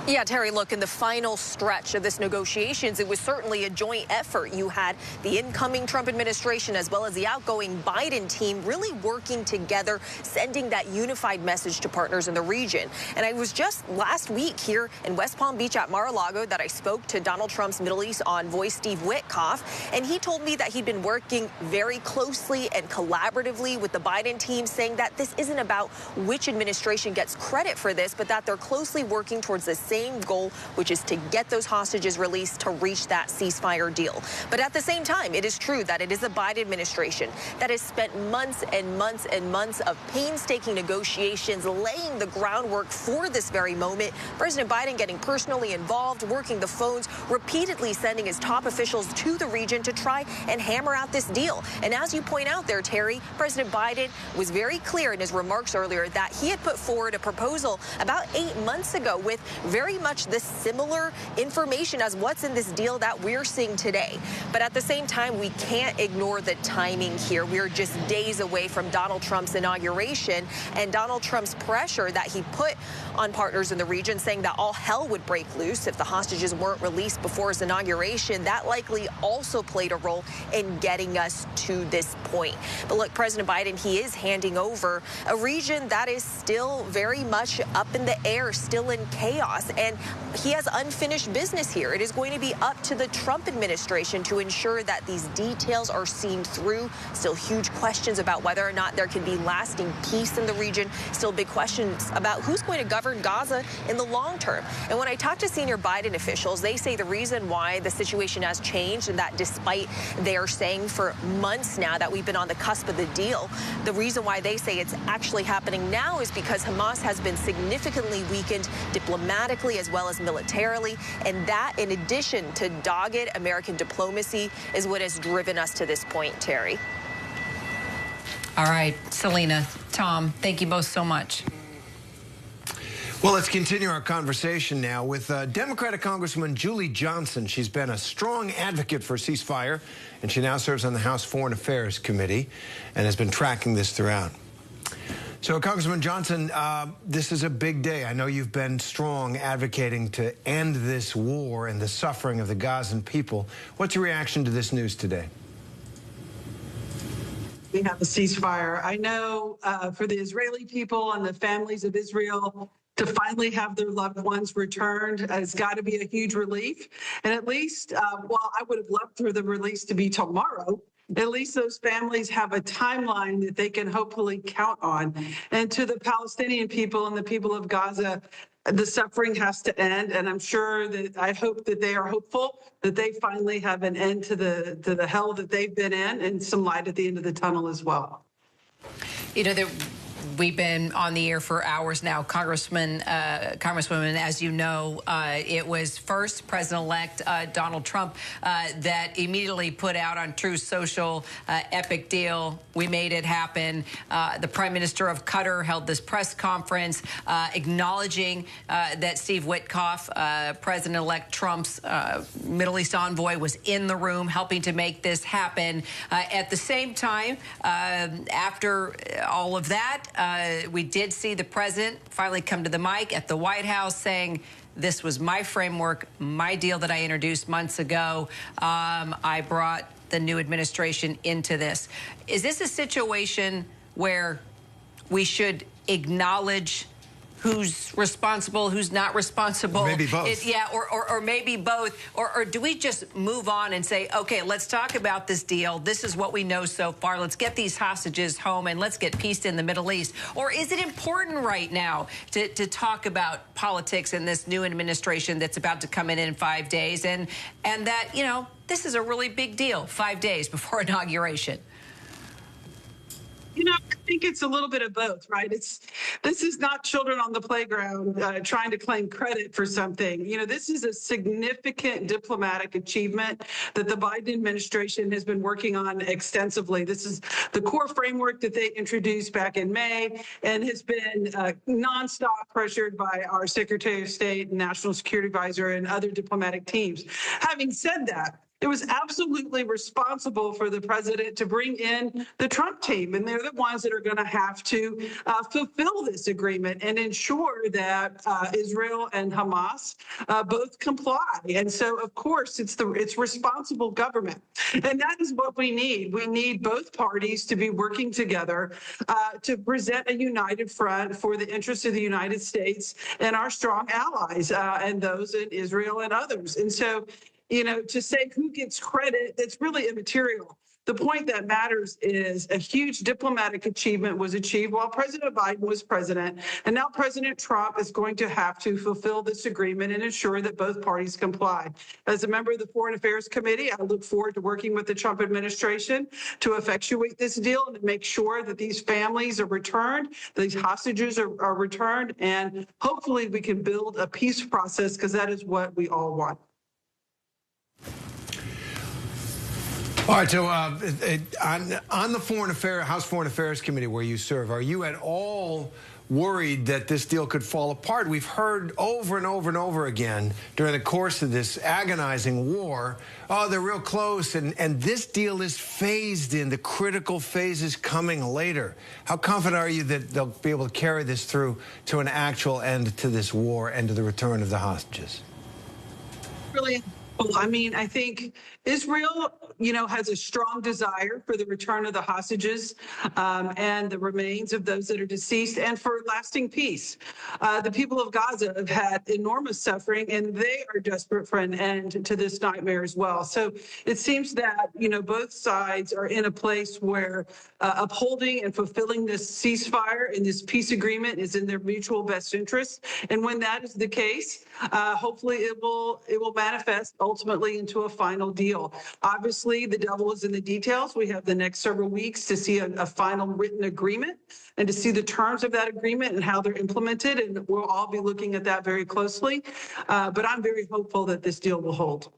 Yeah, Terry, look, in the final stretch of this negotiations, it was certainly a joint effort. You had the incoming Trump administration as well as the outgoing Biden team really working together, sending that unified message to partners in the region. And I was just last week here in West Palm Beach at Mar-a-Lago that I spoke to Donald Trump's Middle East envoy, Steve Witkoff, and he told me that he'd been working very closely and collaboratively with the Biden team, saying that this isn't about which administration gets credit for this, but that they're closely working towards the same goal, which is to get those hostages released to reach that ceasefire deal. But at the same time, it is true that it is a Biden administration that has spent months and months and months of painstaking negotiations, laying the groundwork for this very moment. President Biden getting personally involved, working the phones, repeatedly sending his top officials to the region to try and hammer out this deal. And as you point out there, Terry, President Biden was very clear in his remarks earlier that he had put forward a proposal about 8 months ago with very much the similar information as what's in this deal that we're seeing today. But at the same time, we can't ignore the timing here. We're just days away from Donald Trump's inauguration and Donald Trump's pressure that he put on partners in the region, saying that all hell would break loose if the hostages weren't released before his inauguration. That likely also played a role in getting us to this point. But look, President Biden, he is handing over a region that is still very much up in the air, still in chaos. And he has unfinished business here. It is going to be up to the Trump administration to ensure that these details are seen through. Still huge questions about whether or not there can be lasting peace in the region. Still big questions about who's going to govern Gaza in the long term. And when I talk to senior Biden officials, they say the reason why the situation has changed, and that despite they are saying for months now that we've been on the cusp of the deal, the reason why they say it's actually happening now is because Hamas has been significantly weakened diplomatically as well as militarily, and that, in addition to dogged American diplomacy, is what has driven us to this point, Terry. All right, Selena, Tom, thank you both so much. Well, let's continue our conversation now with Democratic Congresswoman Julie Johnson. She's been a strong advocate for a ceasefire, and she now serves on the House Foreign Affairs Committee and has been tracking this throughout. So, Congressman Johnson, this is a big day. I know you've been strong advocating to end this war and the suffering of the Gazan people. What's your reaction to this news today? We have a ceasefire. I know for the Israeli people and the families of Israel to finally have their loved ones returned has got to be a huge relief. And at least, while I would have loved for the release to be tomorrow, at least those families have a timeline that they can hopefully count on. And to the Palestinian people and the people of Gaza, the suffering has to end. And I'm sure that I hope that they are hopeful that they finally have an end to the hell that they've been in and some light at the end of the tunnel as well. You know, We've been on the air for hours now, Congresswoman, as you know, it was first President-elect Donald Trump that immediately put out on Truth Social, epic deal. We made it happen. The Prime Minister of Qatar held this press conference acknowledging that Steve Witkoff, President-elect Trump's Middle East envoy, was in the room helping to make this happen. At the same time, after all of that, we did see the president finally come to the mic at the White House saying, this was my framework, my deal that I introduced months ago. I brought the new administration into this. Is this a situation where we should acknowledge who's responsible, who's not responsible? Maybe both. Or maybe both. Or do we just move on and say, okay, let's talk about this deal. This is what we know so far. Let's get these hostages home and let's get peace in the Middle East. Or is it important right now to talk about politics in this new administration that's about to come in 5 days and that, you know, this is a really big deal, 5 days before inauguration? You know, I think it's a little bit of both, right? This is not children on the playground trying to claim credit for something. You know, this is a significant diplomatic achievement that the Biden administration has been working on extensively. This is the core framework that they introduced back in May and has been nonstop pressured by our Secretary of State and National Security Advisor and other diplomatic teams. Having said that, it was absolutely responsible for the president to bring in the Trump team, and they're the ones that are going to have to fulfill this agreement and ensure that Israel and Hamas both comply. And so, of course, it's responsible government, and that is what we need. We need both parties to be working together to present a united front for the interests of the United States and our strong allies and those in Israel and others. And so, you know, to say who gets credit, that's really immaterial. The point that matters is a huge diplomatic achievement was achieved while President Biden was president, and now President Trump is going to have to fulfill this agreement and ensure that both parties comply. As a member of the Foreign Affairs Committee, I look forward to working with the Trump administration to effectuate this deal and to make sure that these families are returned, these hostages are returned, and hopefully we can build a peace process, because that is what we all want. All right, so on the House Foreign Affairs Committee where you serve, are you at all worried that this deal could fall apart? We've heard over and over and over again during the course of this agonizing war, oh, they're real close, and this deal is phased in. The critical phase is coming later. How confident are you that they'll be able to carry this through to an actual end to this war and to the return of the hostages? Really? Well, I mean, I think Israel, you know, has a strong desire for the return of the hostages and the remains of those that are deceased and for lasting peace. The people of Gaza have had enormous suffering, and they are desperate for an end to this nightmare as well. So it seems that, you know, both sides are in a place where upholding and fulfilling this ceasefire and this peace agreement is in their mutual best interest. And when that is the case, hopefully it will manifest ultimately into a final deal. Obviously, the devil is in the details. We have the next several weeks to see a final written agreement and to see the terms of that agreement and how they're implemented. And we'll all be looking at that very closely. But I'm very hopeful that this deal will hold.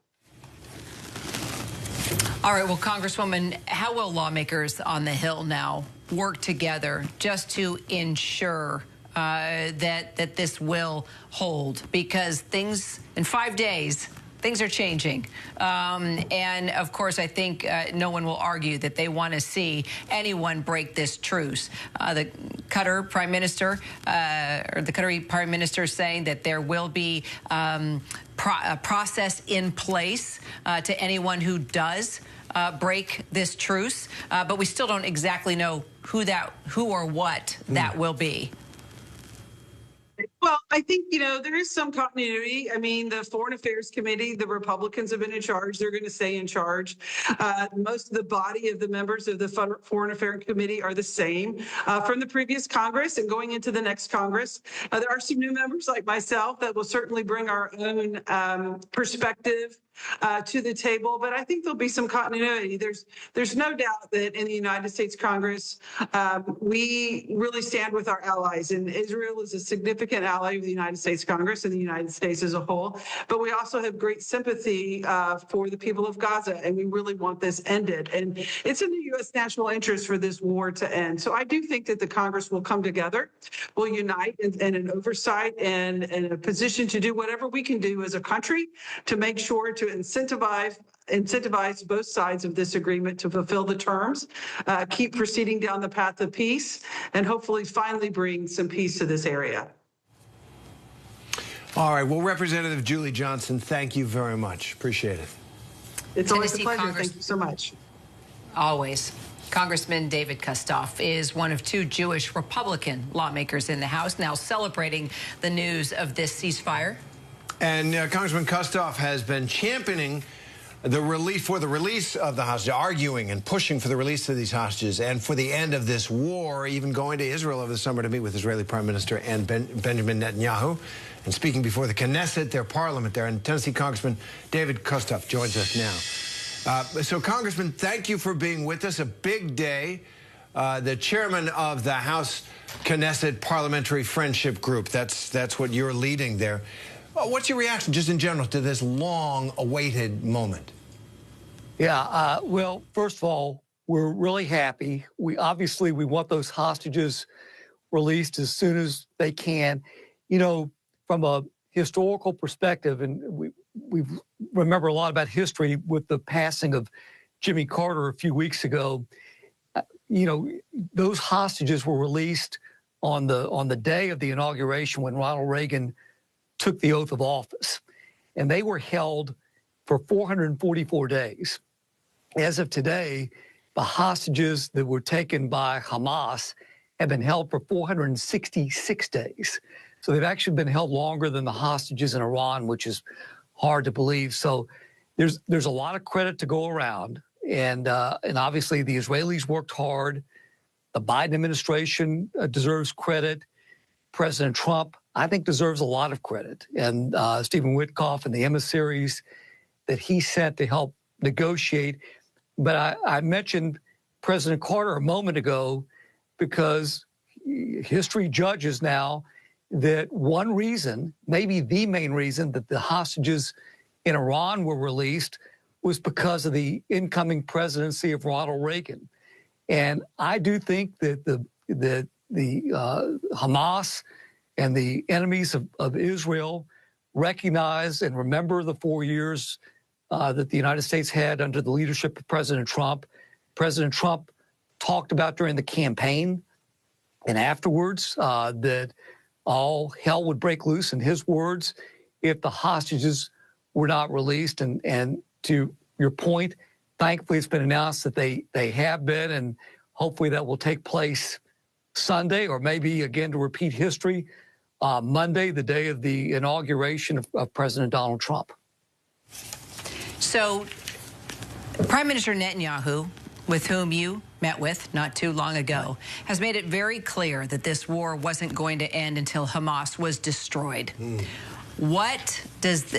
All right, well, Congresswoman, how will lawmakers on the Hill now work together just to ensure that this will hold? Because things in 5 days, things are changing. And of course, I think no one will argue that they want to see anyone break this truce. The Qatar Prime Minister, or the Qatari Prime Minister, saying that there will be a process in place to anyone who does break this truce. But we still don't exactly know who or what that will be. Well, I think, you know, there is some continuity. I mean, the Foreign Affairs Committee, the Republicans have been in charge. They're going to stay in charge. Most of the body of the members of the Foreign Affairs Committee are the same from the previous Congress and going into the next Congress. There are some new members like myself that will certainly bring our own perspective to the table, but I think there'll be some continuity. There's no doubt that in the United States Congress, we really stand with our allies, and Israel is a significant ally of the United States Congress and the United States as a whole. But we also have great sympathy for the people of Gaza, and we really want this ended. And it's in the U.S. national interest for this war to end. So I do think that the Congress will come together, will unite in an oversight and a position to do whatever we can do as a country to make sure to incentivize both sides of this agreement to fulfill the terms, keep proceeding down the path of peace, and hopefully finally bring some peace to this area. All right. Well, Representative Julie Johnson, thank you very much. Appreciate it. It's always a pleasure. Thank you so much. Always. Congressman David Kustoff is one of 2 Jewish Republican lawmakers in the House now celebrating the news of this ceasefire. And Congressman Kustoff has been championing the release of the hostages, arguing and pushing for the release of these hostages and for the end of this war, even going to Israel over the summer to meet with Israeli Prime Minister and Benjamin Netanyahu and speaking before the Knesset, their parliament there. And Tennessee Congressman David Kustoff joins us now. So, Congressman, thank you for being with us. A big day. The chairman of the House Knesset Parliamentary Friendship Group, that's what you're leading there. What's your reaction, just in general, to this long-awaited moment? Yeah, well, first of all, we're really happy. We want those hostages released as soon as they can. You know, from a historical perspective, and we remember a lot about history with the passing of Jimmy Carter a few weeks ago. You know, those hostages were released on the day of the inauguration when Ronald Reagan took the oath of office, and they were held for 444 days. As of today, the hostages that were taken by Hamas have been held for 466 days. So they've actually been held longer than the hostages in Iran, which is hard to believe. So there's a lot of credit to go around, and obviously the Israelis worked hard. The Biden administration deserves credit. President Trump, I think, deserves a lot of credit. And Stephen Witkoff and the emissaries that he sent to help negotiate. But I mentioned President Carter a moment ago because history judges now that one reason, maybe the main reason, that the hostages in Iran were released was because of the incoming presidency of Ronald Reagan. And I do think that the Hamas and the enemies of Israel recognize and remember the 4 years that the United States had under the leadership of President Trump. President Trump talked about during the campaign and afterwards that all hell would break loose, in his words, if the hostages were not released. And to your point, thankfully it's been announced that they have been, and hopefully that will take place Sunday, or maybe, again, to repeat history, Monday, the day of the inauguration of President Donald Trump. So Prime Minister Netanyahu, with whom you met with not too long ago, has made it very clear that this war wasn't going to end until Hamas was destroyed. What does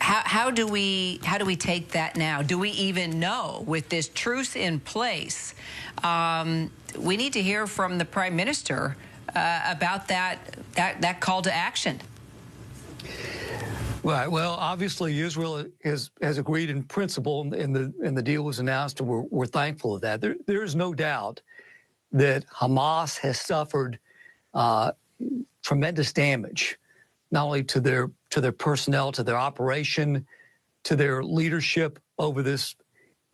how do we take that now? Do we even know, with this truce in place? We need to hear from the Prime Minister about that call to action. Right. Well, obviously, Israel has agreed in principle, and the deal was announced, and we're thankful of that. There is no doubt that Hamas has suffered tremendous damage, not only to their personnel, to their operation, to their leadership over this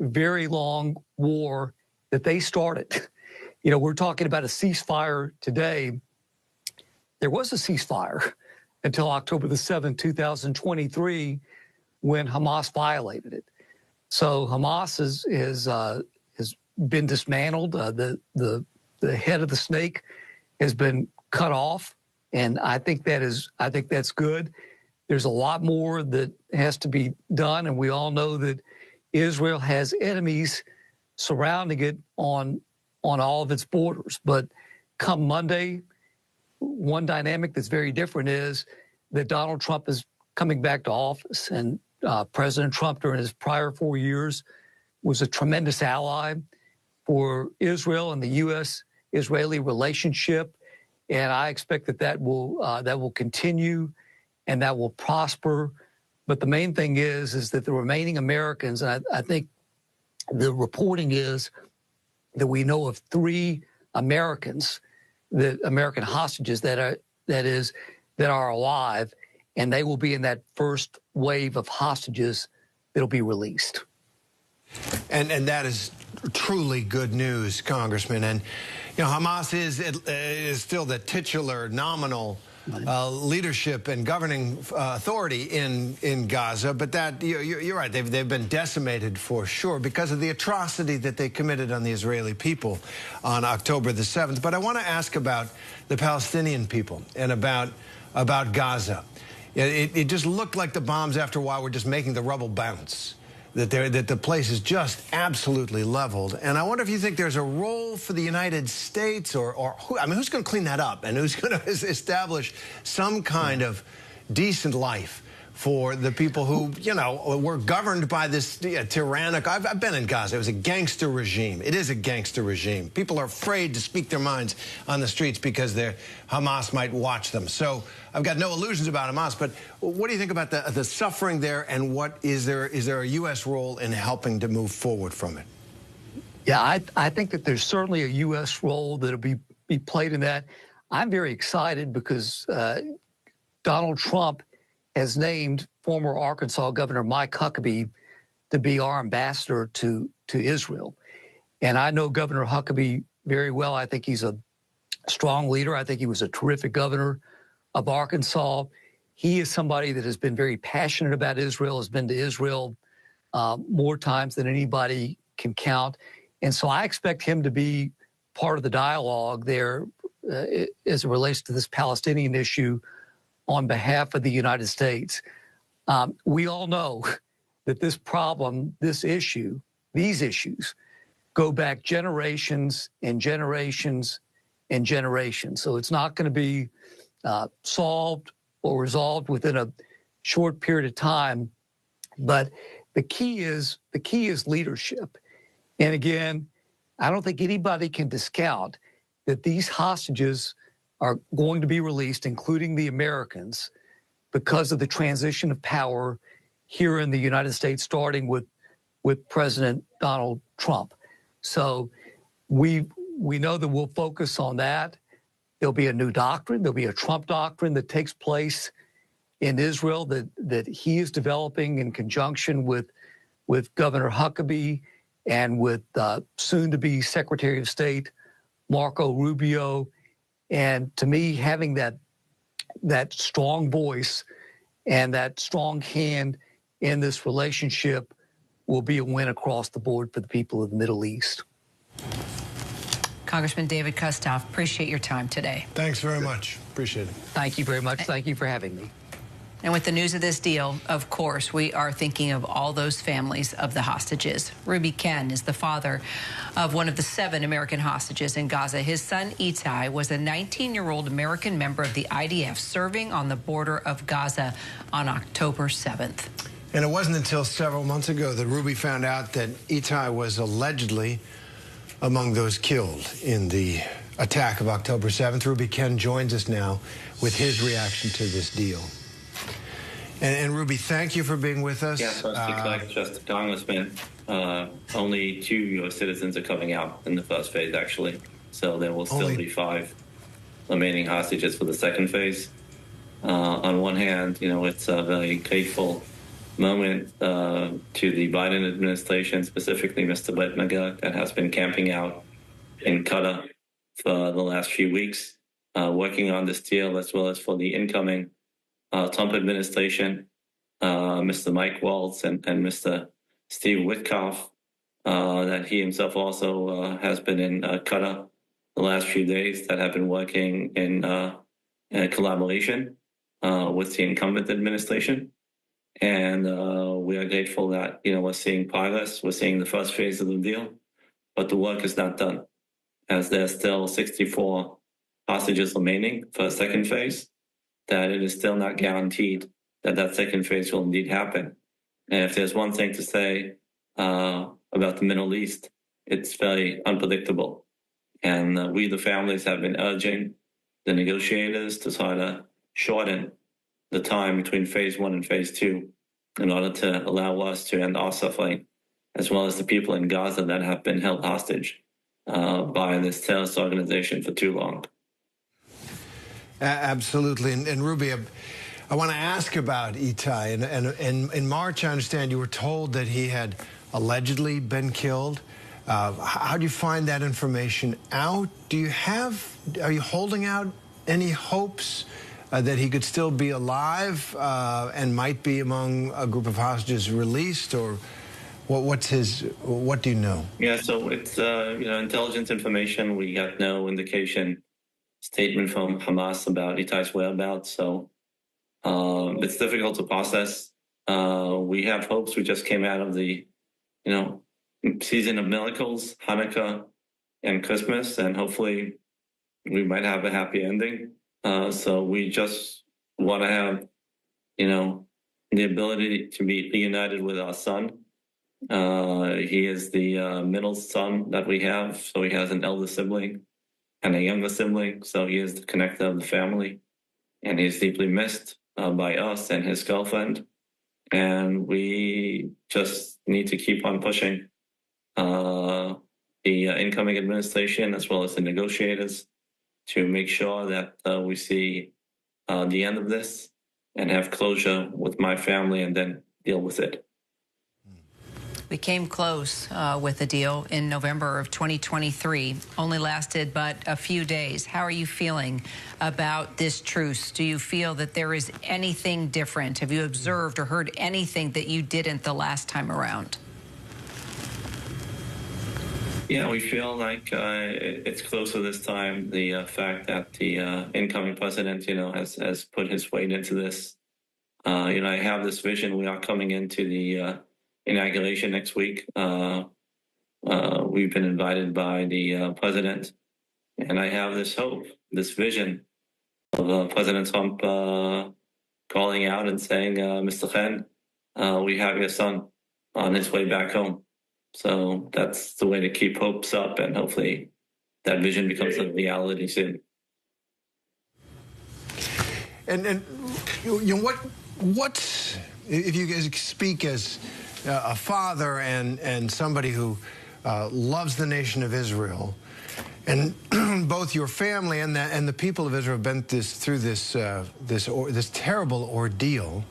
very long war that they started. You know, we're talking about a ceasefire today. There was a ceasefire until October the 7th, 2023, when Hamas violated it. So Hamas has been dismantled. The head of the snake has been cut off, and I think that's good. There's a lot more that has to be done, and we all know that Israel has enemies surrounding it on all of its borders. But come Monday, one dynamic that's very different is that Donald Trump is coming back to office, and President Trump during his prior 4 years was a tremendous ally for Israel and the U.S.-Israeli relationship, and I expect that will continue and that will prosper. But the main thing is that the remaining Americans, and I think the reporting is that we know of 3 Americans, the American hostages that are alive, and they will be in that first wave of hostages that'll be released. And that is truly good news, Congressman. And Hamas is still the titular nominal leadership and governing authority in Gaza, but that you're right, they've been decimated for sure because of the atrocity that they committed on the Israeli people on October the 7th. But I want to ask about the Palestinian people and about Gaza. It just looked like the bombs after a while were just making the rubble bounce, that the place is just absolutely leveled. And I wonder if you think there's a role for the United States or who's going to clean that up and who's going to establish some kind of decent life for the people who, were governed by this tyrannical. I've been in Gaza. It was a gangster regime. It is a gangster regime. People are afraid to speak their minds on the streets because Hamas might watch them. So I've got no illusions about Hamas, but what do you think about the suffering there, and what is there a U.S. role in helping to move forward from it? Yeah, I think that there's certainly a U.S. role that'll be played in that. I'm very excited because Donald Trump has named former Arkansas Governor Mike Huckabee to be our ambassador to Israel. And I know Governor Huckabee very well. I think he's a strong leader. I think he was a terrific governor of Arkansas. He is somebody that has been very passionate about Israel, has been to Israel more times than anybody can count. And so I expect him to be part of the dialogue there as it relates to this Palestinian issue on behalf of the United States. We all know that this problem, this issue, these issues go back generations and generations and generations. So it's not going to be solved or resolved within a short period of time. But the key is leadership. And again, I don't think anybody can discount that these hostages are going to be released, including the Americans, because of the transition of power here in the United States, starting with President Donald Trump. So we know that we'll focus on that. There'll be a new doctrine. There'll be a Trump doctrine that takes place in Israel that he is developing in conjunction with Governor Huckabee and with soon-to-be Secretary of State Marco Rubio. And to me, having that strong voice and that strong hand in this relationship will be a win across the board for the people of the Middle East. Congressman David Kustoff, appreciate your time today. Thanks very much. Appreciate it. Thank you very much. Thank you for having me. And with the news of this deal, of course, we are thinking of all those families of the hostages. Ruby Ken is the father of one of the 7 American hostages in Gaza. His son, Itai, was a 19-year-old American member of the IDF serving on the border of Gaza on October 7th. And it wasn't until several months ago that Ruby found out that Itai was allegedly among those killed in the attack of October 7th. Ruby Ken joins us now with his reaction to this deal. And Ruby, thank you for being with us. Yeah, so just Congressman, only 2 U.S. citizens are coming out in the first phase, actually. So there will still be 5 remaining hostages for the second phase. On one hand, it's a very grateful moment to the Biden administration, specifically Mr. Brett McGurk, that has been camping out in Qatar for the last few weeks, working on this deal, as well as for the incoming Trump administration, Mr. Mike Waltz and Mr. Steve Witkoff, that he himself also has been in Qatar the last few days, that have been working in collaboration with the incumbent administration. And we are grateful that, we're seeing progress. We're seeing the first phase of the deal, but the work is not done, as there's still 64 hostages remaining for a second phase, that it is still not guaranteed that second phase will indeed happen. And if there's one thing to say about the Middle East, it's very unpredictable. And we, the families, have been urging the negotiators to try to shorten the time between phase 1 and phase 2 in order to allow us to end our suffering, as well as the people in Gaza that have been held hostage by this terrorist organization for too long. Absolutely. And Ruby, I want to ask about Itai. And in March, I understand you were told that he had allegedly been killed. How do you find that information out? Are you holding out any hopes that he could still be alive and might be among a group of hostages released, or what do you know? Yeah, so it's intelligence information. We got no indication statement from Hamas about Itai's whereabouts, so it's difficult to process. We have hopes. We just came out of the season of miracles, Hanukkah and Christmas, and hopefully we might have a happy ending. So we just want to have, the ability to be reunited with our son. He is the middle son that we have, so he has an elder sibling and a younger sibling, so he is the connector of the family, and he's deeply missed by us and his girlfriend. And we just need to keep on pushing the incoming administration as well as the negotiators to make sure that we see the end of this and have closure with my family and then deal with it. We came close with a deal in November of 2023, only lasted but a few days. How are you feeling about this truce? Do you feel that there is anything different? Have you observed or heard anything that you didn't the last time around? Yeah, we feel like it's closer this time. The fact that the incoming president, has put his weight into this. I have this vision. We are coming into the inauguration next week. We've been invited by the president, and I have this hope, this vision of President Trump calling out and saying, Mr. Khan, we have your son on his way back home. So that's the way to keep hopes up, and hopefully that vision becomes a reality soon. And what if you guys speak as a father and somebody who loves the nation of Israel, and both your family and the people of Israel have been through this terrible ordeal.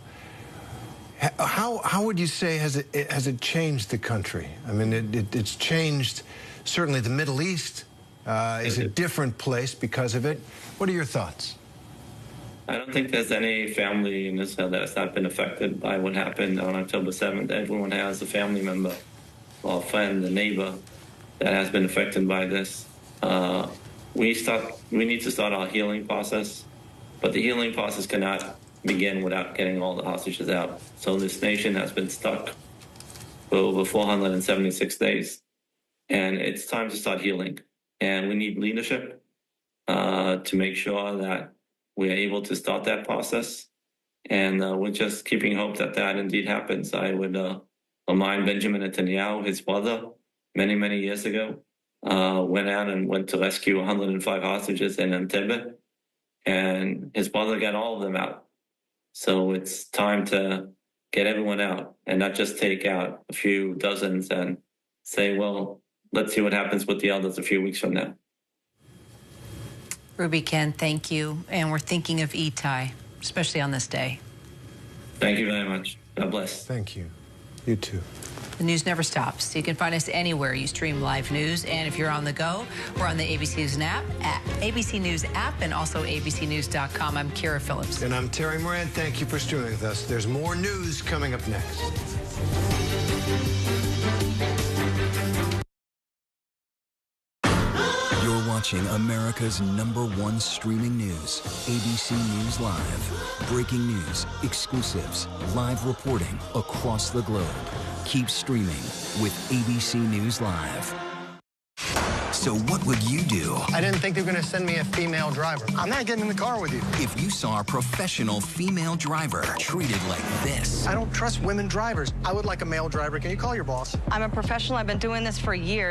How would you say has it changed the country? I mean, it's changed. Certainly, the Middle East is a different place because of it. What are your thoughts? I don't think there's any family in Israel that has not been affected by what happened on October 7th. Everyone has a family member or a friend, a neighbor that has been affected by this. We need to start our healing process, but the healing process cannot begin without getting all the hostages out. So this nation has been stuck for over 476 days, and it's time to start healing. And we need leadership to make sure that we are able to start that process. And we're just keeping hope that that indeed happens. I would remind Benjamin Netanyahu, his brother, many, many years ago, went out and went to rescue 105 hostages in Entebbe, and his brother got all of them out. So it's time to get everyone out and not just take out a few dozens and say, well, let's see what happens with the others a few weeks from now. Ruby, Ken, thank you. And we're thinking of Itai, especially on this day. Thank you very much. God bless. Thank you. You too. The news never stops. You can find us anywhere you stream live news. And if you're on the go, we're on the ABC News app, and also abcnews.com. I'm Kira Phillips. And I'm Terry Moran. Thank you for streaming with us. There's more news coming up next. You're watching America's #1 streaming news, ABC News Live. Breaking news, exclusives, live reporting across the globe. Keep streaming with ABC News Live. So what would you do? I didn't think they were going to send me a female driver. I'm not getting in the car with you. If you saw a professional female driver treated like this. I don't trust women drivers. I would like a male driver. Can you call your boss? I'm a professional. I've been doing this for years.